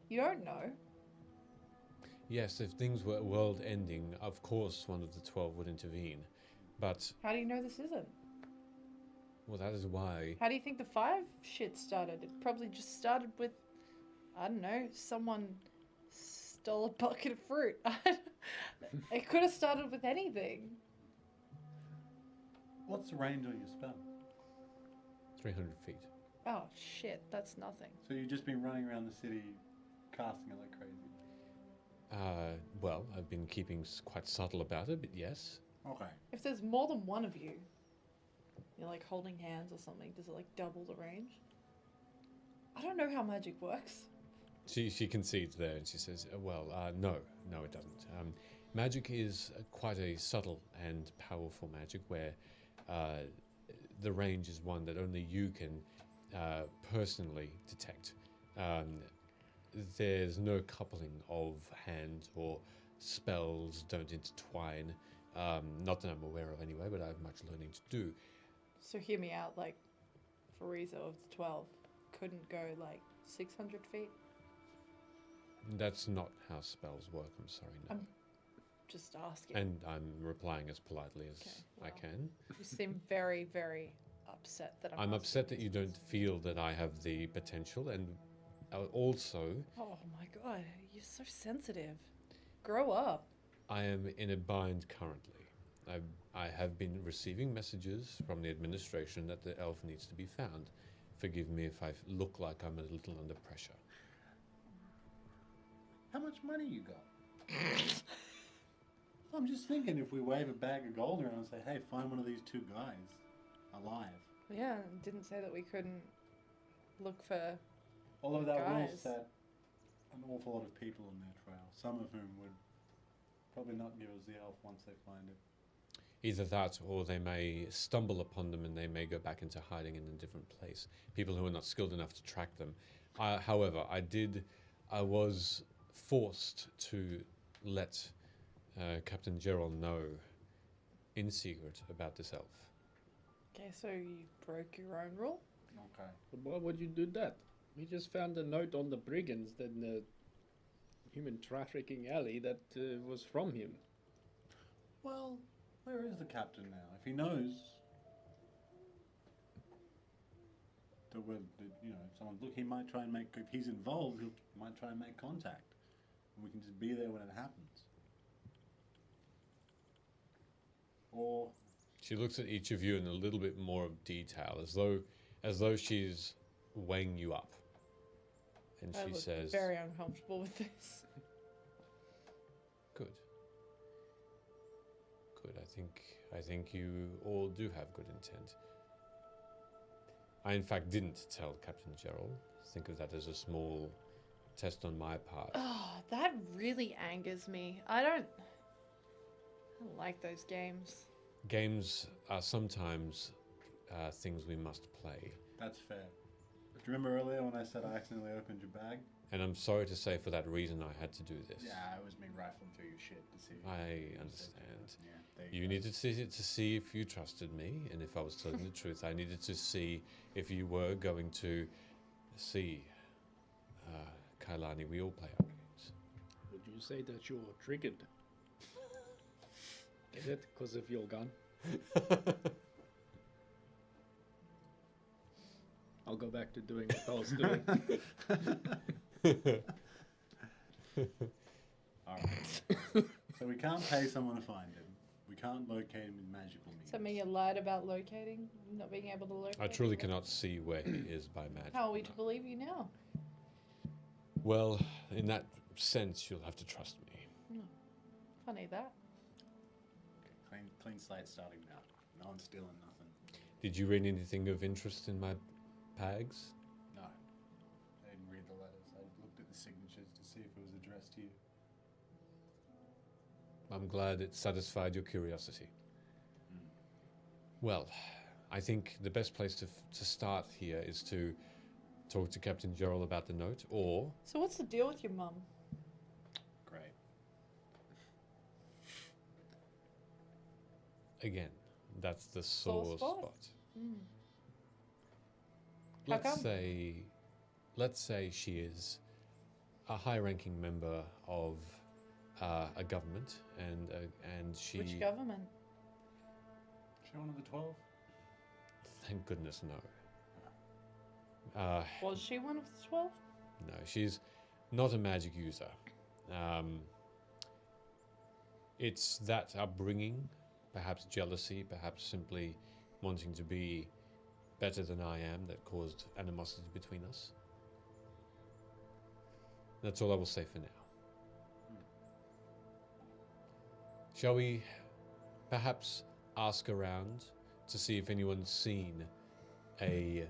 you don't know. Yes, if things were world-ending, of course one of the 12 would intervene. But, How do you know this isn't? well, that is why... How do you think the 5 shit started? It probably just started with, I don't know, someone stole a bucket of fruit. It could have started with anything. What's the range on your spell? 300 feet. Oh shit, that's nothing. So you've just been running around the city casting it like crazy? Well, I've been keeping quite subtle about it, but yes. Okay. If there's more than one of you, you're like holding hands or something, does it like double the range? I don't know how magic works. She concedes there and she says, no, it doesn't. Magic is quite a subtle and powerful magic where the range is one that only you can personally detect. There's no coupling of hand or spells don't intertwine. Not that I'm aware of anyway, but I have much learning to do. So hear me out, like, Fariza of the 12 couldn't go like 600 feet? That's not how spells work, I'm sorry, no. I'm just asking. And I'm replying as politely as I can. You seem very, very upset that I'm asking upset that this. you don't feel that I have the potential, and also Oh my god, you're so sensitive. Grow up. I am in a bind currently. I have been receiving messages from the administration that the elf needs to be found. Forgive me if I look like I'm a little under pressure. How much money you got? I'm just thinking if we wave a bag of gold around and say, hey, find one of these 2 guys alive. Yeah, it didn't say that we couldn't look for Although that will guys. set an awful lot of people on their trail, some of whom would probably not give us the elf once they find it. Either that, or they may stumble upon them and they may go back into hiding in a different place. People who are not skilled enough to track them. However, I was forced to let Captain Gerald know in secret about this elf. Okay, so you broke your own rule? Okay. But why would you do that? We just found a note on the brigands in the human trafficking alley that was from him. Well, where is the captain now? If he knows that we're, someone look, he might try and make. If he's involved, he might try and make contact, and we can just be there when it happens. Or She looks at each of you in a little bit more of detail, as though she's weighing you up. And I she look says, very uncomfortable with this. Good. I think you all do have good intent. I, in fact, didn't tell Captain Gerald. Think of that as a small test on my part. Oh, that really angers me. I don't like those games. Games are sometimes things we must play. that's fair. Do you remember earlier when I said I accidentally opened your bag? And I'm sorry to say for that reason I had to do this. Yeah, it was me rifling through your shit to see. I understand. Yeah, there You go. needed to see if you trusted me, and if I was telling the truth. I needed to see if you were going to see Kailani. We all play our games. Would you say that you're triggered? Get it? Because of your gun? I'll go back to doing what I was doing. Alright. So we can't pay someone to find him. We can't locate him with magical means. Does that mean you lied about locating, not being able to locate? I truly him? cannot see where he is by magic. How are we to believe you now? Well, in that sense, you'll have to trust me. Funny that. Okay, clean slate starting now. No one's stealing nothing. Did you read anything of interest in my pags? No. I didn't read the letters. I looked at the signatures to see if it was addressed to you. I'm glad it satisfied your curiosity. Well, I think the best place to start here is to talk to Captain Gerald about the note, or So what's the deal with your mum? Great. again, that's the sore spot? spot. Mm. How come? Let's say she is a high-ranking member of a government, and she. Which government? She one of the 12? Thank goodness, no. Was she one of the 12? No, she's not a magic user. It's that upbringing, perhaps jealousy, perhaps simply wanting to be better than I am, that caused animosity between us. That's all I will say for now. Shall we perhaps ask around to see if anyone's seen an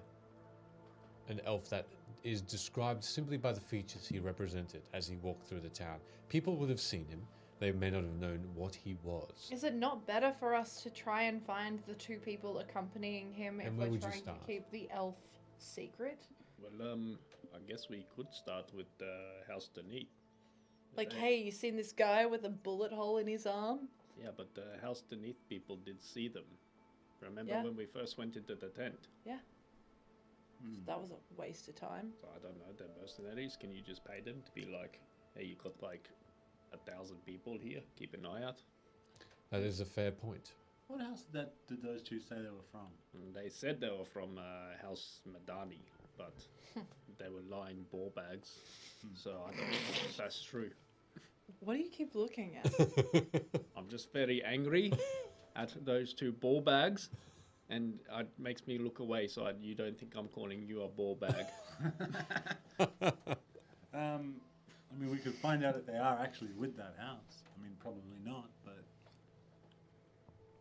elf that is described simply by the features he represented as he walked through the town? People would have seen him. They may not have known what he was. Is it not better for us to try and find the two people accompanying him if And where we're would you trying to start? keep the elf secret? Well, I guess we could start with House Denise. Like, hey, you seen this guy with a bullet hole in his arm? Yeah, but the House Denise people did see them. Remember Yeah. when we first went into the tent? Yeah. That was a waste of time. So I don't know, they're mercenaries. Can you just pay them to be like, hey, you got like 1,000 people here, keep an eye out? That is a fair point. What house did those two say they were from? And they said they were from House Madani, but they were lying ball bags. So I don't know if that's true. What do you keep looking at? I'm just very angry at those two ball bags, and it makes me look away so you don't think I'm calling you a ball bag. I mean, we could find out if they are actually with that house. I mean, probably not, but...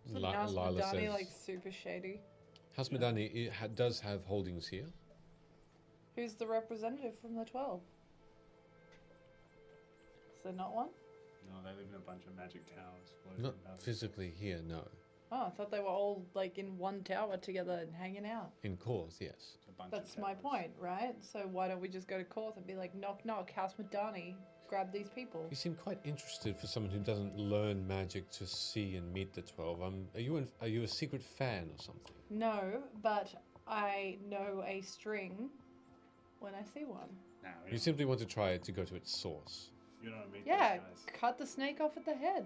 Isn't House Lyla Madani says like super shady? House Madani does have holdings here. Who's the representative from the 12? Is there not one? No, they live in a bunch of magic towers. Not physically here, no. Oh, I thought they were all like in one tower together and hanging out. In Korth, yes. That's my point, right? So why don't we just go to Korth and be like, knock, knock, House Madani, grab these people? You seem quite interested for someone who doesn't learn magic to see and meet the 12. Are you a secret fan or something? No, but I know a string when I see one. You simply want to try to go to its source. You don't meet Yeah, cut the snake off at the head.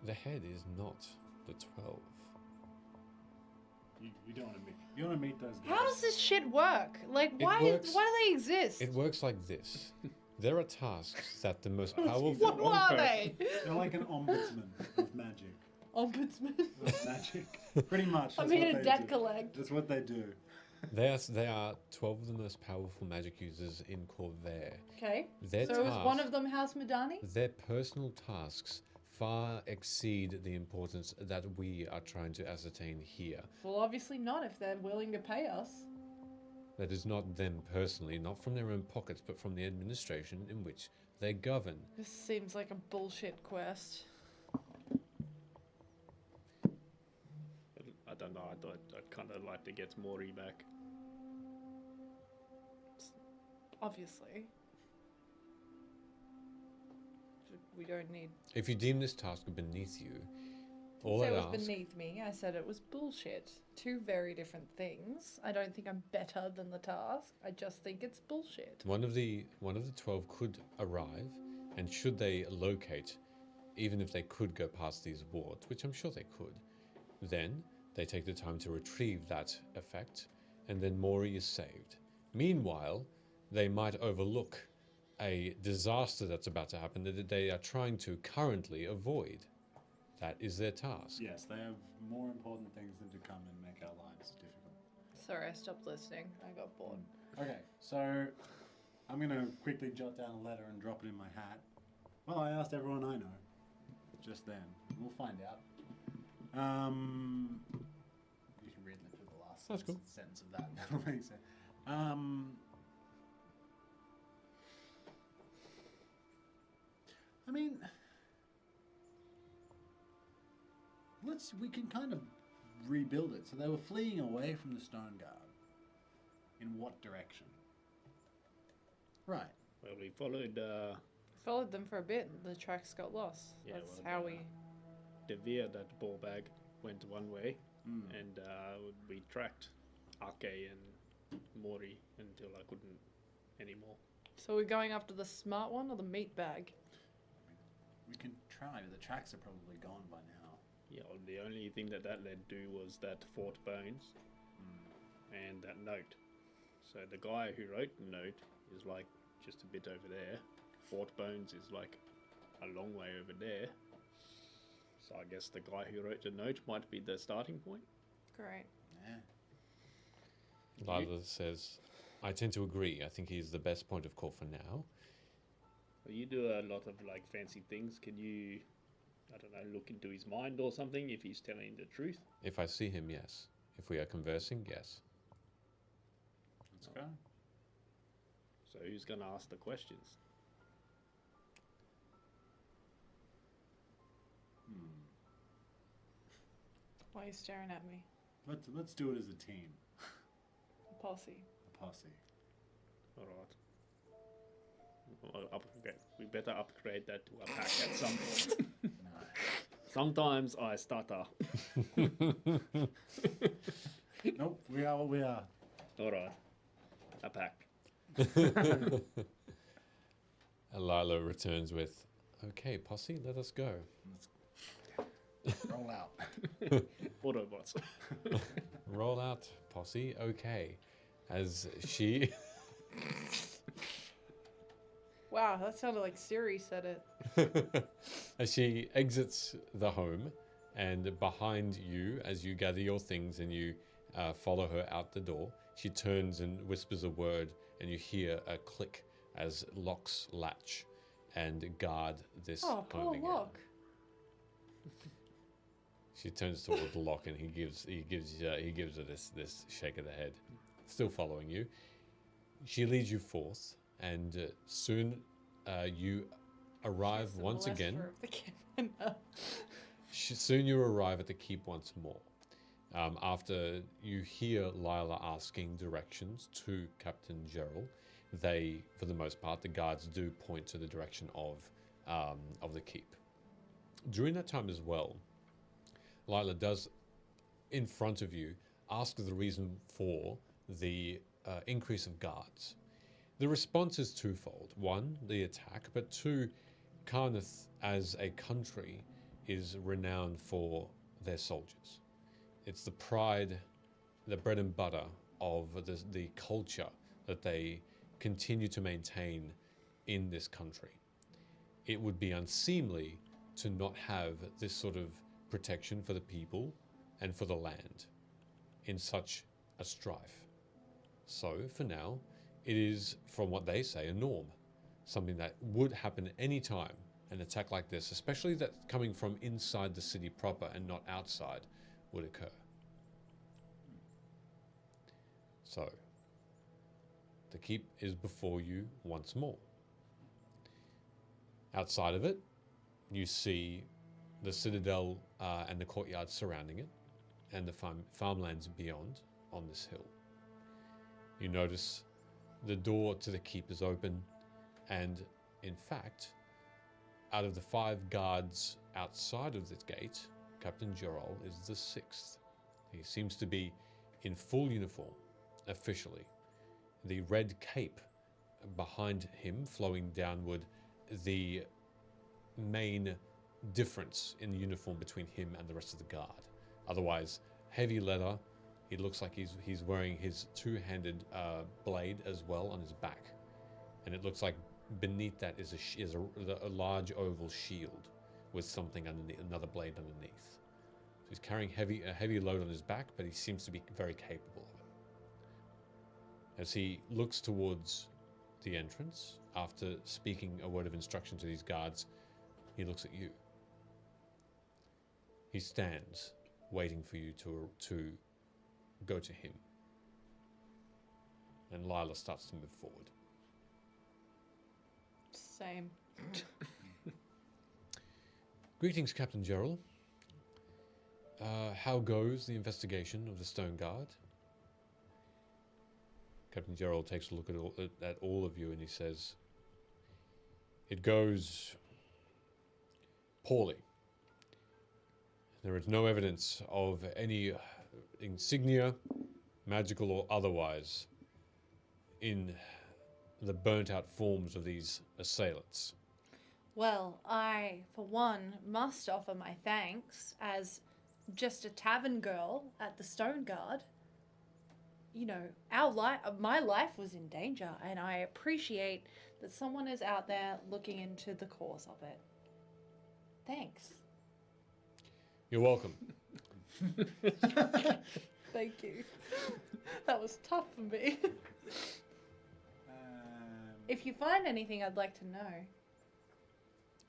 The head is not the 12. You don't want to meet. You want to meet those guys. How does this shit work? Like, It why works- do they exist? It works like this. There are tasks that the most What powerful... are they? They're like an ombudsman of magic. Ombudsman? Of magic. Pretty much. I that's mean, what a they debt do. collect. That's what they do. They are 12 of the most powerful magic users in Corvair. Okay. Their So is one tasks- of them House Madani? Their personal tasks far exceed the importance that we are trying to ascertain here. Well, obviously not if they're willing to pay us. That is not them personally, not from their own pockets, but from the administration in which they govern. This seems like a bullshit quest. I don't know, I'd kind of like to get Mori back. Obviously. We don't need... If you deem this task beneath you, all I I said it ask... was beneath me. I said it was bullshit. Two very different things. I don't think I'm better than the task. I just think it's bullshit. One of the 12 could arrive, and should they locate, even if they could go past these wards, which I'm sure they could, then they take the time to retrieve that effect, and then Mori is saved. Meanwhile, they might overlook a disaster that's about to happen that they are trying to currently avoid. That is their task. Yes, they have more important things than to come and make our lives difficult. Sorry, I stopped listening. I got bored. Okay, so I'm going to quickly jot down a letter and drop it in my hat. Well, I asked everyone I know just then. We'll find out. You can read the last That's cool. sentence of that. That'll make sense. I mean, we can kind of rebuild it. So they were fleeing away from the Stoneguard. In what direction? Right. Well, we followed Followed them for a bit. The tracks got lost. Yeah, That's well, how we. the veer that ball bag went one way, and we tracked Ake and Mori until I couldn't anymore. So we're going after the smart one or the meat bag? We can try, but the tracks are probably gone by now. Yeah, well, the only thing that led to was that Fort Bones and that note. So the guy who wrote the note is like just a bit over there. Fort Bones is like a long way over there. So I guess the guy who wrote the note might be the starting point. Great. Yeah. Lyla says, I tend to agree. I think he's the best point of call for now. Well, you do a lot of like fancy things. Can you, I don't know, look into his mind or something if he's telling the truth? If I see him, yes. If we are conversing, yes. Let's go. So who's going to ask the questions? Why are you staring at me? Let's do it as a team. Posse. A posse. All right. We better upgrade that to a pack at some point. Sometimes I stutter. Nope, we are what we are. All right. A pack. Lyla returns with, okay, posse, let us go. Roll out. Autobots. Roll out, posse, okay. As she... Wow, that sounded like Siri said it. As she exits the home, and behind you, as you gather your things and you follow her out the door, she turns and whispers a word, and you hear a click as locks latch and guard this Oh, home poor again. Locke. She turns towards Locke and he gives her this shake of the head, still following you. She leads you forth, and soon you arrive once again. Soon you arrive at the keep once more. After you hear Lyla asking directions to Captain Gerald, they, for the most part, the guards do point to the direction of the keep. During that time as well, Lyla does, in front of you, ask the reason for the increase of guards. The response is twofold. One, the attack, but two, Karnath as a country is renowned for their soldiers. It's the pride, the bread and butter of the culture that they continue to maintain in this country. It would be unseemly to not have this sort of protection for the people and for the land in such a strife. So, for now, it is, from what they say, a norm. Something that would happen any time an attack like this, especially that coming from inside the city proper and not outside, would occur. So, the keep is before you once more. Outside of it, you see the citadel and the courtyard surrounding it, and the farmlands beyond on this hill. You notice the door to the keep is open, and in fact, out of the 5 guards outside of this gate, Captain Gerald is the 6th. He seems to be in full uniform, officially. The red cape behind him flowing downward, the main difference in the uniform between him and the rest of the guard. Otherwise, heavy leather. He looks like he's wearing his 2-handed blade as well on his back, and it looks like beneath that is a large oval shield with something underneath, another blade underneath. So he's carrying a heavy load on his back, but he seems to be very capable of it. As he looks towards the entrance, after speaking a word of instruction to these guards, he looks at you. He stands, waiting for you to go to him. And Lyla starts to move forward. Same. Greetings, Captain Gerald. How goes the investigation of the Stoneguard? Captain Gerald takes a look at all of you and he says, "It goes poorly. There is no evidence of any insignia, magical or otherwise, in the burnt out forms of these assailants." Well, I, for one, must offer my thanks as just a tavern girl at the Stoneguard. You know, my life was in danger, and I appreciate that someone is out there looking into the cause of it. Thanks. You're welcome. Thank you. That was tough for me. If you find anything, I'd like to know.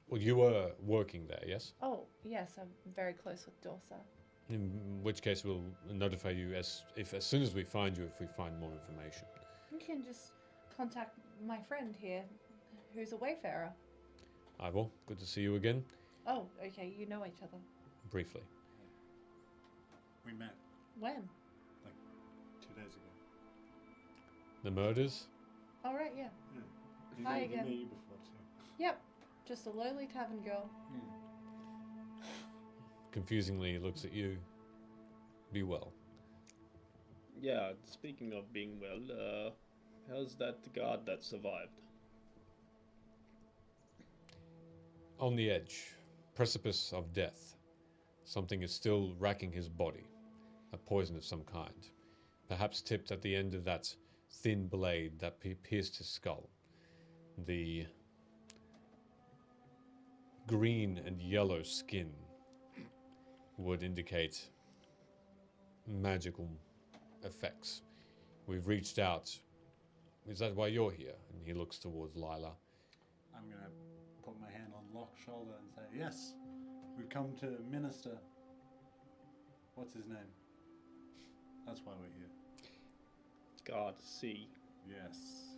Well, you were working there, yes? Oh, yes, I'm very close with Dorsa. In which case, we'll notify you as soon as we find you, if we find more information. You can just contact my friend here, who's a wayfarer. Ivor, good to see you again. Oh, okay, you know each other. Briefly. We met When? like 2 days ago. The murders? All right, yeah. Yeah. Hi He again. knew you before too. Yep, just a lowly tavern girl. Confusingly looks at you. Be well. Yeah, speaking of being well, how's that guard that survived? On the edge, precipice of death. Something is still racking his body. A poison of some kind. Perhaps tipped at the end of that thin blade that pierced his skull. The green and yellow skin would indicate magical effects. We've reached out. Is that why you're here? And he looks towards Lyla. I'm going to put my hand on Locke's shoulder and say, yes, we've come to minister. What's his name? That's why we're here. Guard C. Yes.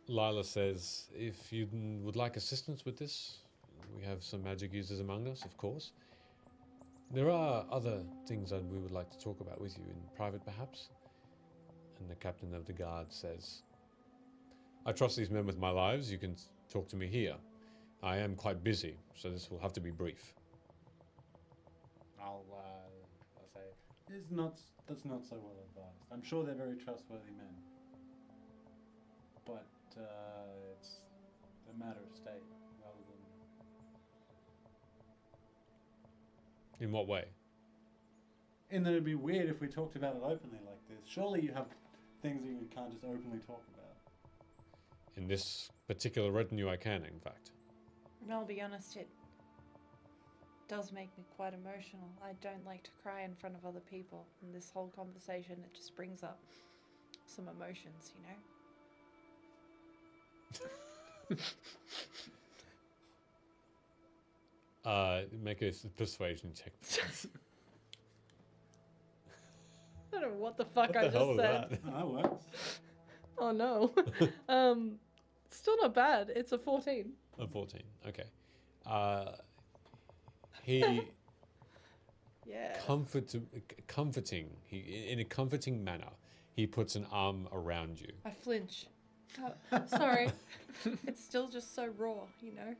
Lyla says, if you would like assistance with this, we have some magic users among us, of course. There are other things that we would like to talk about with you in private, perhaps. And the captain of the guard says, I trust these men with my lives. You can talk to me here. I am quite busy, so this will have to be brief. I'll say, that's not so well advised. I'm sure they're very trustworthy men. But it's a matter of state rather than... In what way? In that it'd be weird if we talked about it openly like this. Surely you have things that you can't just openly talk about. In this particular retinue, I can, in fact. And I'll be honest, it does make me quite emotional. I don't like to cry in front of other people. And this whole conversation, it just brings up some emotions, you know? Make a persuasion check, please. I don't know what the fuck What I the hell just was said. that? Oh, that works. Oh no. Still not bad. It's a 14. A 14, okay. He Yeah. comforting. In a comforting manner, he puts an arm around you. I flinch. Oh, sorry. It's still just so raw, you know?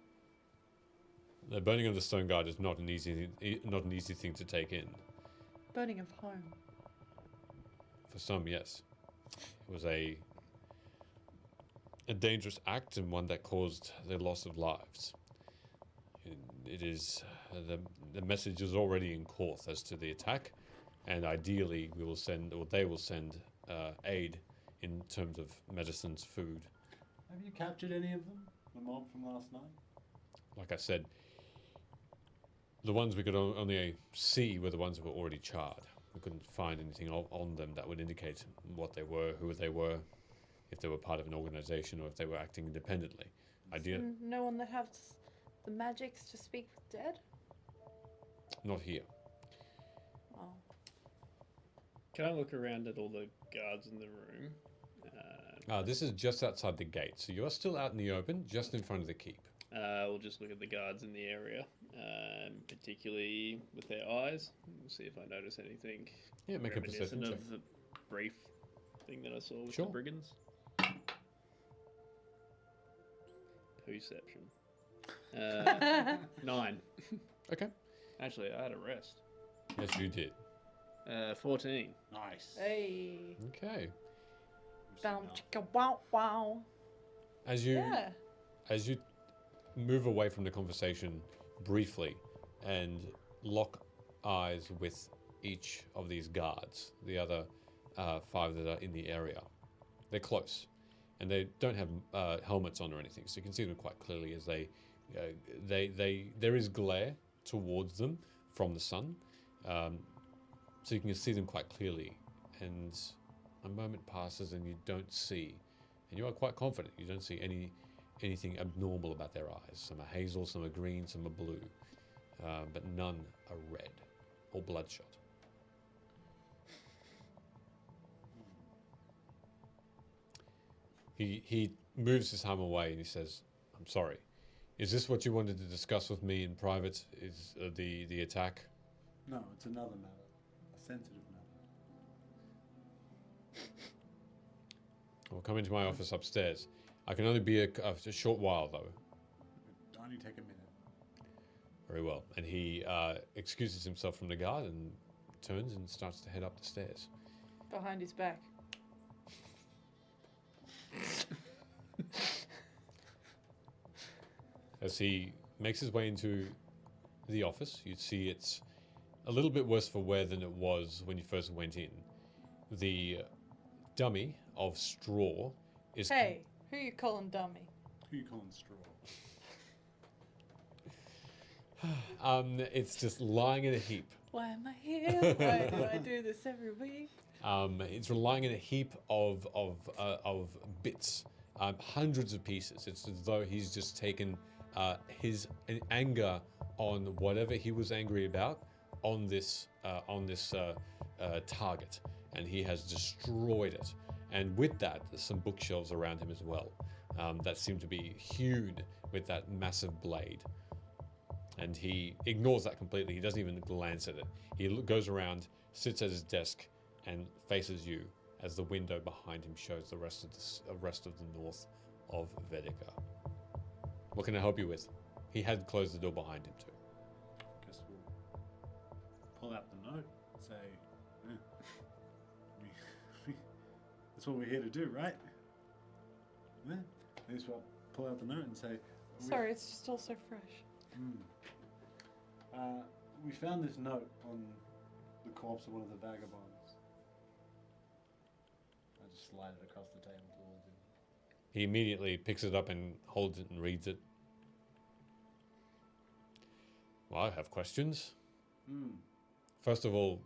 The burning of the Stoneguard is not an easy thing to take in. Burning of home. For some, yes, it was a dangerous act and one that caused the loss of lives. It is the message is already in Korth as to the attack, and ideally we will send, or they will send, aid in terms of medicines, food. Have you captured any of them? The mob from last night? Like I said, the ones we could only see were the ones that were already charred. We couldn't find anything on them that would indicate what they were, who they were, if they were part of an organization or if they were acting independently. No one that has the magics to speak with dead? Not here. Oh. Can I look around at all the guards in the room? This is just outside the gate, so you are still out in the open, just in front of the keep. We'll just look at the guards in the area, particularly with their eyes. We'll see if I notice anything. Yeah, make a perception reminiscent check. of brief thing that I saw with Sure. the brigands? Perception. 9. Okay. Actually, I had a rest. Yes, you did. 14. Nice. Hey. Okay. Bum, chicka, wow, wow. As you Yeah. as you move away from the conversation briefly and lock eyes with each of these guards, the other 5 that are in the area, they're close, and they don't have helmets on or anything, so you can see them quite clearly as there is glare towards them from the sun, so you can see them quite clearly. And a moment passes and you don't see, and you are quite confident you don't see anything abnormal about their eyes. Some are hazel, some are green, some are blue, but none are red or bloodshot. He moves his arm away and he says, "I'm sorry. Is this what you wanted to discuss with me in private? Is the attack?" No, it's another matter. A sensitive matter. Well, come into my office upstairs. I can only be a short while, though. It'll only take a minute. Very well. And he excuses himself from the guard and turns and starts to head up the stairs. Behind his back. As he makes his way into the office, you see it's a little bit worse for wear than it was when you first went in. The dummy of straw is... Hey, who you calling dummy? Who you calling straw? It's just lying in a heap. Why am I here? Why do I do this every week? It's lying in a heap of bits, hundreds of pieces. It's as though he's just taken his anger on whatever he was angry about on this target, and he has destroyed it. And with that, there's some bookshelves around him as well that seem to be hewn with that massive blade. And he ignores that completely. He doesn't even glance at it. He goes around, sits at his desk, and faces you as the window behind him shows the rest of the north of Vedica. What can I help you with? He had closed the door behind him too. Guess we'll pull out the note and say, that's what we're here to do, right? Yeah. I guess we'll pull out the note and say, Sorry, it's just all so fresh. We found this note on the corpse of one of the vagabonds. I just slide it across the table towards him. He immediately picks it up and holds it and reads it. Well, I have questions. First of all,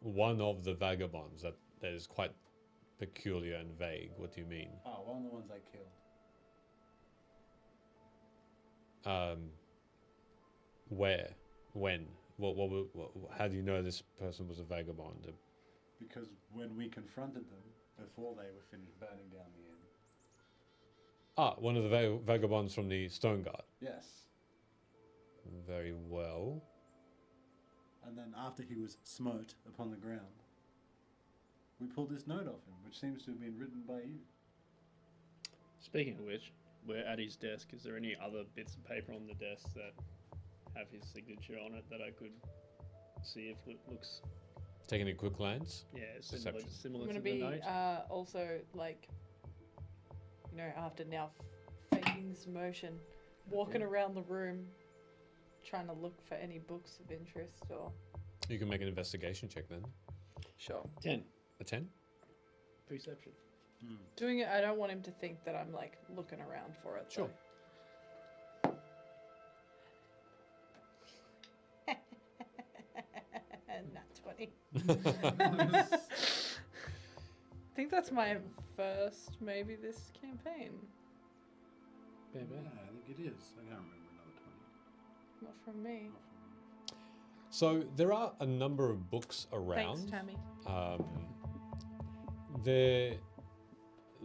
one of the vagabonds that is quite peculiar and vague. What do you mean? Oh, one of the ones I killed. Where? When? What, how do you know this person was a vagabond? Because when we confronted them, before they were finished burning down the inn. Ah, one of the vagabonds from the Stoneguard. Yes. Very well. And then after he was smote upon the ground, we pulled this note off him, which seems to have been written by you. Speaking of which, we're at his desk. Is there any other bits of paper on the desk that have his signature on it that I could see if it looks... Taking a quick glance? Yeah, Perception. similar I'm to going to the be note. also, like, you know, after now faking this motion, walking around the room, trying to look for any books of interest or... You can make an investigation check then. Sure. 10. A 10? Perception. Doing it, I don't want him to think that I'm, like, looking around for it. Sure. Not 20. I think that's my first, maybe, this campaign. Yeah, I think it is. I can't remember another 20. Not from me. So there are a number of books around. Thanks, Tammy.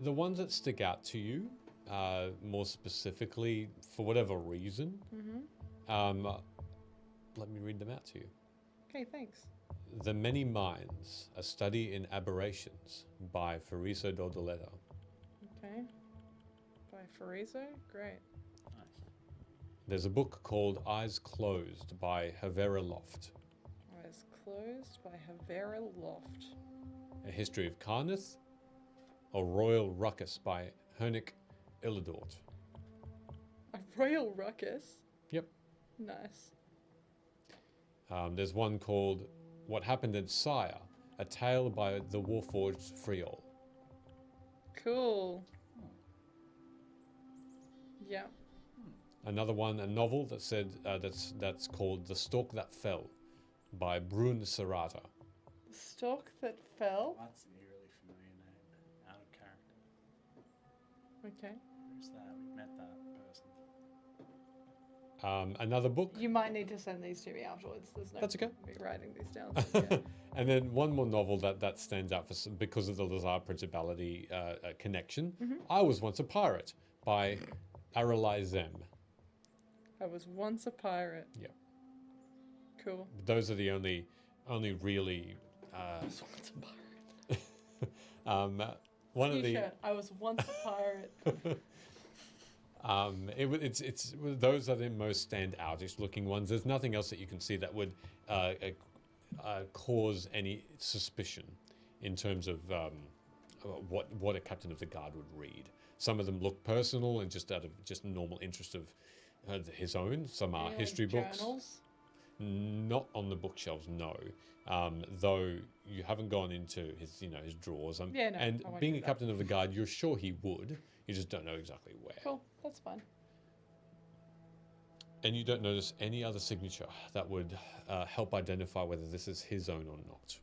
The ones that stick out to you, more specifically, for whatever reason, let me read them out to you. Okay, thanks. The Many Minds, A Study in Aberrations by Fariso Dodoleta. Okay. By Fariso? Great. There's a book called Eyes Closed by Havera Loft. Eyes Closed by Havera Loft. A History of Carnith. A Royal Ruckus by Hernick Illidort. A Royal Ruckus? Yep. Nice. There's one called What Happened in Sire, A Tale by the Warforged Friol. Cool. Yeah. Another one, a novel that said that's called The Stalk That Fell by Brun Serrata. The Stalk That Fell? That's an eerily familiar name. Out of character. Okay. Who's that? We've met that person. Another book. You might need to send these to me afterwards. There's no That's okay. me writing these down. So yeah. And then one more novel that stands out because of the Lazar Principality connection. I Was Once a Pirate by Aralai Zem. I was once a pirate. Yep. Cool. Those are the only really. I was once a pirate. One of the. T-shirt. I was once a pirate. It's those are the most standoutish looking ones. There's nothing else that you can see that would cause any suspicion in terms of what a captain of the guard would read. Some of them look personal and just out of just normal interest of his own. Some are history books. Journals? Not on the bookshelves, no. Though you haven't gone into his drawers. Yeah, no, and I won't being do a that. captain of the guard, you're sure he would. You just don't know exactly where. Cool. That's fine. And you don't notice any other signature that would help identify whether this is his own or not.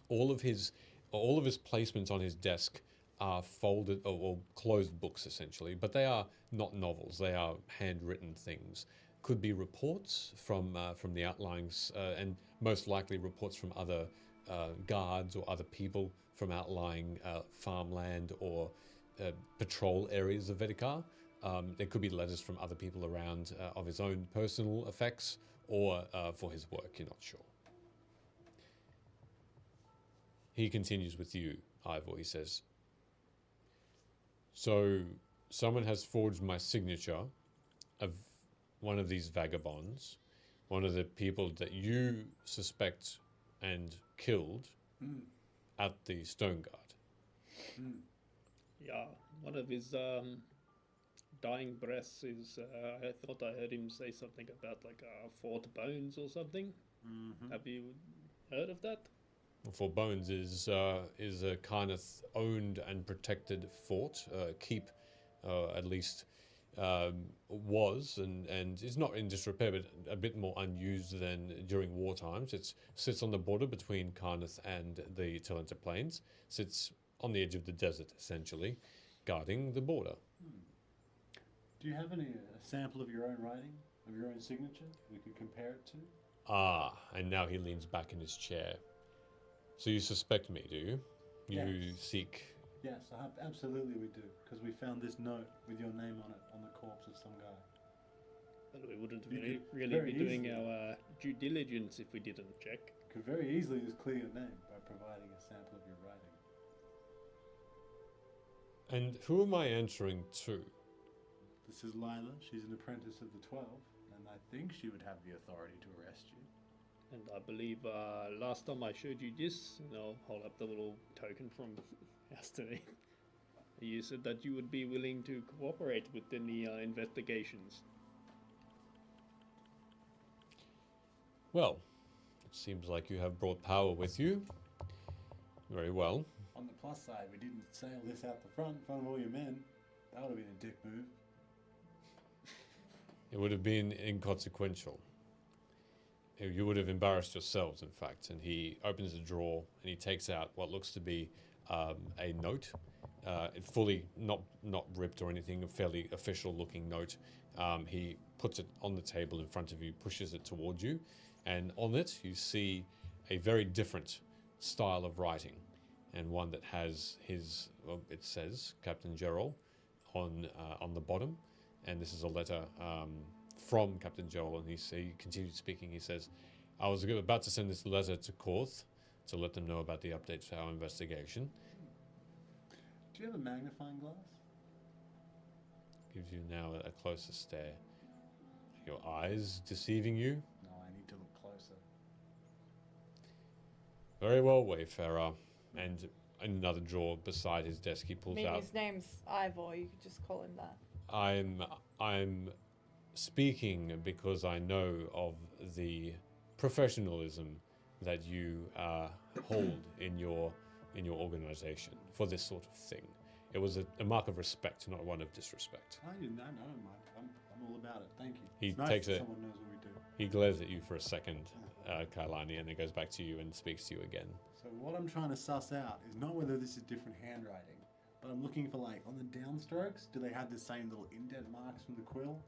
All of his placements on his desk are folded or closed books essentially, but they are not novels. They are handwritten things. Could be reports from the outlyings, and most likely reports from other guards or other people from outlying farmland or patrol areas of Vedikar. There could be letters from other people around of his own personal effects or for his work, you're not sure. He continues with you, Ivor, he says. So, someone has forged my signature of one of these vagabonds, one of the people that you suspect and killed at the Stoneguard. Yeah, one of his dying breaths is. I thought I heard him say something about like Fort Bones or something. Have you heard of that? Fort Bones is a Carnith owned and protected fort, keep, at least was, and is not in disrepair, but a bit more unused than during war times. It sits on the border between Carnith and the Talenta Plains. Sits on the edge of the desert, essentially, guarding the border. Do you have a sample of your own writing, of your own signature we could compare it to? Ah, and now he leans back in his chair. So you suspect me, do you? You Yes. seek... Yes, absolutely we do, because we found this note with your name on it on the corpse of some guy. But we wouldn't You really, could really very be doing easily- our due diligence if we didn't check. Could very easily just clear your name by providing a sample of your writing. And who am I answering to? This is Lyla. She's an apprentice of the 12, and I think she would have the authority to arrest you. And I believe last time I showed you this, hold up the little token from yesterday. You said that you would be willing to cooperate with any investigations. Well, it seems like you have brought power with you. Very well. On the plus side, we didn't sail this out the front in front of all your men. That would have been a dick move. It would have been inconsequential. You would have embarrassed yourselves, in fact. And he opens a drawer and he takes out what looks to be a note. Fully not ripped or anything, a fairly official looking note. He puts it on the table in front of you, pushes it towards you, and on it you see a very different style of writing, and one that has his, well, it says Captain Gerald on the bottom, and this is a letter from Captain Joel, and he continues speaking. He says, I was about to send this letter to Korth to let them know about the updates to our investigation. Do you have a magnifying glass? Gives you now a closer stare. Your eyes deceiving you? No, I need to look closer. Very well, Wayfarer. And another drawer beside his desk he I pulls mean, out. his name's Ivor. You could just call him that. I'm speaking because I know of the professionalism that you hold in your organization for this sort of thing. It was a mark of respect, not one of disrespect. I don't mind. I'm all about it. Thank you. He It's nice takes that it. someone knows what we do. He glares at you for a second, Kailani, and then goes back to you and speaks to you again. So what I'm trying to suss out is not whether this is different handwriting, but I'm looking for, like, on the downstrokes, do they have the same little indent marks from the quill?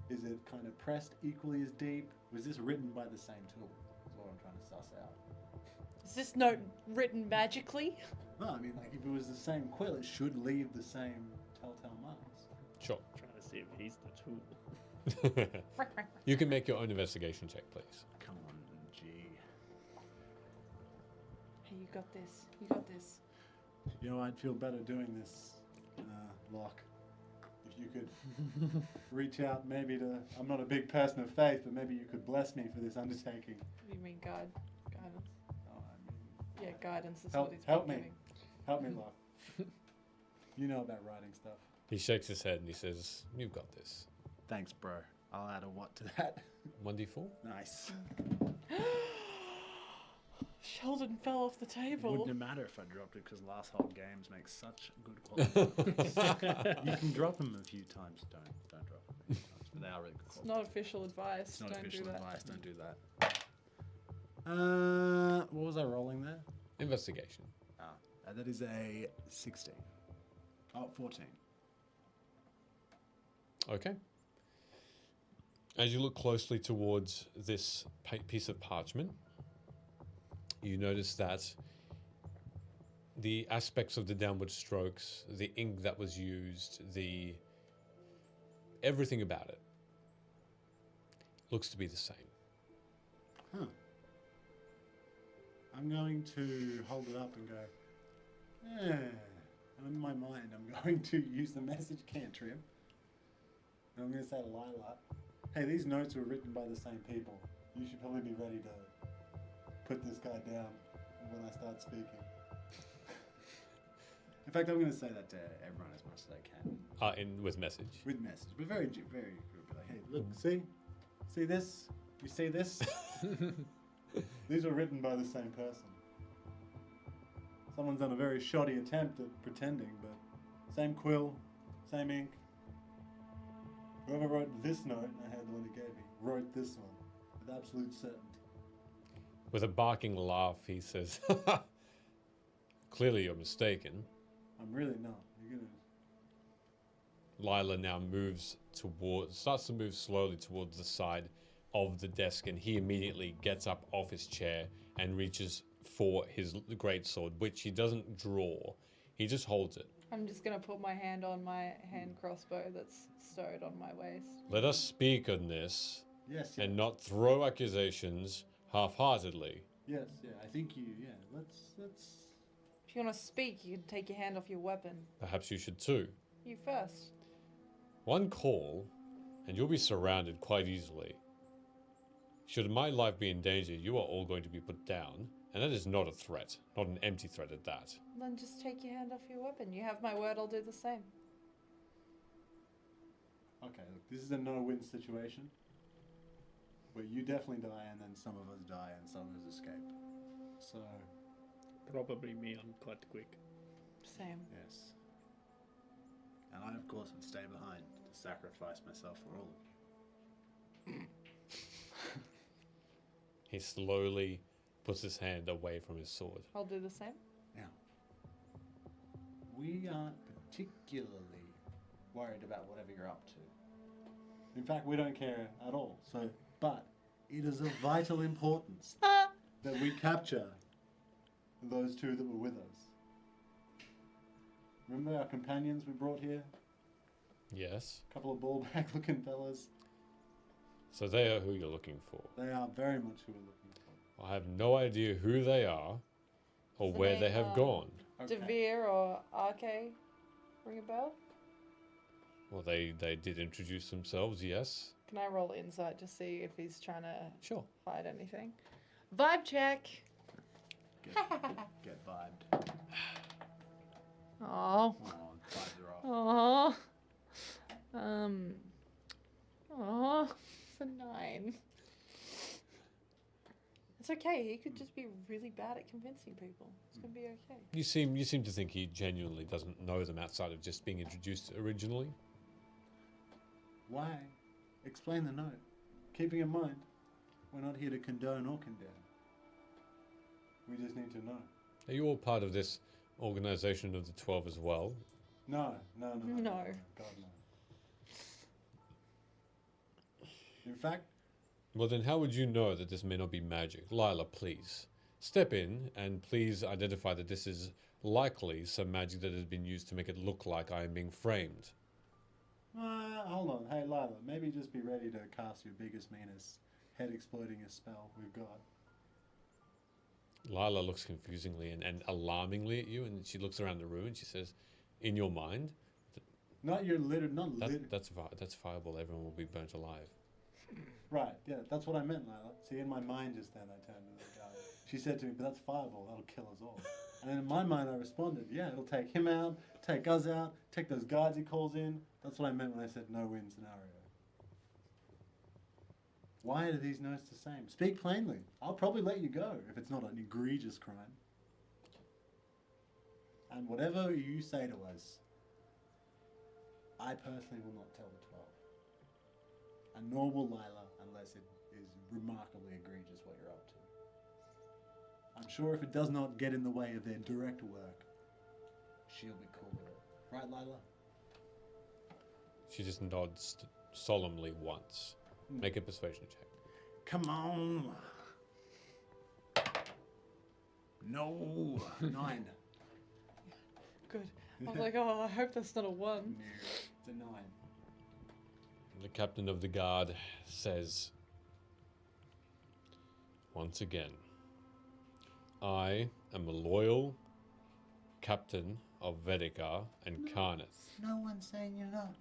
Is it kind of pressed equally as deep? Was this written by the same tool? Is what I'm trying to suss out. Is this note written magically? No, I mean, like, if it was the same quill, it should leave the same telltale marks. Sure. Trying to see if he's the tool. You can make your own investigation check, please. Come on, G. Hey, you got this. You got this. You know, I'd feel better doing this, Locke. If you could reach out maybe to... I'm not a big person of faith, but maybe you could bless me for this undertaking. What do you mean, guidance? Oh, I mean... Yeah, guidance is Help, what he's help been me. giving. Help me, Locke. You know about writing stuff. He shakes his head and he says, "You've got this." Thanks, bro. I'll add a what to that? 1d4? Nice. Sheldon fell off the table. Wouldn't matter if I dropped it because last whole games make such good quality. You can drop them a few times. Don't drop them a few times. But they are really good It's quality. not official advice. It's not Don't official do that. advice. Don't do that. What was I rolling there? Investigation. That is a 16. Oh, 14. Okay. As you look closely towards this piece of parchment, you notice that the aspects of the downward strokes, the ink that was used, everything about it looks to be the same. Huh. I'm going to hold it up and go, yeah. And in my mind, I'm going to use the message cantrip. And I'm going to say to Lyla, hey, these notes were written by the same people. You should probably be ready to put this guy down when I start speaking. In fact, I'm going to say that to everyone as much as I can. With message. With message, but very, very good. Like, hey, look, see this? You see this? These were written by the same person. Someone's done a very shoddy attempt at pretending, but same quill, same ink. Whoever wrote this note, I had the one he gave me, wrote this one with absolute certainty. With a barking laugh, he says, "Clearly you're mistaken." I'm really not. You're gonna... Lyla now starts to move slowly towards the side of the desk, and he immediately gets up off his chair and reaches for his greatsword, which he doesn't draw. He just holds it. I'm just going to put my hand on my hand crossbow that's stowed on my waist. Let us speak on this. Yes. And not throw accusations half-heartedly. Yes, yeah. I think you. Yeah. Let's. If you want to speak, you can take your hand off your weapon. Perhaps you should too. You first. One call, and you'll be surrounded quite easily. Should my life be in danger, you are all going to be put down, and that is not a threat, not an empty threat at that. Then just take your hand off your weapon. You have my word, I'll do the same. Okay, look, this is a no-win situation. Where you definitely die, and then some of us die, and some of us escape. So... Probably me, I'm quite quick. Same. Yes. And I, of course, would stay behind to sacrifice myself for all of you. He slowly puts his hand away from his sword. I'll do the same. Now, we aren't particularly worried about whatever you're up to. In fact, we don't care at all. So, but it is of vital importance that we capture those two that were with us. Remember our companions we brought here? Yes. A couple of ball-back looking fellas. So they are who you're looking for. They are very much who we're looking for. I have no idea who they are or Does the where they name, have gone. Devere or Arke ring a bell? Well, they did introduce themselves, yes. Can I roll insight to see if he's trying to Sure. hide anything? Vibe check. Get vibed. Oh. Oh, vibes are off. Oh. Oh. It's a 9. It's okay. He could just be really bad at convincing people. It's gonna be okay. You seem to think he genuinely doesn't know them outside of just being introduced originally. Why? Explain the note. Keeping in mind, we're not here to condone or condemn. We just need to know. Are you all part of this organization of the 12 as well? No. No. God, no. In fact, Well, then how would you know that this may not be magic? Lyla, please. Step in and please identify that this is likely some magic that has been used to make it look like I am being framed. hold on. Hey, Lyla, maybe just be ready to cast your biggest, meanest, head-exploding spell we've got. Lyla looks confusingly and alarmingly at you, and she looks around the room and she says, in your mind, Not your litter, that's fireball, everyone will be burnt alive. Right, yeah, that's what I meant, Lyla. See, in my mind just then, I turned to the guy. She said to me, but that's fireball, that'll kill us all. And then in my mind, I responded, yeah, it'll take him out, take us out, take those guards he calls in. That's what I meant when I said no-win scenario. Why are these notes the same? Speak plainly. I'll probably let you go if it's not an egregious crime. And whatever you say to us, I personally will not tell the 12. And nor will Lyla unless it is remarkably egregious what you're up to. I'm sure if it does not get in the way of their direct work, she'll be cool with it. Right, Lyla? She just nods solemnly once. Make a persuasion check. Come on. No. 9. Good. I was like, oh, I hope that's not a 1. No, it's a 9. The captain of the guard says, once again, I am a loyal captain of Vedika and Karnath. No one's saying you're not.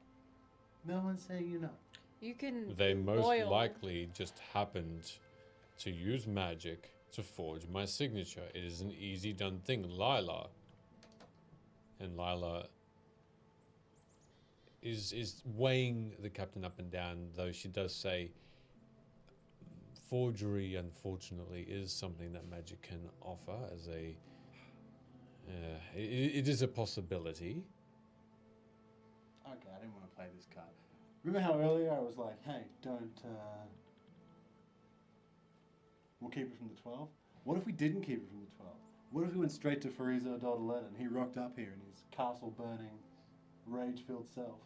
No one's saying you're not. You can. They be most loyal. likely just happened to use magic to forge my signature. It is an easy done thing, Lyla. And Lyla is weighing the captain up and down, though she does say forgery, unfortunately, is something that magic can offer as a... it is a possibility. Okay, I didn't want to play this card. Remember how earlier I was like, hey, don't... We'll keep it from the 12? What if we didn't keep it from the 12? What if we went straight to Farizo Dodaleta and he rocked up here in his castle-burning, rage-filled self?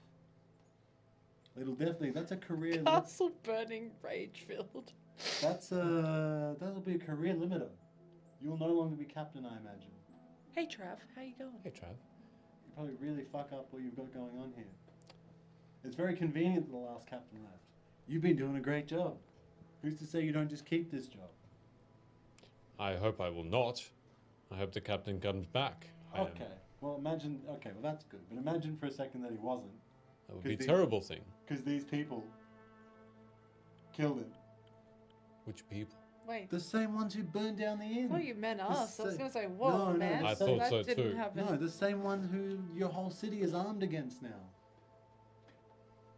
It'll definitely... That's a career... Castle burning, rage filled. That'll be a career limiter. You'll no longer be captain, I imagine. Hey Trav, how you going? Hey Trav. You probably really fuck up what you've got going on here. It's very convenient that the last captain left. You've been doing a great job. Who's to say you don't just keep this job? I hope I will not. I hope the captain comes back. Okay. Well, imagine... Okay, well, that's good. But imagine for a second that he wasn't. That would be a terrible thing. Because these people killed him. Which people? Wait. The same ones who burned down the inn. I thought you meant The us. I was sa- going to say, whoa, No, man. the I same- thought so that didn't too. happen. No, the same one who your whole city is armed against now.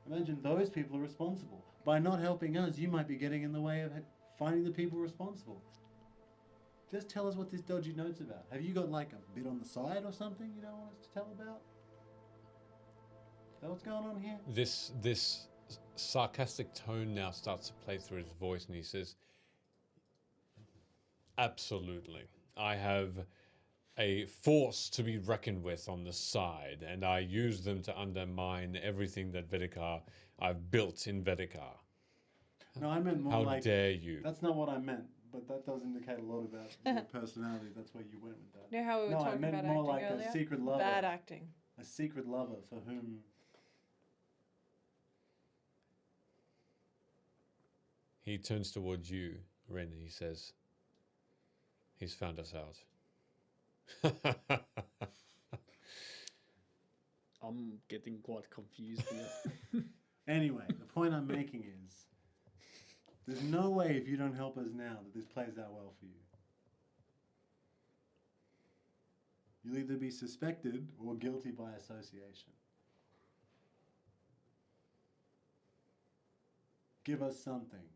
Imagine those people are responsible. By not helping us, you might be getting in the way of finding the people responsible. Just tell us what this dodgy note's about. Have you got like a bit on the side or something you don't want us to tell about? Is that what's going on here? This sarcastic tone now starts to play through his voice, and he says, absolutely. I have a force to be reckoned with on the side, and I use them to undermine everything that Vedika I've built in Vedika. No, I meant more How like... dare you? That's not what I meant, but that does indicate a lot about your personality. That's where you went with that. You know how we were No, I talking meant about more acting like earlier? a secret lover. Bad acting. A secret lover for whom... He turns towards you, Ren, and he says, "He's found us out." I'm getting quite confused here. Anyway, the point I'm making is, there's no way if you don't help us now that this plays out well for you. You'll either be suspected or guilty by association. Give us something.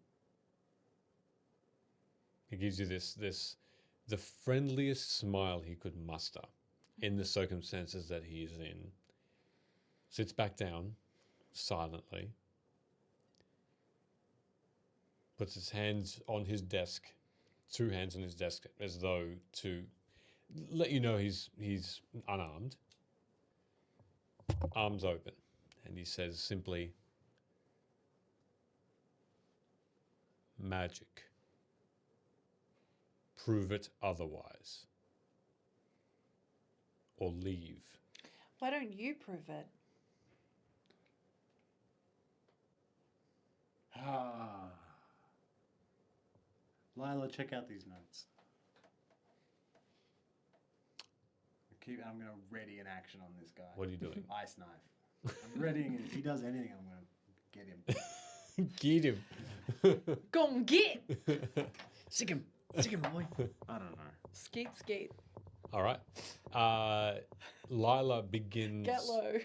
He gives you the friendliest smile he could muster in the circumstances that he is in. Sits back down silently. Puts his hands on his desk, 2 hands on his desk, as though to let you know he's unarmed. Arms open. And he says simply, "Magic. Prove it otherwise. Or leave." Why don't you prove it? Lyla, check out these notes. I'm going to ready an action on this guy. What are you doing? Ice knife. I'm readying it. If he does anything, I'm going to get him. Get him. Go and get! Sick him, boy. I don't know. Skeet. All right. Lyla begins Get low.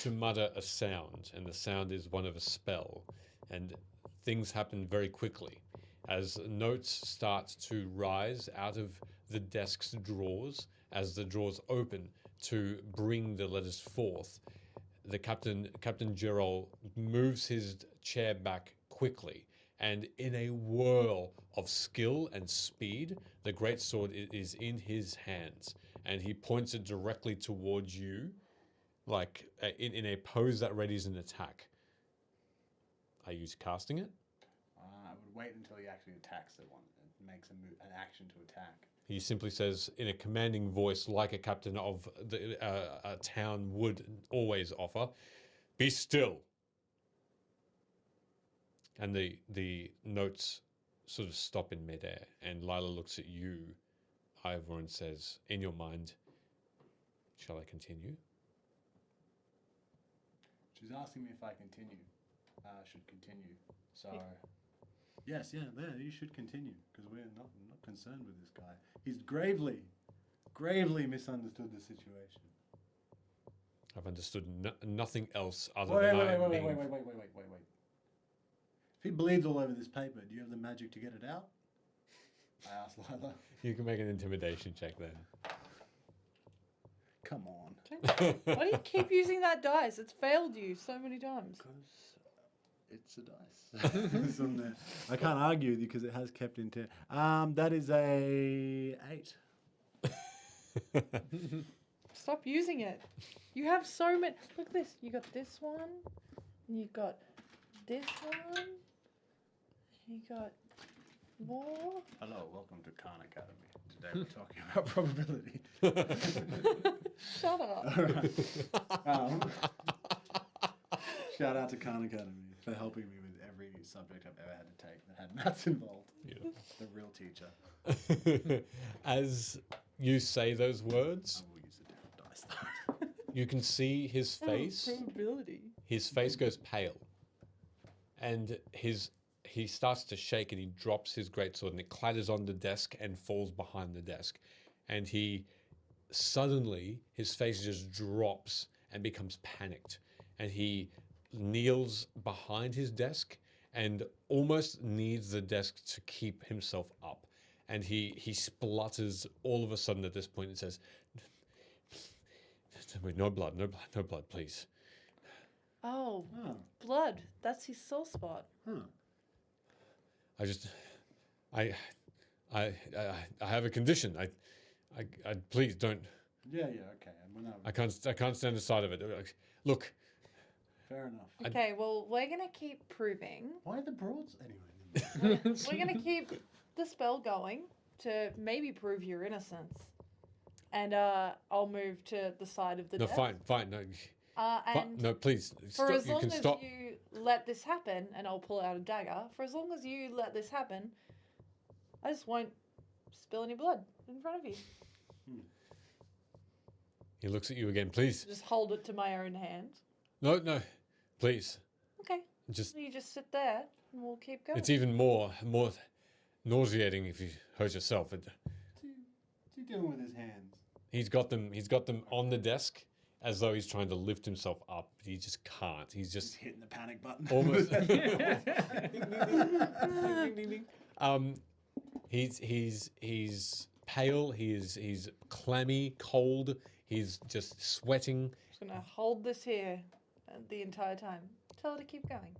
to mutter a sound, and the sound is one of a spell. And things happen very quickly. As notes start to rise out of the desk's drawers, as the drawers open to bring the letters forth, the Captain Gerol moves his chair back quickly, and in a whirl of skill and speed, the greatsword is in his hands, and he points it directly towards you, like in a pose that readies an attack. Are you casting it? I would wait until he actually attacks the one and makes an action to attack. He simply says in a commanding voice, like a captain of a town would always offer, "Be still." And the notes sort of stop in midair, and Lyla looks at you, Ivor, and says, in your mind, "Shall I continue?" She's asking me if I continue. Should continue. So, yes, you should continue, because we're not concerned with this guy. He's gravely misunderstood the situation. I've understood nothing else other Wait. than If he bleeds all over this paper, do you have the magic to get it out? I asked Lyla. You can make an intimidation check then. Come on. Why do you keep using that dice? It's failed you so many times. It's a dice. It's on there. I can't argue with you because it has kept in 10. That is a 8. Stop using it. You have so many. Look at this. You got this one. And you got this one. You got more. Hello, welcome to Khan Academy. Today we're talking about probability. Shut up. All right. Shout out to Khan Academy for helping me with every subject I've ever had to take that had maths involved. Yeah. The real teacher. As you say those words, I will use a different dice though. you can see his face. Probability. His face goes pale, and he starts to shake, and he drops his greatsword, and it clatters on the desk and falls behind the desk, and suddenly his face just drops and becomes panicked, and he kneels behind his desk and almost needs the desk to keep himself up, and he splutters all of a sudden at this point and says, no blood, please." Oh, blood. That's his sore spot. I have a condition. I please don't. Yeah, okay. I can't stand the sight of it. Look. Fair enough. Okay, well, we're going to keep proving. Why are the broads? Anyway. We're going to keep the spell going to maybe prove your innocence. And I'll move to the side of the desk. Fine. No, And No, please. for Stop. as You long can as stop. you let this happen, and I'll pull out a dagger, for as long as you let this happen, I just won't spill any blood in front of you. He looks at you again. Please. Just hold it to my own hand. No, no. Please. Okay. Just. You just sit there, and we'll keep going. It's even more nauseating if you hurt yourself. What's he doing with his hands? He's got them on the desk as though he's trying to lift himself up. But he just can't. He's just hitting the panic button. Almost. He's pale. He's clammy, cold. He's just sweating. Just gonna hold this here the entire time. Tell her to keep going.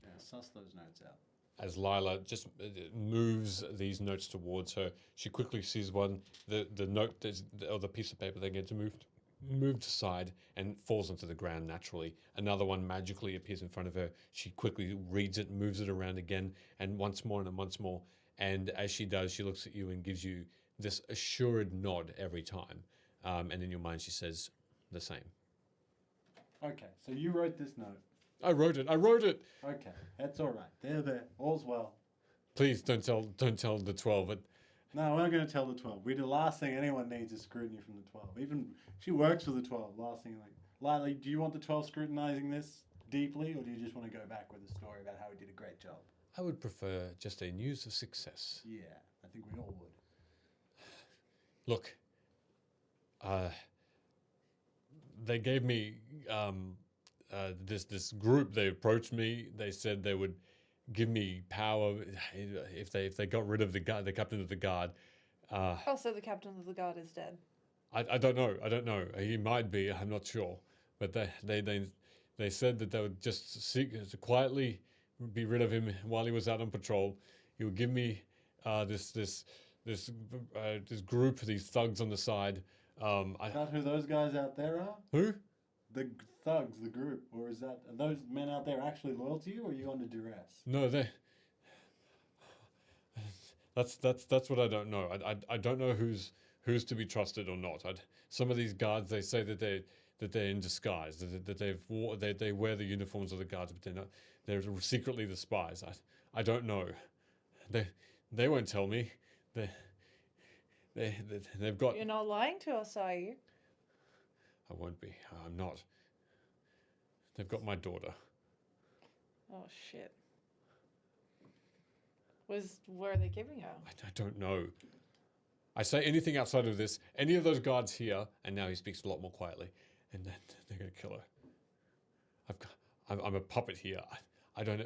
Yeah, suss those notes out. As Lyla just moves these notes towards her, she quickly sees one. The note, or the piece of paper, they get moved aside and falls onto the ground naturally. Another one magically appears in front of her. She quickly reads it, moves it around again, and once more and once more. And as she does, she looks at you and gives you this assured nod every time. And in your mind, she says the same. Okay, so you wrote this note. I wrote it. Okay, that's all right. They're there. All's well. Please don't tell the 12. But no, we're not going to tell the 12. The last thing anyone needs is scrutiny from the 12. Even she works for the 12. Last thing, Lyla, do you want the 12 scrutinizing this deeply, or do you just want to go back with a story about how he did a great job? I would prefer just a news of success. Yeah, I think we all would. Look, they gave me this group. They approached me. They said they would give me power if they got rid of the captain of the guard. Also, the captain of the guard is dead. I don't know. He might be. I'm not sure. But they said that they would just quietly be rid of him while he was out on patrol. He would give me this group, these thugs on the side. Is that who those guys out there are? Who? The thugs, the group, or are those men out there actually loyal to you, or are you under duress? No, that's what I don't know. I don't know who's to be trusted or not. Some of these guards, they say that they're in disguise, that they wear the uniforms of the guards, but they're not. They're secretly the spies. I don't know. They won't tell me. They've got. You're not lying to us, are you? I won't be. I'm not. They've got my daughter. Oh shit. Where are they keeping her? I don't know. I say anything outside of this, any of those guards here, and now he speaks a lot more quietly, and then they're going to kill her. I'm a puppet here. I don't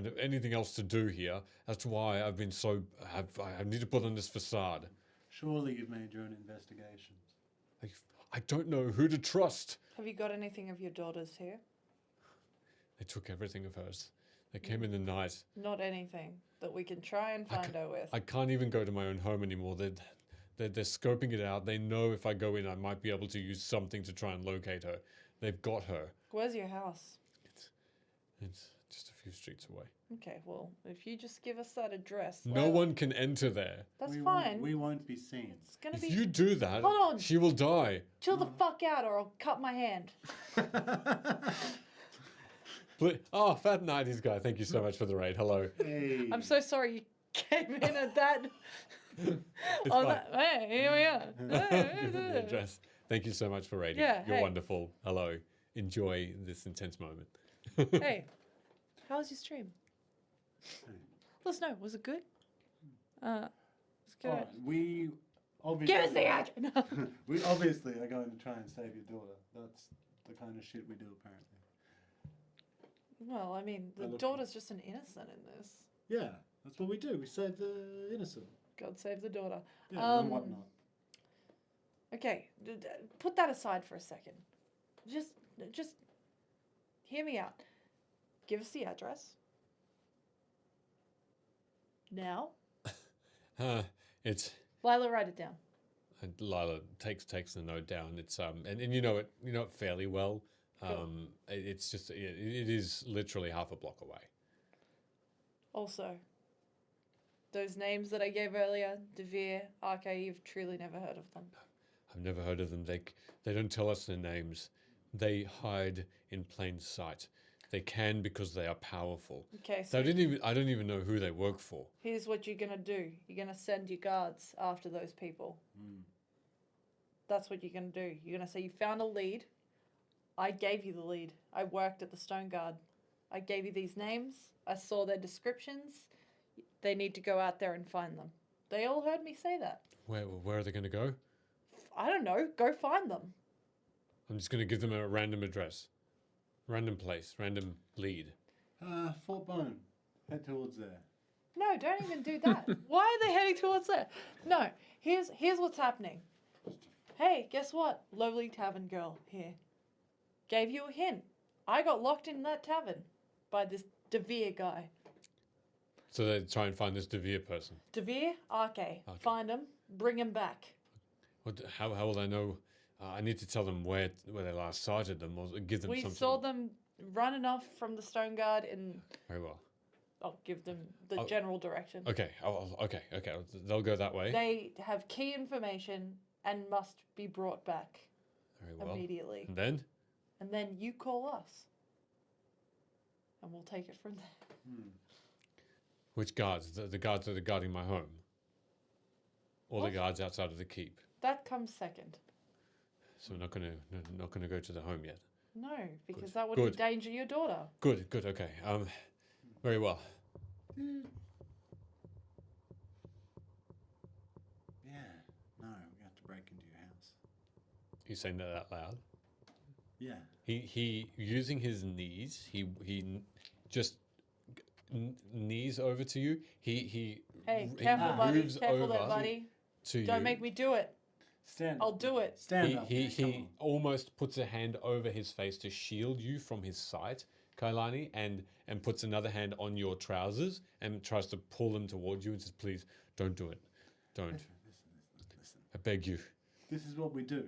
have anything else to do here. That's why I've been so. I need to put on this facade. Surely you've made your own investigations. I don't know who to trust. Have you got anything of your daughter's here? They took everything of hers. They came in the night. Not anything that we can try and find her with. I can't even go to my own home anymore. They're scoping it out. They know if I go in, I might be able to use something to try and locate her. They've got her. Where's your house? It's just a few streets away. Okay, well, if you just give us that address. No one can enter there. That's fine. We won't be seen. It's gonna If be. you do that, Hold on. she will die. Chill the fuck out, or I'll cut my hand. Oh, Fat 90s guy, thank you so much for the raid. Hello. Hey. I'm so sorry you came in at that. Hey, here we are. Give them the address. Thank you so much for raiding. Yeah, You're hey. wonderful. Hello. Enjoy this intense moment. Hey, how was your stream? Let us know. Was it good? Let's go. Alright, we obviously. Give us the address. No. We obviously are going to try and save your daughter. That's the kind of shit we do, apparently. Well, I mean, the daughter's just an innocent in this. Yeah, that's what we do. We save the innocent. God save the daughter. Yeah, and whatnot. Okay, put that aside for a second. Just hear me out. Give us the address. Now. It's Lyla, write it down. and Lyla takes the note down. It's and you know it fairly well. It's just it is literally half a block away. Also, those names that I gave earlier, Devere, RK, you've truly never heard of them. I've never heard of them. They don't tell us their names. they hide in plain sight. They can because they are powerful. Okay, So so I don't even know who they work for. here's what you're gonna do. You're gonna send your guards after those people. That's what you're gonna do. You're gonna say you found a lead. I gave you the lead. I worked at the Stoneguard. I gave you these names. I saw their descriptions. They need to go out there and find them. They all heard me say that. Where are they going to go? I don't know. Go find them. I'm just going to give them a random address, random place, random lead. Fort Bone. Head towards there. No, don't even do that. Why are they heading towards there? No, here's what's happening. Hey, guess what? Lovely tavern girl here. Gave you a hint. I got locked in that tavern by this DeVere guy. So they try and find this DeVere person. DeVere? Okay. Find him. Bring him back. How will they know? I need to tell them where they last sighted them, or give them We something. saw them running off from the Stoneguard and Very well. I'll give them the general direction. Okay. Okay. They'll go that way. They have key information and must be brought back Very well. immediately. And then? And then you call us. And we'll take it from there. Which guards? The guards that are guarding my home? Or What? the guards outside of the keep? That comes second. So we're not gonna go to the home yet. No, because that would Good. endanger your daughter. Good. Okay. Very well. Yeah. No, we have to break into your house. You saying that out loud? Yeah. He using his knees. He just knees over to you. He Hey, he careful, buddy. moves Careful over there, buddy. to Don't you. make me do it. Stand I'll do it. Stand up. He almost puts a hand over his face to shield you from his sight, Kailani, and puts another hand on your trousers and tries to pull them towards you and says, "Please, don't do it. Don't. Listen. I beg you. This is what we do.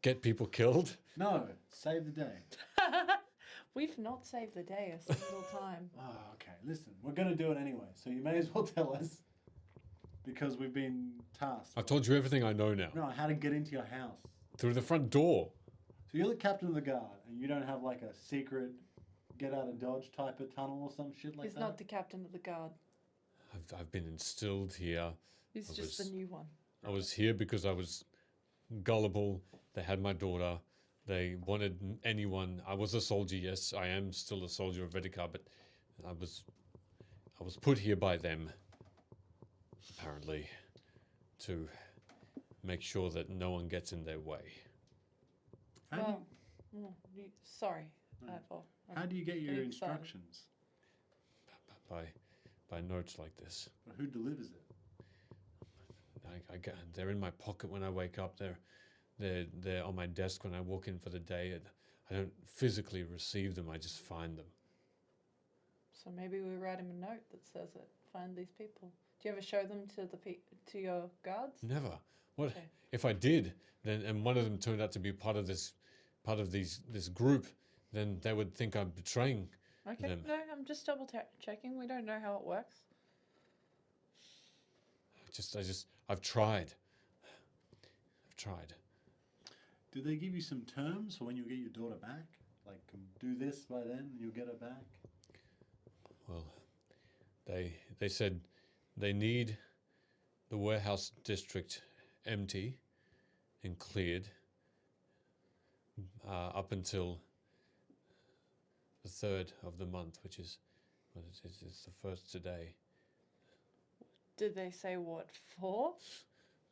Get people killed." No, save the day. We've not saved the day a single time. Oh, okay. Listen, we're going to do it anyway, so you may as well tell us because we've been tasked. I've told you everything I know now. No, how to get into your house. Through the front door. So you're the captain of the guard, and you don't have like a secret get out of dodge type of tunnel or some shit like He's that? not the captain of the guard. I've been instilled here. He's I just was- the new one. I was here because I was gullible. They had my daughter. They wanted anyone. I was a soldier, yes. I am still a soldier of Redikar, but I was put here by them, apparently, to make sure that no one gets in their way. Sorry. How do you get your getting excited. instructions? By notes like this. But who delivers it? They're in my pocket when I wake up. They're on my desk when I walk in for the day. I don't physically receive them. I just find them. So maybe we write him a note that says it. Find these people. Do you ever show them to your guards? Never. What Okay. if I did? Then and one of them turned out to be part of this group. Then they would think I'm betraying Okay. them. No, I'm just double checking. We don't know how it works. I've tried. Do they give you some terms for when you get your daughter back? Like, do this by then and you'll get her back? Well, they said they need the warehouse district empty and cleared up until the 3rd of the month, which is it's the first today. Did they say what for?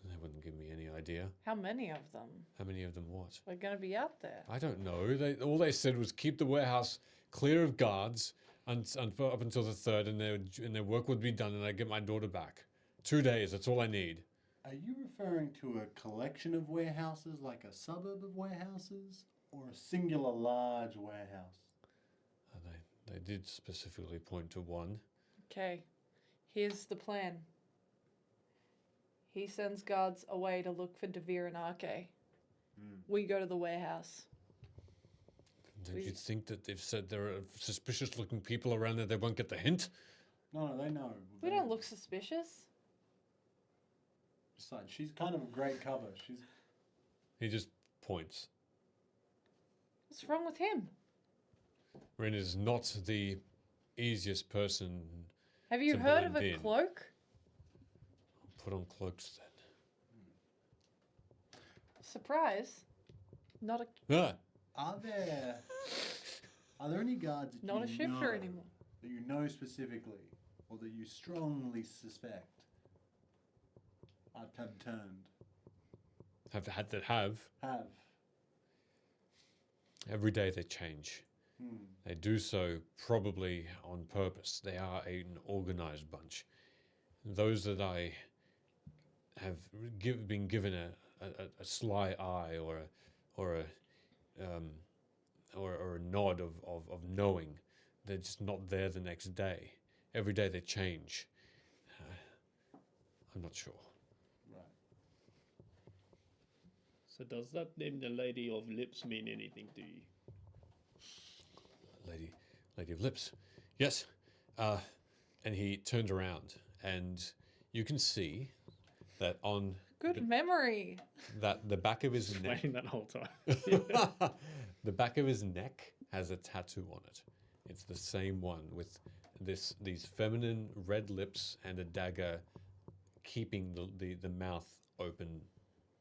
They wouldn't give me any idea. How many of them? How many of them what? We're going to be out there. I don't know. All they said was keep the warehouse clear of guards up until the 3rd, and their work would be done, and I'd get my daughter back. 2 days. That's all I need. Are you referring to a collection of warehouses, like a suburb of warehouses, or a singular large warehouse? They did specifically point to one. Okay. Here's the plan. He sends guards away to look for DeVere and Arke. We go to the warehouse. Don't you think that they've said there are suspicious-looking people around there? They won't get the hint. No, they know. We don't look suspicious. Besides, she's kind of a great cover. He just points. What's wrong with him? Rin is not the easiest person. Have you to heard of blend a in. cloak? Put on cloaks then. Surprise. Not a Ah, Are there any guards that not a you shifter know, anymore. that you know specifically, or that you strongly suspect have turned? have had that have. Have. Every day they change. Hmm. They do so probably on purpose. They are an organized bunch. Those that I have been given a sly eye or a nod of knowing, they're just not there the next day. Every day they change. I'm not sure. Right. So does that name the Lady of Lips mean anything to you? Lady of Lips. Yes. And he turned around, and you can see that on Good memory. that the back of his neck, Playing that whole time. the back of his neck has a tattoo on it. It's the same one with these feminine red lips and a dagger, keeping the mouth open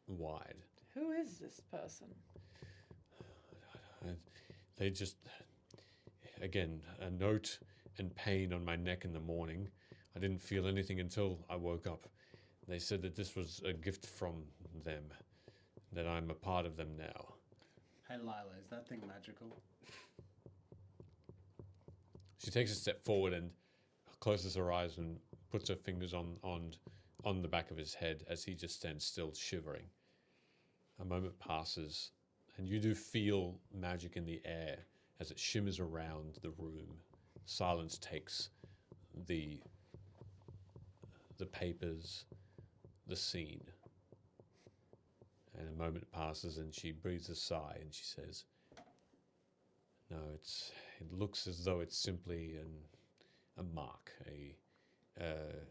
wide. Who is this person? They just, again, a note and pain on my neck in the morning. I didn't feel anything until I woke up. They said that this was a gift from them, that I'm a part of them now. Hey Lyla, is that thing magical? She takes a step forward and closes her eyes and puts her fingers on the back of his head as he just stands still, shivering. A moment passes, and you do feel magic in the air as it shimmers around the room. Silence takes the papers, the scene. And a moment passes, and she breathes a sigh, and she says, "No, it looks as though it's simply a mark, an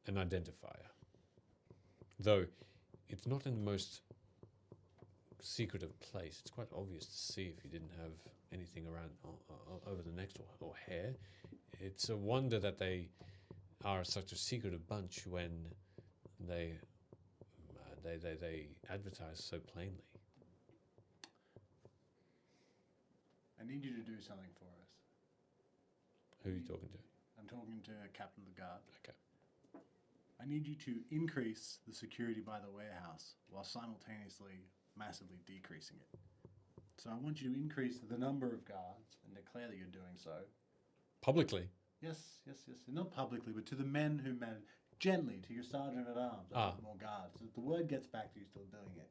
identifier. Though it's not in the most secretive place. It's quite obvious to see if you didn't have anything around over the neck or hair. It's a wonder that they are such a secretive bunch when they advertise so plainly." I need you to do something for us. Who are you talking to? I'm talking to Captain of the Guard. Okay. I need you to increase the security by the warehouse while simultaneously massively decreasing it. So I want you to increase the number of guards and declare that you're doing so. Publicly? Yes. And not publicly, but to the men who manage, gently, to your sergeant at arms, more guards. So that the word gets back to you still doing it.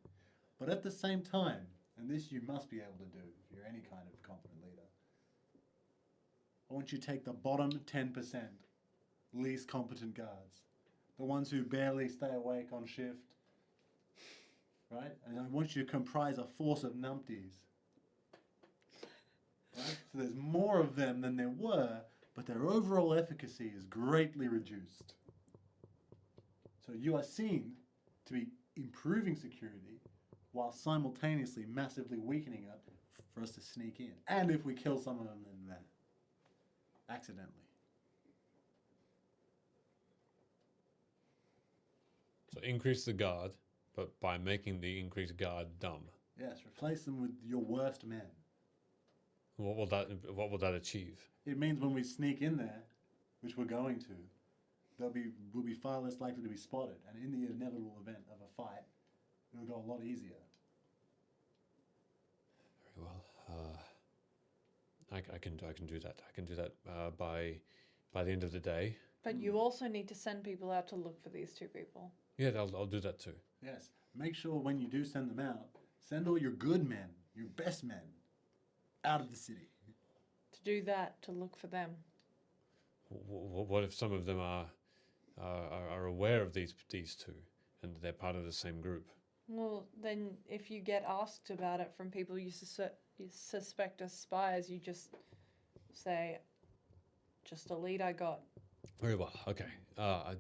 But at the same time, and this you must be able to do if you're any kind of competent leader, I want you to take the bottom 10% least competent guards, the ones who barely stay awake on shift, right? And I want you to comprise a force of numpties. Right? So there's more of them than there were, but their overall efficacy is greatly reduced. So you are seen to be improving security while simultaneously massively weakening it for us to sneak in. And if we kill some of them, then accidentally. So increase the guard, but by making the increased guard dumb. Yes, replace them with your worst men. What will that achieve? It means when we sneak in there, which we're going to, we'll be far less likely to be spotted. And in the inevitable event of a fight, it'll go a lot easier. Very well. I can do that. I can do that by the end of the day. But you also need to send people out to look for these two people. Yeah, I'll do that too. Yes. Make sure when you do send them out, send all your good men, your best men, out of the city. To do that, to look for them. What if some of them are aware of these two, and they're part of the same group? Well, then if you get asked about it from people you suspect as spies, you just say, "Just a lead I got." Very well. Okay. I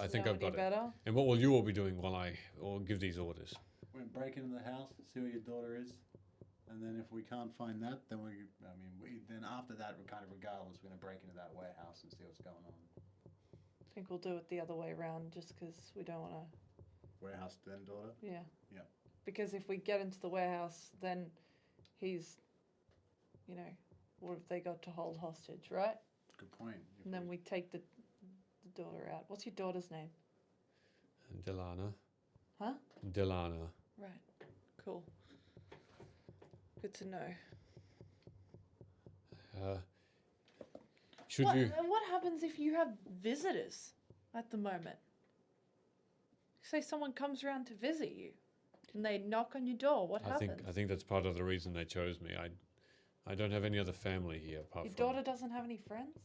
think I've got it. Better. And what will you all be doing while I give these orders? We're going to break into the house, see where your daughter is, And then if we can't find that, then then after that, we're kind of regardless, we're going to break into that warehouse and see what's going on. I think we'll do it the other way around just because we don't want to. Warehouse then daughter? Yeah. Yeah. Because if we get into the warehouse, then he's, what have they got to hold hostage, right? Good point. And then we take the daughter out. What's your daughter's name? Delana. Huh? Delana. Right. Cool. Good to know. Should what, you? What happens if you have visitors at the moment? Say someone comes around to visit you, and they knock on your door. What happens? I think that's part of the reason they chose me. I don't have any other family here apart Your from. daughter doesn't have any friends?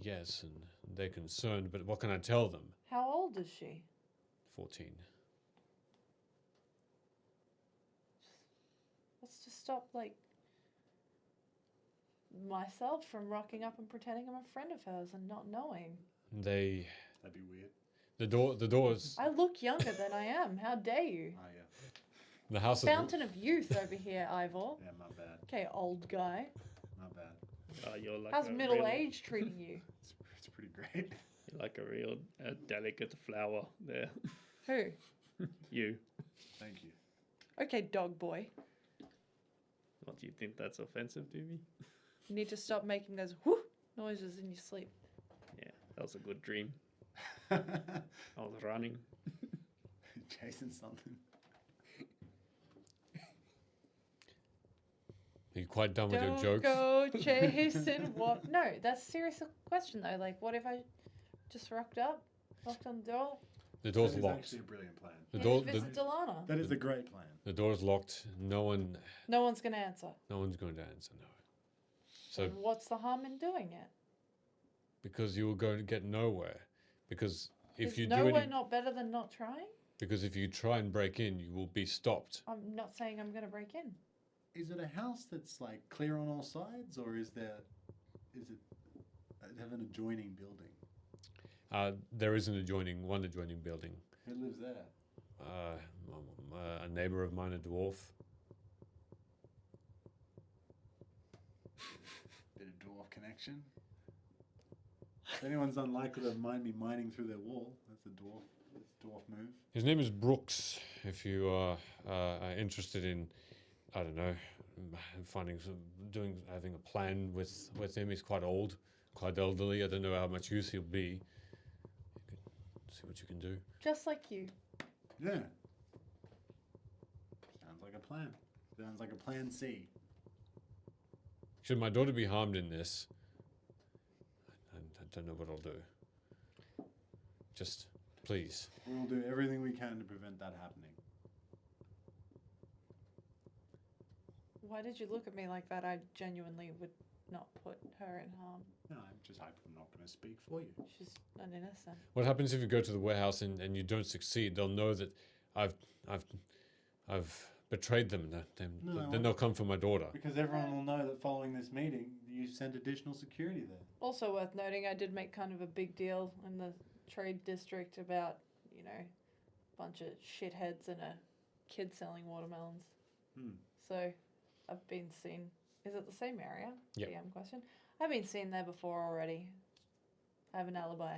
Yes, and they're concerned, but what can I tell them? How old is she? 14. Let's just stop, myself from rocking up and pretending I'm a friend of hers and not knowing. That'd be weird. The doors. I look younger than I am. How dare you? Oh, yeah. The house Fountain of youth over here, Ivor. Yeah, my bad. Okay, old guy. My bad. You're like How's a middle real- age treating you? It's pretty great. You're like a real delicate flower there. Who? You. Thank you. Okay, dog boy. What, do you think that's offensive to me? You need to stop making those whoo noises in your sleep. Yeah, that was a good dream. I was running. Chasing something. Are you quite done with your Don't jokes? go chasing what? No, that's a serious question though. What if I just rocked up, knocked on the door? The door's That is locked. actually a brilliant plan. The Yeah, door. visit Delana. That is a great plan. The door's locked. No one's No one's gonna answer. going to answer. No. So And what's the harm in doing it? because you will go to get nowhere. Because if Is you do nowhere any, not better than not trying? because if you try and break in, you will be stopped. I'm not saying I'm gonna break in. Is it a house that's clear on all sides, or is it have an adjoining building? There is one adjoining building. Who lives there? A neighbor of mine, a dwarf. Bit of dwarf connection. If anyone's unlikely to mind me mining through their wall, that's a dwarf move. His name is Brooks. If you are interested in, I don't know, having a plan with him. He's quite old, quite elderly. I don't know how much use he'll be. You could see what you can do. Just like you. Yeah. Sounds like a plan. Sounds like a plan C. Should my daughter be harmed in this, I don't know what I'll do. Just, please. We'll do everything we can to prevent that happening. Why did you look at me like that? I genuinely would not put her in harm. No, I'm not going to speak for you. She's an innocent. What happens if you go to the warehouse and you don't succeed? They'll know that I've betrayed them. Then they'll come for my daughter. Because everyone will know that following this meeting, you sent additional security there. Also worth noting, I did make kind of a big deal in the trade district about, a bunch of shitheads and a kid selling watermelons. So I've been seen. Is it the same area? Yep. DM question. I've been seen there before already. I have an alibi.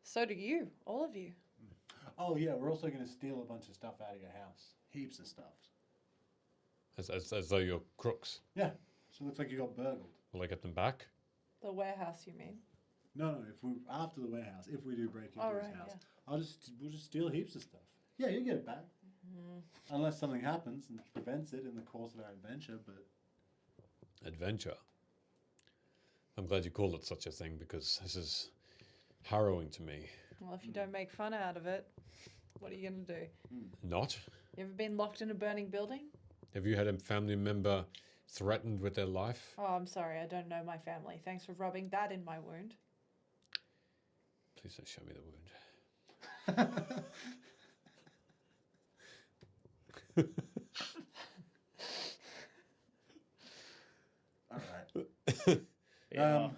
So do you, all of you. Oh yeah, we're also going to steal a bunch of stuff out of your house. Heaps of stuff. As though you're crooks. Yeah. So it looks like you got burgled. Will I get them back? The warehouse, you mean? No. After the warehouse, if we do break into his house, yeah. we'll just steal heaps of stuff. Yeah, you get it back. Unless something happens and prevents it in the course of our adventure, but... Adventure? I'm glad you called it such a thing, because this is harrowing to me. Well, if you don't make fun out of it, what are you going to do? Not? You ever been locked in a burning building? Have you had a family member threatened with their life? Oh, I'm sorry, I don't know my family. Thanks for rubbing that in my wound. Please don't show me the wound. All right. Yeah.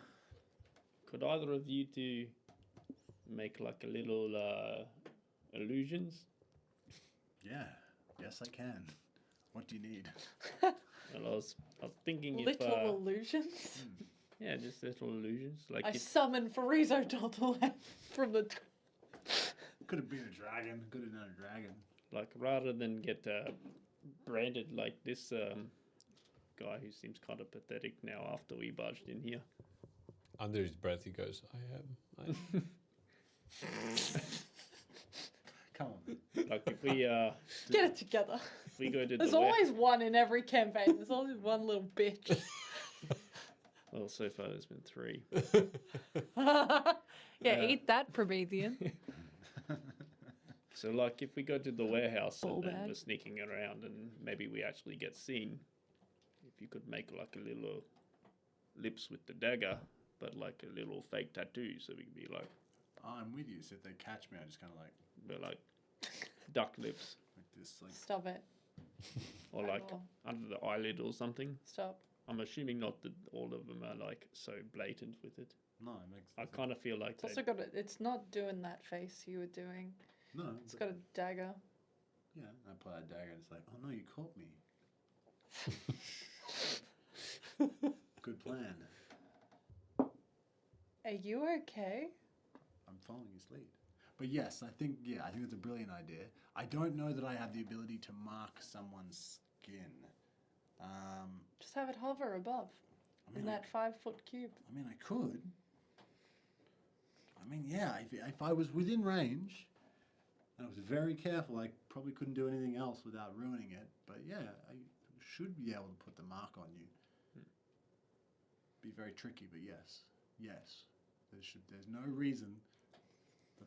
Could either of you two make a little illusions? Yeah. Yes, I can. What do you need? Well, I was thinking if Little illusions. yeah, just little illusions. Like I if, summon Frizo Dottleland from the. Could have been a dragon. Could have done a dragon. like rather than get branded like this guy who seems kind of pathetic now after we barged in here. Under his breath, he goes, I am. Come on. Like if we Get it together. if we go to There's the always one in every campaign. There's always one little bitch. well, so far there's been 3. Yeah, eat that, Promethean. So like if we go to the warehouse Ball and then bag. we're sneaking around and maybe we actually get seen, if you could make like a little lips with the dagger, but like a little fake tattoo, so we can be like, Oh, I'm with you. So if they catch me, I just kind of like we're like duck lips, this, like. Stop it. or I like will. under the eyelid or something. Stop. I'm assuming not that all of them are like so blatant with it. No, it makes. I kind of feel like It's also got a, it's not doing that face you were doing. No. It's got a dagger. Yeah, I pull out a dagger and it's like, oh no, you caught me. Good plan. Are you okay? I'm following his lead. But yes, I think it's a brilliant idea. I don't know that I have the ability to mark someone's skin. Just have it hover above in that 5-foot cube. I mean, I could. I mean, yeah, if I was within range and I was very careful, I probably couldn't do anything else without ruining it. But yeah, I should be able to put the mark on you. Be very tricky, but yes. There's no reason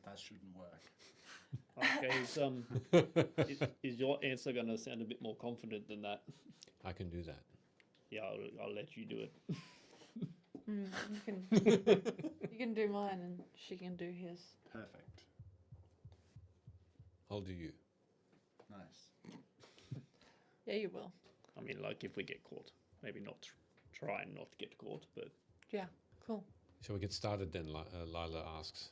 that shouldn't work. Okay, is your answer going to sound a bit more confident than that? I can do that. Yeah, I'll let you do it. You can do mine and she can do his. Perfect. I'll do you. Nice. Yeah, you will. I mean, like if we get caught, maybe not try and not get caught, but Yeah, cool. Shall we get started then? Lyla asks.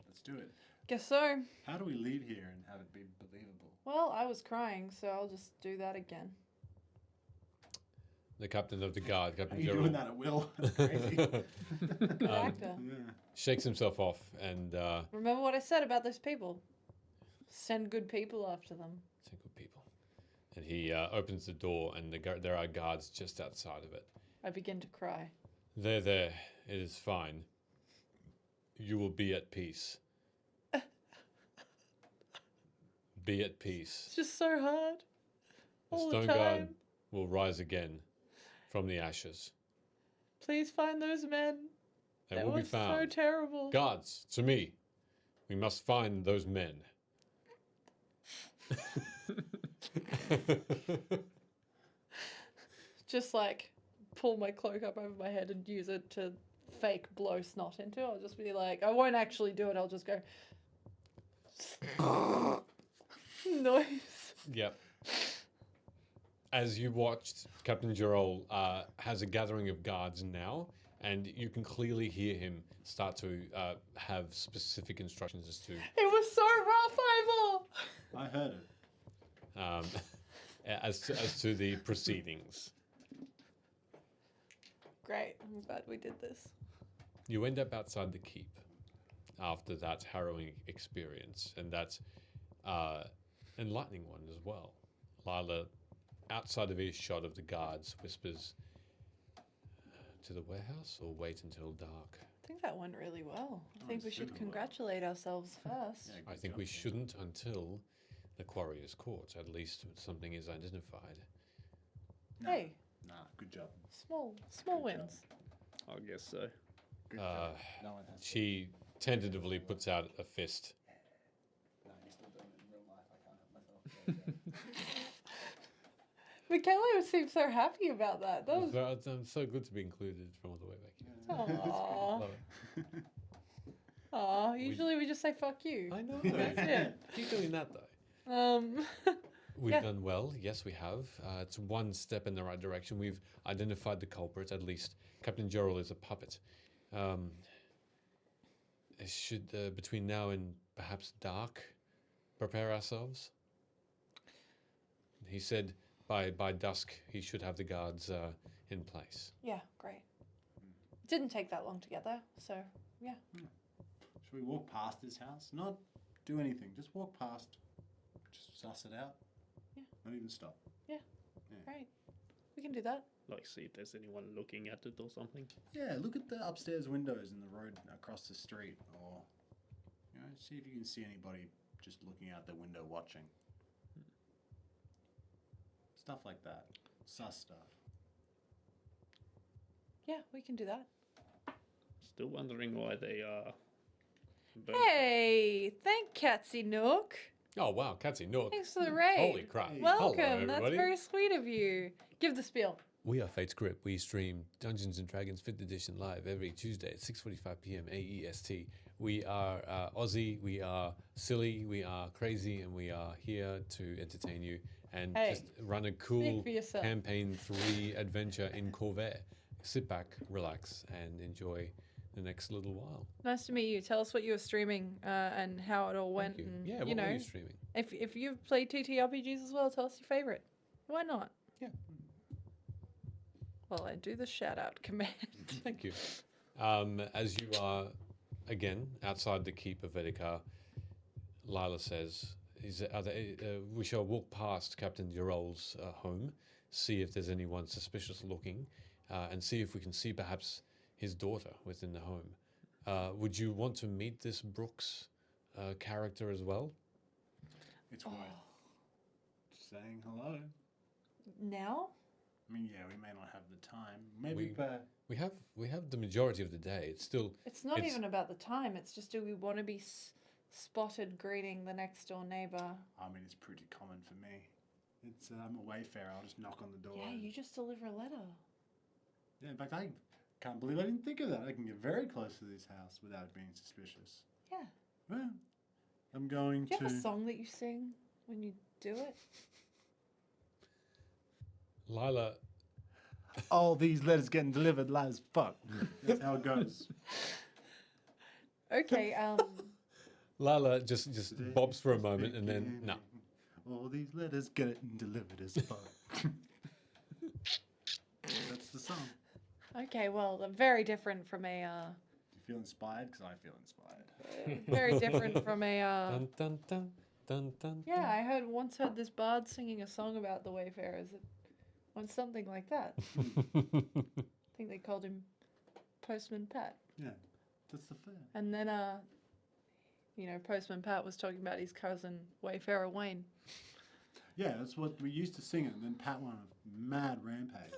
Let's do it. Guess so. How do we leave here and have it be believable? Well, I was crying, so I'll just do that again. The captain of the guard, Are Captain you Gerald, doing that at will? That's crazy. Good actor. shakes himself off and Remember what I said about those people? Send good people after them. say good people. And he opens the door, and there are guards just outside of it. I begin to cry. There, it is fine. You will be at peace. Be at peace. It's just so hard. The All the Stoneguard time. will rise again from the ashes. Please find those men. They That will be was found. so terrible. Guards, to me. We must find those men. Just like pull my cloak up over my head and use it to fake blow snot into. I'll just be like, I won't actually do it. I'll just go noise. Yep. As you watched, Captain Gerald has a gathering of guards now, and you can clearly hear him start to have specific instructions as to It was so rough, Ivor. I heard it. as to the proceedings. Great. I'm glad we did this. You end up outside the keep after that harrowing experience, and that enlightening one as well. Lyla, outside of earshot of the guards, whispers, "To the warehouse, or wait until dark?" I think that went really well. I think we should super well. congratulate ourselves first. I think we shouldn't until the quarry is caught. At least something is identified. Hey, Nah, good job. small wins. I guess so. Good job. No one has. She tentatively puts out a fist. No, you're still doing it in real life. I can't help myself. Michaela seemed so happy about that. That was It's so good to be included from all the way back here. Aww. Love it. Aw, usually we just say fuck you. I know. That's it. Keep doing that though. We've Yeah. done well. Yes, we have. It's one step in the right direction. We've identified the culprit. At least Captain Gerald is a puppet. It should between now and perhaps dark, prepare ourselves? He said by dusk he should have the guards in place. Yeah, great. Didn't take that long to get there, so yeah. Should we walk past this house? Not do anything. Just walk past. Just suss it out. Yeah. Not even stop. Yeah. Great. We can do that. Like, see if there's anyone looking at it or something. Yeah, look at the upstairs windows in the road across the street, or see if you can see anybody just looking out the window watching. Stuff like that. Sus stuff. Yeah, we can do that. Still wondering why they are. Hey, thank Catsy Nook. Oh wow, Catsy Nook. Thanks for the raid. Holy crap. Welcome. Hello, That's everybody. very sweet of you. Give the spiel. We are Fate's Grip. We stream Dungeons & Dragons 5th edition live every Tuesday at 6:45 p.m. AEST. We are Aussie, we are silly, we are crazy, and we are here to entertain you and just run a cool speak for yourself. campaign 3 adventure in Corvair. Sit back, relax, and enjoy the next little while. Nice to meet you. Tell us what you were streaming and how it all went. you. And, Yeah, what were you streaming? If you've played TTRPGs as well, tell us your favorite. Why not? Yeah. Well, I do the shout out command. Thank you. As you are, again, outside the keep of Vedikar, Lyla says, we shall walk past Captain Durol's home, see if there's anyone suspicious looking, and see if we can see perhaps his daughter within the home. Would you want to meet this Brooks character as well? It's worth saying hello. Now? I mean, yeah, we may not have the time. Maybe we have the majority of the day. It's still. It's not even about the time. It's just, do we want to be spotted greeting the next door neighbor? I mean, it's pretty common for me. It's I'm a wayfarer. I'll just knock on the door. Yeah, you just deliver a letter. Yeah, in fact, I can't believe I didn't think of that. I can get very close to this house without being suspicious. Yeah. Well, I'm going Do you have a song that you sing when you do it? Lyla. All these letters getting delivered live as fuck. That's how it goes. Okay. Lyla just bobs for a moment and then no. All these letters getting delivered as fuck. That's the song. Okay, well, very different from a. Do you feel inspired? Because I feel inspired. Very different from a. Dun, dun, dun, dun, dun, Yeah, I once heard this bard singing a song about the Wayfarers. It went something like that. I think they called him Postman Pat. Yeah, that's the fair. And then, Postman Pat was talking about his cousin Wayfarer Wayne. Yeah, that's what we used to sing it, and then Pat went on a mad rampage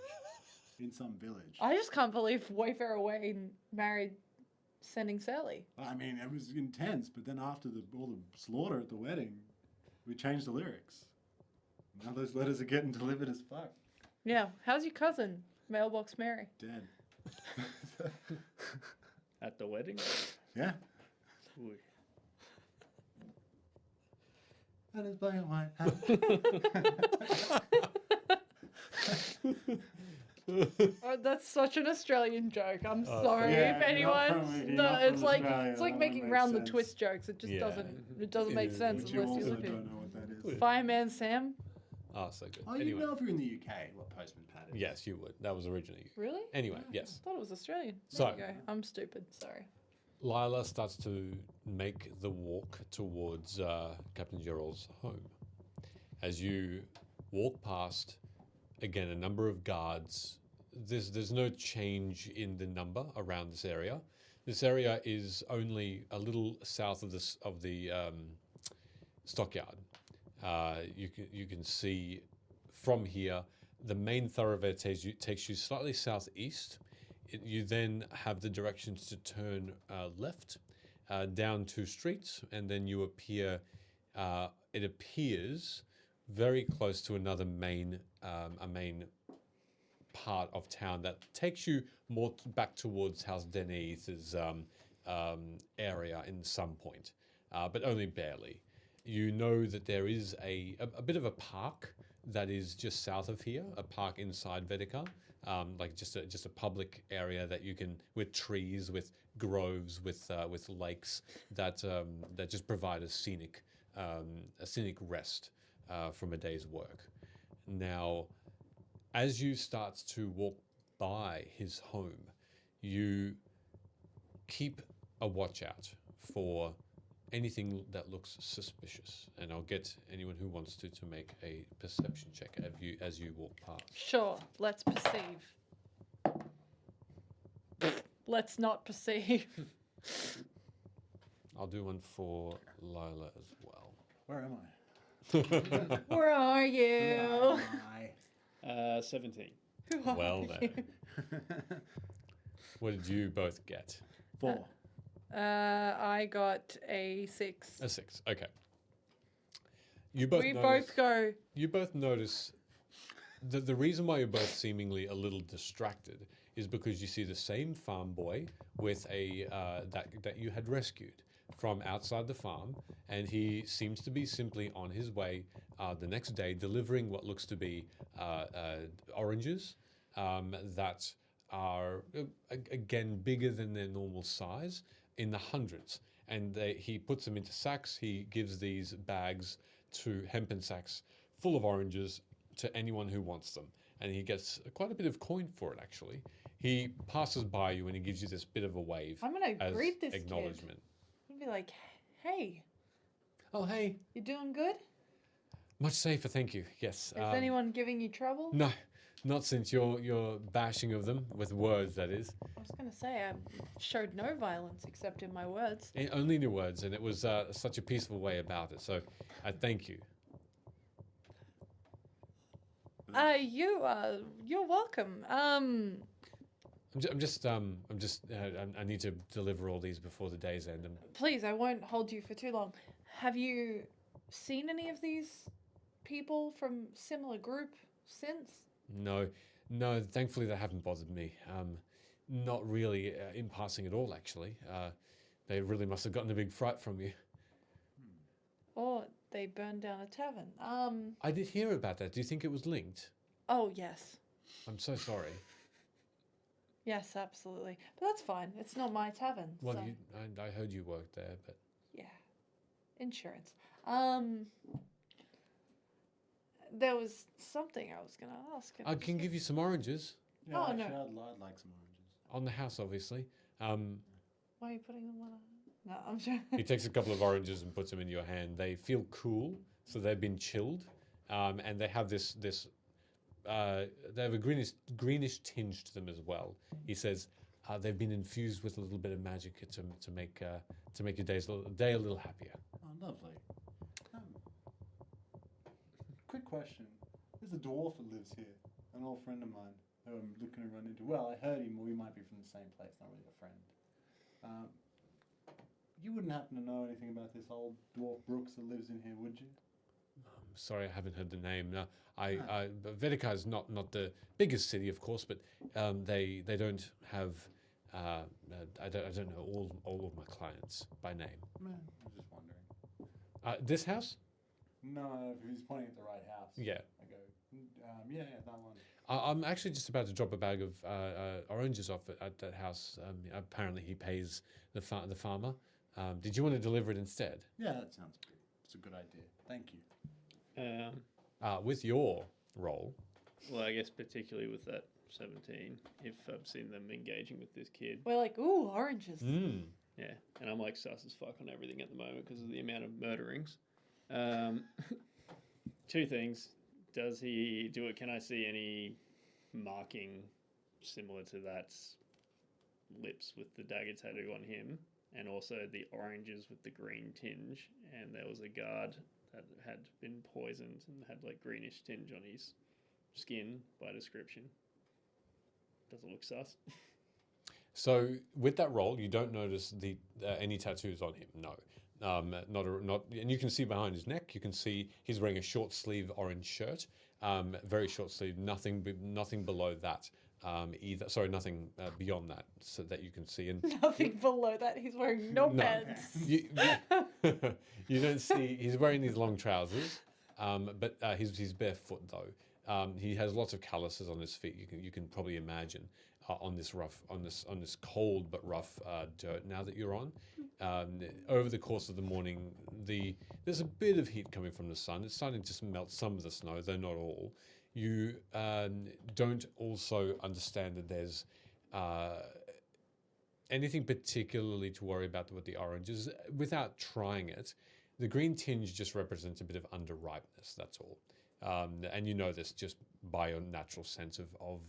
in some village. I just can't believe Wayfarer Wayne married Sending Sally. I mean, it was intense, but then after all the slaughter at the wedding, we changed the lyrics. Now those letters are getting delivered as fuck. Yeah, how's your cousin, Mailbox Mary? Dead. At the wedding? Yeah. Ooh. That is black and white. Oh, that's such an Australian joke. I'm sorry yeah, if anyone's. It's like Australia, making round the twist jokes. It just doesn't make sense But you unless you also live here. don't know what that is. Fireman Sam. Oh, so good. Oh, Anyway. you know if you're in the UK what Postman Pat is. Yes, you would. That was originally. Really? Anyway, yes. I thought it was Australian. There So- you go. I'm stupid. Sorry. Lyla starts to make the walk towards Captain Gerald's home. As you walk past, again, a number of guards. There's no change in the number around this area. This area is only a little south of the stockyard. You can see from here the main thoroughfare takes you slightly southeast. You then have the directions to turn left down 2 streets, and then you appear. It appears very close to another main part of town that takes you more back towards House Deniz's area in some point, but only barely. You know that there is a bit of a park that is just south of here, a park inside Vedikar, like just a public area that you can, with trees, with groves, with lakes that just provide a scenic a scenic rest from a day's work. Now, as you start to walk by his home, you keep a watch out for anything that looks suspicious, and I'll get anyone who wants to make a perception check as you walk past. Sure, let's perceive. Let's not perceive. I'll do one for Lyla as well. Where am I? Where are you? 17. Well then. What did you both get? 4. I got a 6. A 6. Okay. You both. You both notice. The reason why you're both seemingly a little distracted is because you see the same farm boy with a that you had rescued from outside the farm, and he seems to be simply on his way the next day delivering what looks to be oranges that are again bigger than their normal size, in the hundreds. And he puts them into sacks. He gives these bags to hempen sacks full of oranges to anyone who wants them, and he gets quite a bit of coin for it. Actually, he passes by you and he gives you this bit of a wave. I'm gonna greet this acknowledgement. Kid. I'd be like, "Hey, oh hey, you doing good? Much safer, thank you. Yes. Is anyone giving you trouble?" No, not since your bashing of them with words. That is. I was gonna say I showed no violence except in my words. Only in your words, and it was such a peaceful way about it. So, I thank you. You're welcome. I need to deliver all these before the day's end. And Please, I won't hold you for too long. Have you seen any of these people from similar group since? no, thankfully they haven't bothered me. Not really in passing at all, actually. They really must have gotten a big fright from you. Or they burned down a tavern. I did hear about that. Do you think it was linked? Oh, yes. I'm so sorry. Yes, absolutely. But that's fine. It's not my tavern. Well, so. I heard you worked there, but... Yeah. Insurance. There was something I was going to ask. I can give you some oranges. Yeah, Oh, actually, no. I'd like some oranges. On the house, obviously. Why are you putting them on? No, I'm sure. He takes a couple of oranges and puts them in your hand. They feel cool, so they've been chilled, and they have this. They have a greenish tinge to them as well. He says they've been infused with a little bit of magic to make your day a little happier. Oh, lovely. Quick question: there's a dwarf that lives here, an old friend of mine who I'm looking to run into. Well, I heard him. We might be from the same place, not really a friend. You wouldn't happen to know anything about this old dwarf Brooks that lives in here, would you? I'm sorry, I haven't heard the name. No, Vedika is not the biggest city, of course, but they don't have. I don't know all of my clients by name. Man, I was just wondering. This house? No, if he's pointing at the right house. Yeah. I go, yeah, that one. I'm actually just about to drop a bag of oranges off at that house. Apparently, he pays the farmer. Did you want to deliver it instead? Yeah, that sounds good. It's a good idea. Thank you. With your role. Well, I guess particularly with that 17, if I've seen them engaging with this kid. We're like, ooh, oranges. Yeah, and I'm like sus as fuck on everything at the moment because of the amount of murderings. Two things. Does he do it? Can I see any marking similar to that lips with the dagger tattoo on him? And also the oranges with the green tinge. And there was a guard that had been poisoned and had like greenish tinge on his skin by description. Does it look sus? So with that role, you don't notice any tattoos on him. No. Not, and you can see behind his neck. You can see he's wearing a short sleeve orange shirt, very short sleeve. Nothing below that either. Sorry, nothing beyond that, so that you can see. And nothing below that. He's wearing no pants. You don't see. He's wearing these long trousers, but he's barefoot though. He has lots of calluses on his feet. You can probably imagine on this cold but rough dirt now that you're on. Over the course of the morning, there's a bit of heat coming from the sun. It's starting to melt some of the snow, though not all. You don't also understand that there's anything particularly to worry about with the oranges without trying it. The green tinge just represents a bit of underripeness, that's all. And you know this just by your natural sense of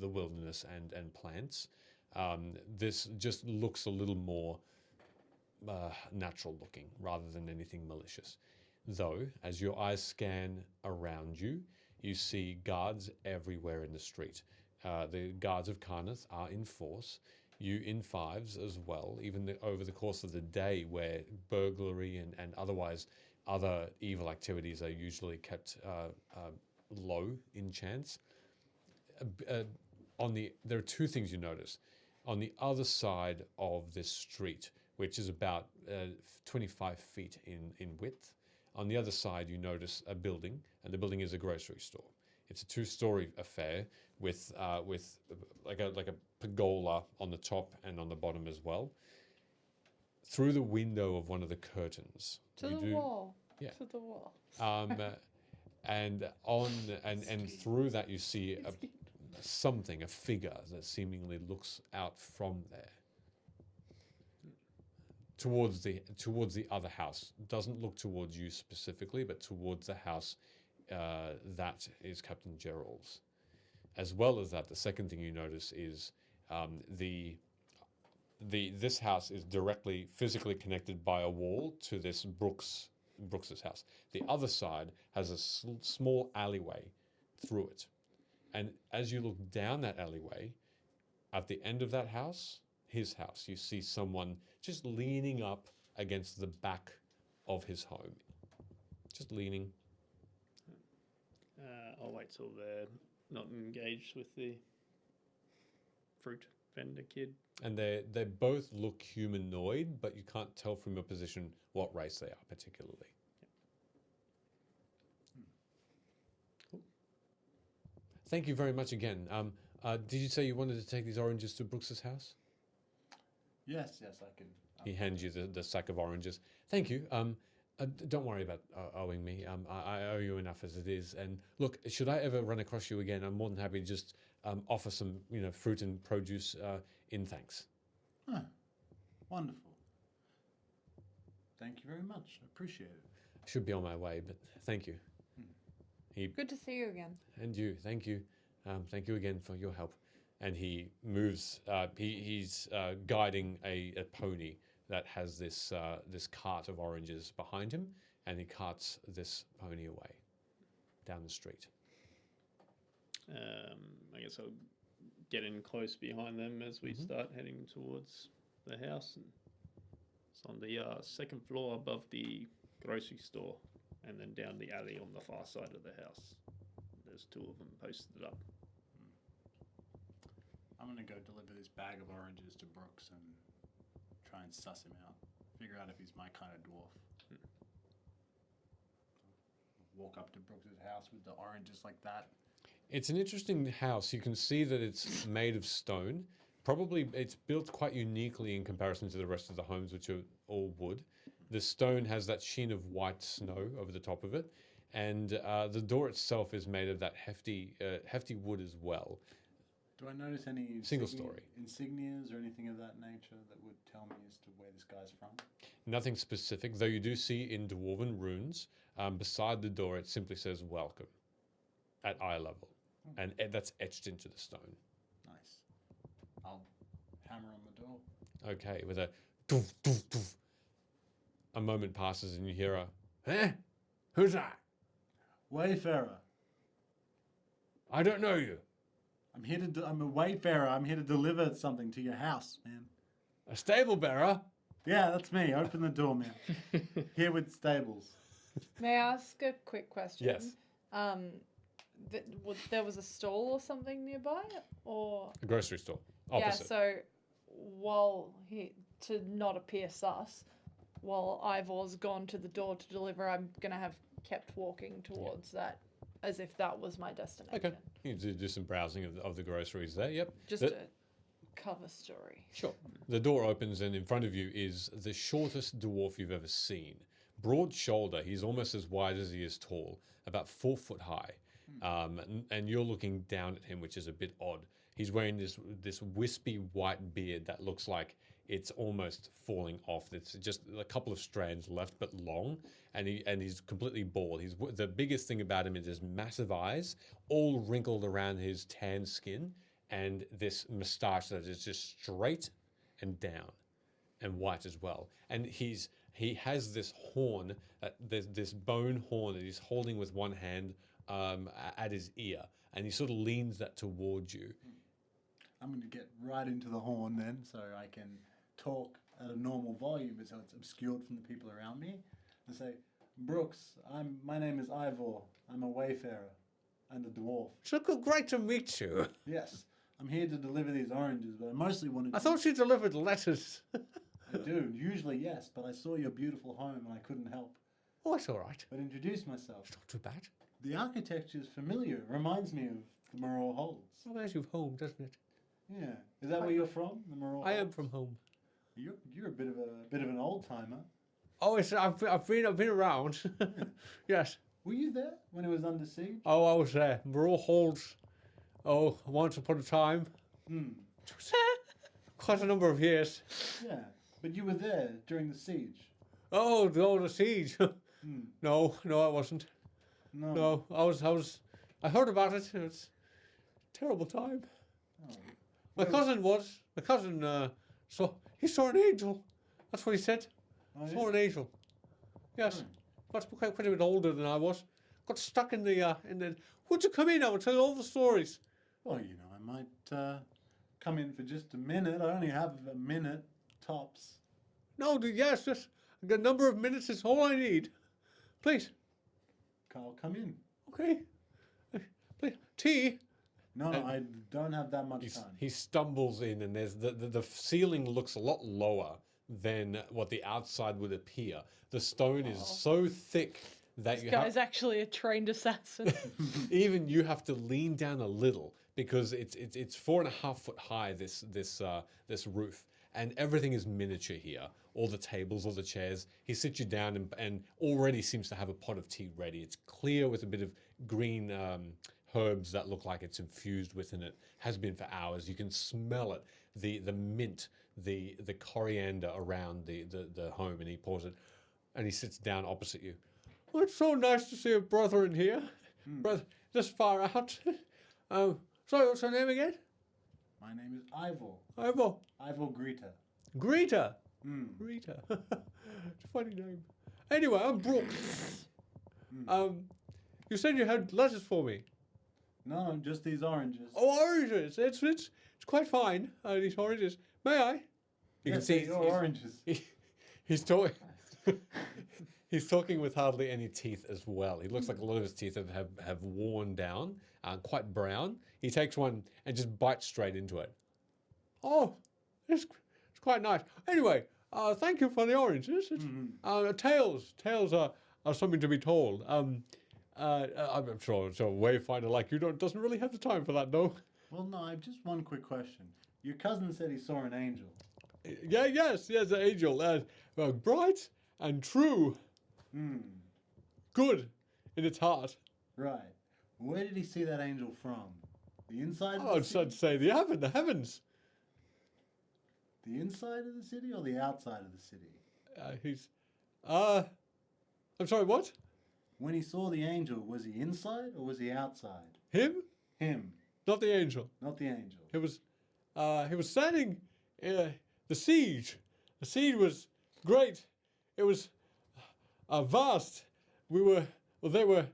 the wilderness and plants. This just looks a little more natural looking rather than anything malicious. Though, as your eyes scan around you, you see guards everywhere in the street. The guards of Karnath are in force. You in fives as well, even over the course of the day where burglary and otherwise other evil activities are usually kept low in chance. There are two things you notice. On the other side of this street, which is about 25 feet in width, on the other side you notice a building, and the building is a grocery store. It's a two-story affair with like a pergola on the top and on the bottom as well. Through the window of one of the curtains, To the wall. Yeah. To the wall. And through that you see a figure that seemingly looks out from there towards the other house. Doesn't look towards you specifically, but towards the house that is Captain Gerald's. As well as that, the second thing you notice is this house is directly physically connected by a wall to this Brooks's house. The other side has a small alleyway through it. And as you look down that alleyway, at the end of that house, his house, you see someone just leaning up against the back of his home. Just leaning. I'll wait till they're not engaged with the fruit vendor kid. And they both look humanoid, but you can't tell from your position what race they are particularly. Cool. Thank you very much again. Did you say you wanted to take these oranges to Brooks's house? Yes, I can. He hands you the sack of oranges. Thank you. Don't worry about owing me. I owe you enough as it is. And look, should I ever run across you again, I'm more than happy to just offer some, fruit and produce in thanks. Huh. Wonderful. Thank you very much. I appreciate it. Should be on my way, but thank you. Good to see you again. And you, thank you. Thank you again for your help. And he moves. He's guiding a pony that has this cart of oranges behind him, and he carts this pony away down the street. I guess I'll get in close behind them as we start heading towards the house. And it's on the second floor above the grocery store, and then down the alley on the far side of the house. There's two of them posted up. I'm going to go deliver this bag of oranges to Brooks and try and suss him out. Figure out if he's my kind of dwarf. Walk up to Brooks's house with the oranges like that. It's an interesting house. You can see that it's made of stone. Probably it's built quite uniquely in comparison to the rest of the homes, which are all wood. The stone has that sheen of white snow over the top of it. And the door itself is made of that hefty wood as well. Do I notice any single story insignias or anything of that nature that would tell me as to where this guy's from? Nothing specific, though you do see in dwarven runes, beside the door it simply says welcome at eye level. And that's etched into the stone. Nice. I'll hammer on the door. Okay, with a doof, doof, doof. A moment passes and you hear a, eh? Who's that? Wayfarer. I don't know you. I'm a wayfarer. I'm here to deliver something to your house, man. A stable bearer? Yeah, that's me. Open the door, man. Here with stables. May I ask a quick question? Yes. There was a stall or something nearby, or a grocery store. Opposite. Yeah. So to not appear sus, while Ivor's gone to the door to deliver, I'm gonna have kept walking towards that as if that was my destination. Okay. You can do some browsing of the groceries there. Yep. Just The- a cover story. Sure. The door opens, and in front of you is the shortest dwarf you've ever seen. Broad shoulder, he's almost as wide as he is tall, about 4 foot high. And you're looking down at him, which is a bit odd. He's wearing this wispy white beard that looks like it's almost falling off. It's just a couple of strands left, but long, and he's completely bald. The biggest thing about him is his massive eyes, all wrinkled around his tan skin, and this moustache that is just straight and down, and white as well. And he has this horn, this bone horn that he's holding with one hand at his ear, and he sort of leans that towards you. I'm going to get right into the horn then, so I can talk at a normal volume, so it's obscured from the people around me, and say, Brooks, my name is Ivor. I'm a wayfarer and a dwarf. So great to meet you. Yes, I'm here to deliver these oranges, but I mostly wanted to... I thought you delivered letters. I do, usually yes, but I saw your beautiful home and I couldn't help Oh, it's all right. but introduce myself. It's not too bad. The architecture is familiar, reminds me of the Moror Holds. Well, there's you home, doesn't it? Yeah, is that where you're from, the Moror I am Holds? from home. You're a bit of an old timer. Oh, I've been around. Yes. Were you there when it was under siege? Oh, I was there. We're all holds. Oh, once upon a time. Quite a number of years. Yeah, but you were there during the siege. Oh, the siege. No, I wasn't. No. No, I heard about it. It was a terrible time. Oh. My cousin he saw an angel. That's what he said. Oh, Saw an angel. Yes. But quite a bit older than I was. Got stuck in the. Would you come in? I will tell you all the stories. Well, I might come in for just a minute. I only have a minute, tops. No, yes, just a number of minutes is all I need. Please. I'll come in. Okay. Please. Tea. No, I don't have that much time. He stumbles in, and there's the ceiling looks a lot lower than what the outside would appear. The stone is so thick that This you guy's actually a trained assassin. even you have to lean down a little because it's 4.5 foot high. This roof, and everything is miniature here. All the tables, all the chairs. He sits you down and already seems to have a pot of tea ready. It's clear with a bit of green herbs that look like it's infused within it. Has been for hours. You can smell it. The mint, the coriander around the home, and he pours it, and he sits down opposite you. Well, it's so nice to see a brother in here. Brother, this far out. Sorry, what's your name again? My name is Ivor. Ivor. Ivor Greta. Greta. Greta. It's a funny name. Anyway, I'm Brooks. You said you had letters for me. No, just these oranges. Oh, oranges. It's quite fine. These oranges. May I? You Yes, these are oranges. He's talking. He's talking with hardly any teeth as well. He looks like a lot of his teeth have worn down, quite brown. He takes one and just bites straight into it. Oh, it's quite nice. Anyway, thank you for the oranges. Tales are something to be told. I'm sure a wayfinder like you doesn't really have the time for that, though. Well, no, I have just one quick question. Your cousin said he saw an angel. Yes, an angel. Bright and true. Good in its heart. Right. Where did he see that angel from? The inside of Oh, the city? I'd say the heavens. The inside of the city or the outside of the city? I'm sorry, what? When he saw the angel, was he inside or was he outside? Him? Him. Not the angel. Not the angel. He was standing the siege. The siege was great. It was vast. They were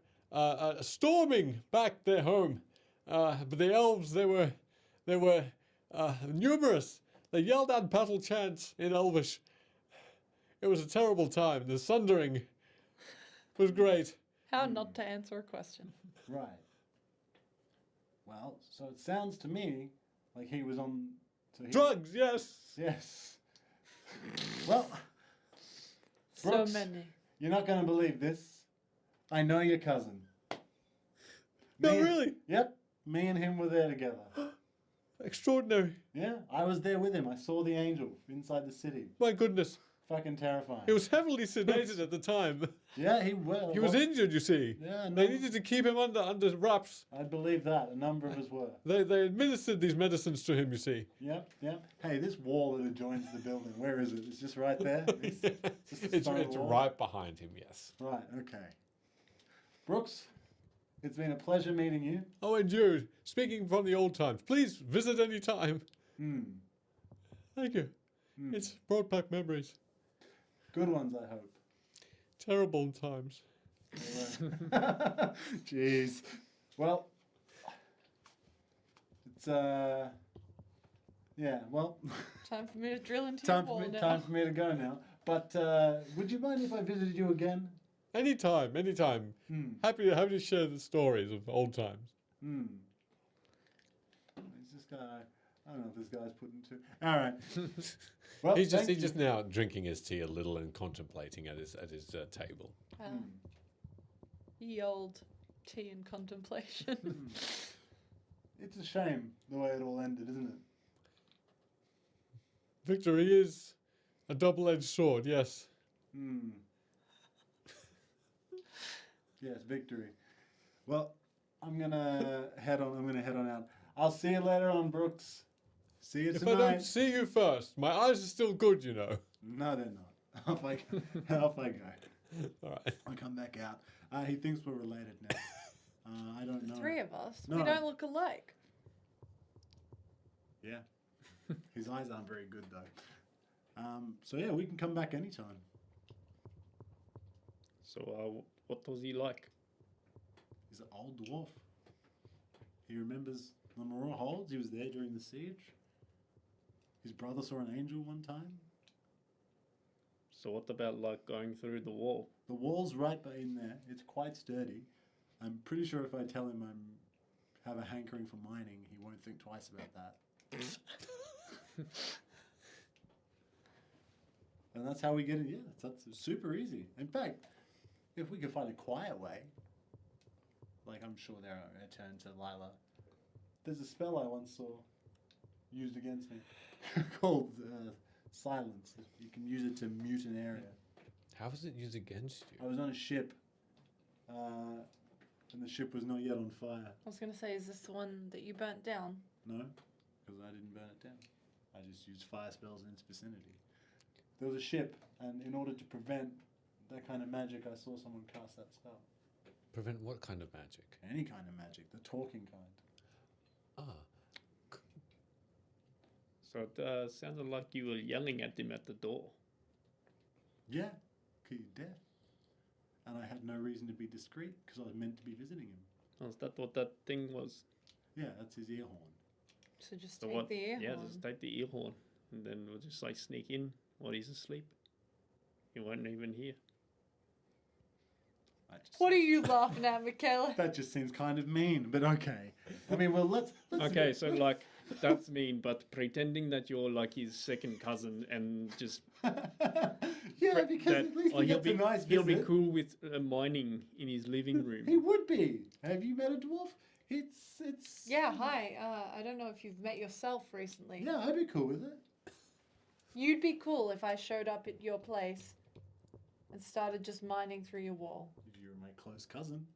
storming back their home. But the elves, they were numerous. They yelled out battle chants in Elvish. It was a terrible time. The sundering was great. How not to answer a question. Right. Well, so it sounds to me like he was on... Drugs, yes. Yes. Well, Brooks, So many. you're not going to believe this. I know your cousin. No, Me and- really? Yep. Me and him were there together. Extraordinary. Yeah, I was there with him. I saw the angel inside the city. My goodness. Fucking terrifying. He was heavily sedated at the time. Yeah, he well. He was injured, you see. Yeah, They needed to keep him under wraps. I believe that. A number of us were. They administered these medicines to him, you see. Yep, yep. Hey, this wall that adjoins the building, where is it? It's just right there? It's, just a It's stone wall? right behind him, yes. Right, okay. Brooks, it's been a pleasure meeting you. Oh, and you, speaking from the old times, please visit any time. Thank you. It's brought back memories. Good ones, I hope. Terrible times. Jeez. Well, it's yeah. Well, Time for me to drill into your wall now. time for me to go now. But would you mind if I visited you again? Anytime. Happy to share the stories of old times. Is this guy? I don't know if this guy's putting two. All right. Well, he's thank you. just now drinking his tea a little and contemplating at his table. Ye old tea and contemplation. It's a shame the way it all ended, isn't it? Victory is a double-edged sword, yes. Yes, victory. Well, I'm gonna head on out. I'll see you later on, Brooks. See you If tonight. I don't see you first, my eyes are still good, you know. No, they're not. Off I go. All right. I come back out. He thinks we're related now. I don't know. Three of us. No. We don't look alike. Yeah. His eyes aren't very good though. So yeah, we can come back anytime. So, what was he like? He's an old dwarf. He remembers the Mori holds. He was there during the siege. His brother saw an angel one time. So, what about like going through the wall? The wall's right in there. It's quite sturdy. I'm pretty sure if I tell him I have a hankering for mining, he won't think twice about that. And that's how we get it. Yeah, that's super easy. In fact, if we could find a quiet way, like I'm sure there are a turn to Lyla. There's a spell I once saw used against me called Silence. You can use it to mute an area. How was it used against you? I was on a ship, and the ship was not yet on fire. I was going to say, is this the one that you burnt down? No, because I didn't burn it down. I just used fire spells in its vicinity. There was a ship, and in order to prevent that kind of magic, I saw someone cast that spell. Prevent what kind of magic? Any kind of magic, the talking kind. So it sounded like you were yelling at him at the door. Yeah, because you're deaf. And I had no reason to be discreet, because I was meant to be visiting him. Oh, is that what that thing was? Yeah, that's his ear horn. So just So take what? the ear Yeah, horn. just take the ear horn, and then we'll just like sneak in while he's asleep. He won't even hear. What are you laughing at, Michaela? That just seems kind of mean, but okay. I mean, well, let's Okay, so like that's mean, but pretending that you're like his second cousin and just yeah, because at least he he'll gets be a nice he'll be visit. cool with mining in his living room. He would be. Have you met a dwarf? It's. Yeah, hi. I don't know if you've met yourself recently. Yeah, I'd be cool with it. You'd be cool if I showed up at your place and started just mining through your wall. If you were my close cousin,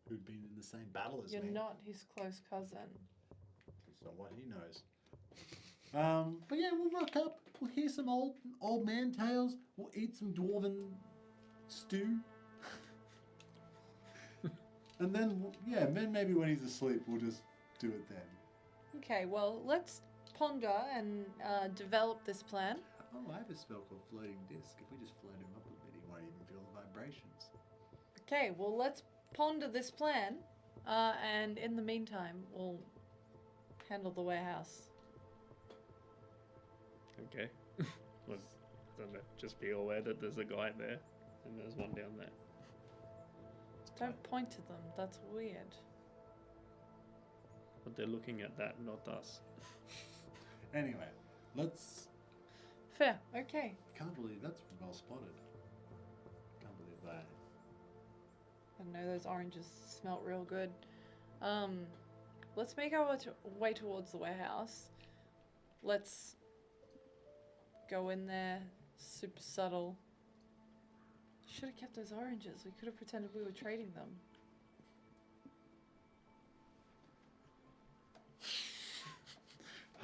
who'd been in the same battle as You're me. not his close cousin. So what he knows. But yeah, we'll rock up. We'll hear some old man tales. We'll eat some dwarven stew. And then, then maybe when he's asleep, we'll just do it then. Okay, well, let's ponder and develop this plan. Oh, I have a spell called Floating Disc. If we just float him up a bit, he won't even feel the vibrations. Okay, well, let's ponder this plan. And in the meantime, we'll handle the warehouse. Okay. Just be aware that there's a guy there, and there's one down there. Don't point to them. That's weird. But they're looking at that, not us. Anyway, let's... Fair. Okay. Can't believe that's well spotted. Can't believe that. I know those oranges smelt real good. Let's make our way towards the warehouse. Let's go in there, super subtle. Should have kept those oranges. We could have pretended we were trading them.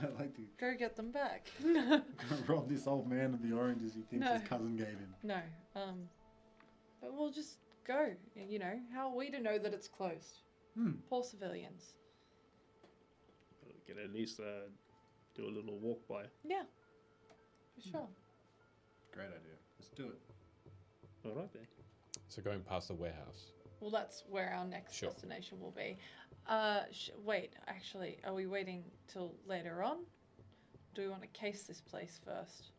I like to Go get them back. rob this old man of the oranges he thinks No. his cousin gave him. No. But we'll just go. You know, how are we to know that it's closed? Poor civilians. We can at least do a little walk by. Yeah. For sure. Great idea. Let's do it. All right then. So going past the warehouse. Well, that's where our next Sure. destination will be. Wait, actually, are we waiting till later on? Do we want to case this place first?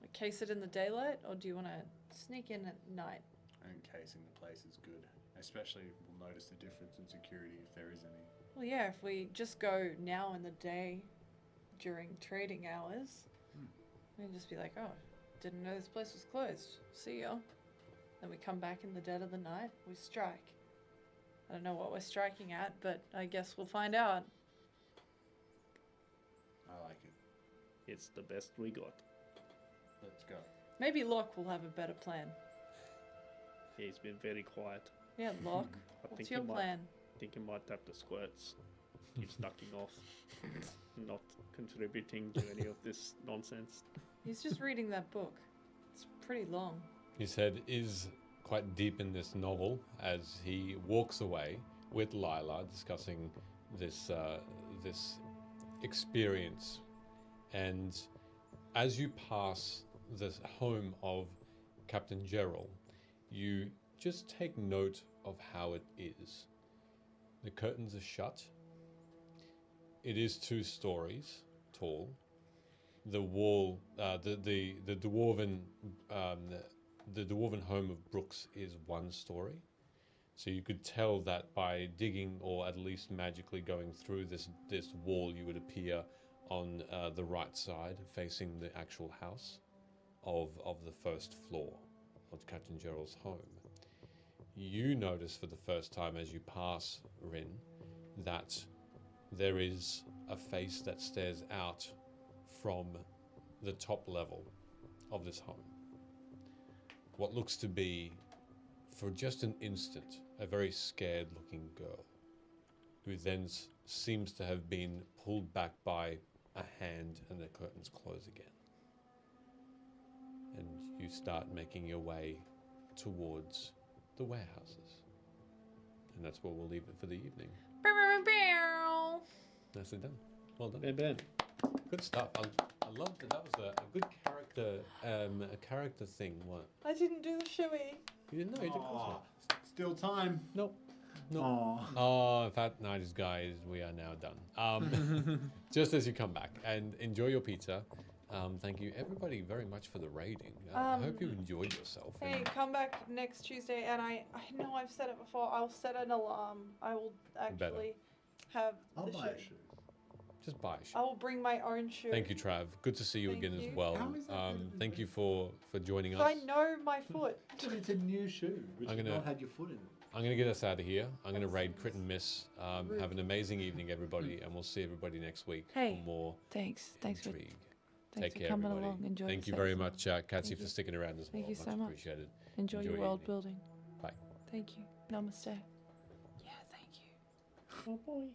Like, case it in the daylight, or do you want to sneak in at night? I think casing the place is good. Especially we'll notice the difference in security if there is any. Well, yeah, if we just go now in the day during trading hours, we can just be like, oh, didn't know this place was closed. See ya. Then we come back in the dead of the night, we strike. I don't know what we're striking at, but I guess we'll find out. I like it. It's the best we got. Let's go. Maybe Locke will have a better plan. He's been very quiet. Yeah, Locke, I what's think your he might- plan? I think he might tap the squirts. Keeps ducking off. Not contributing to any of this nonsense. He's just reading that book. It's pretty long. His head is quite deep in this novel as he walks away with Lyla, discussing this this experience. And as you pass the home of Captain Gerald, you just take note of how it is. The curtains are shut. It is 2 stories tall. The wall, the dwarven home of Brooks is 1 story. So you could tell that by digging, or at least magically going through this wall, you would appear on the right side, facing the actual house of the first floor of Captain Gerald's home. You notice for the first time as you pass Rin that there is a face that stares out from the top level of this home. What looks to be, for just an instant, a very scared looking girl, who then seems to have been pulled back by a hand, and the curtains close again. And you start making your way towards the warehouses. And that's where we'll leave it for the evening. Nicely done. Well done. Ben. Good stuff. I loved it. That was a good character thing. What? I didn't do the shoey. You didn't know you did Cosmo. Still time. Nope. Nope. Aw. Oh, Fat Nights guys, we are now done. Just as you come back, and enjoy your pizza. Thank you everybody very much for the raiding. I hope you enjoyed yourself. Hey, come back next Tuesday, and I know I've said it before. I'll set an alarm. I will actually have I'll the buy a shoe. shoe. Just buy a shoe. I will bring my own shoe. Thank you, Trav. Good to see you Thank again you. as well. How is that Thank you for joining us. I know my foot. But it's a new shoe, which I'm has gonna- not had your foot in it. I'm going to get us out of here. I'm going to raid Crit and Miss. Have an amazing evening, everybody, and we'll see everybody next week Hey, for more Thanks for intrigue. thanks Take for care, coming everybody. along. Enjoy Thank the you very session. much, Katsy, Thank for you. sticking around as well. Thank you so much. Appreciated. Enjoy your your world evening. building. Bye. Thank you. Namaste. Yeah, thank you. Oh boy.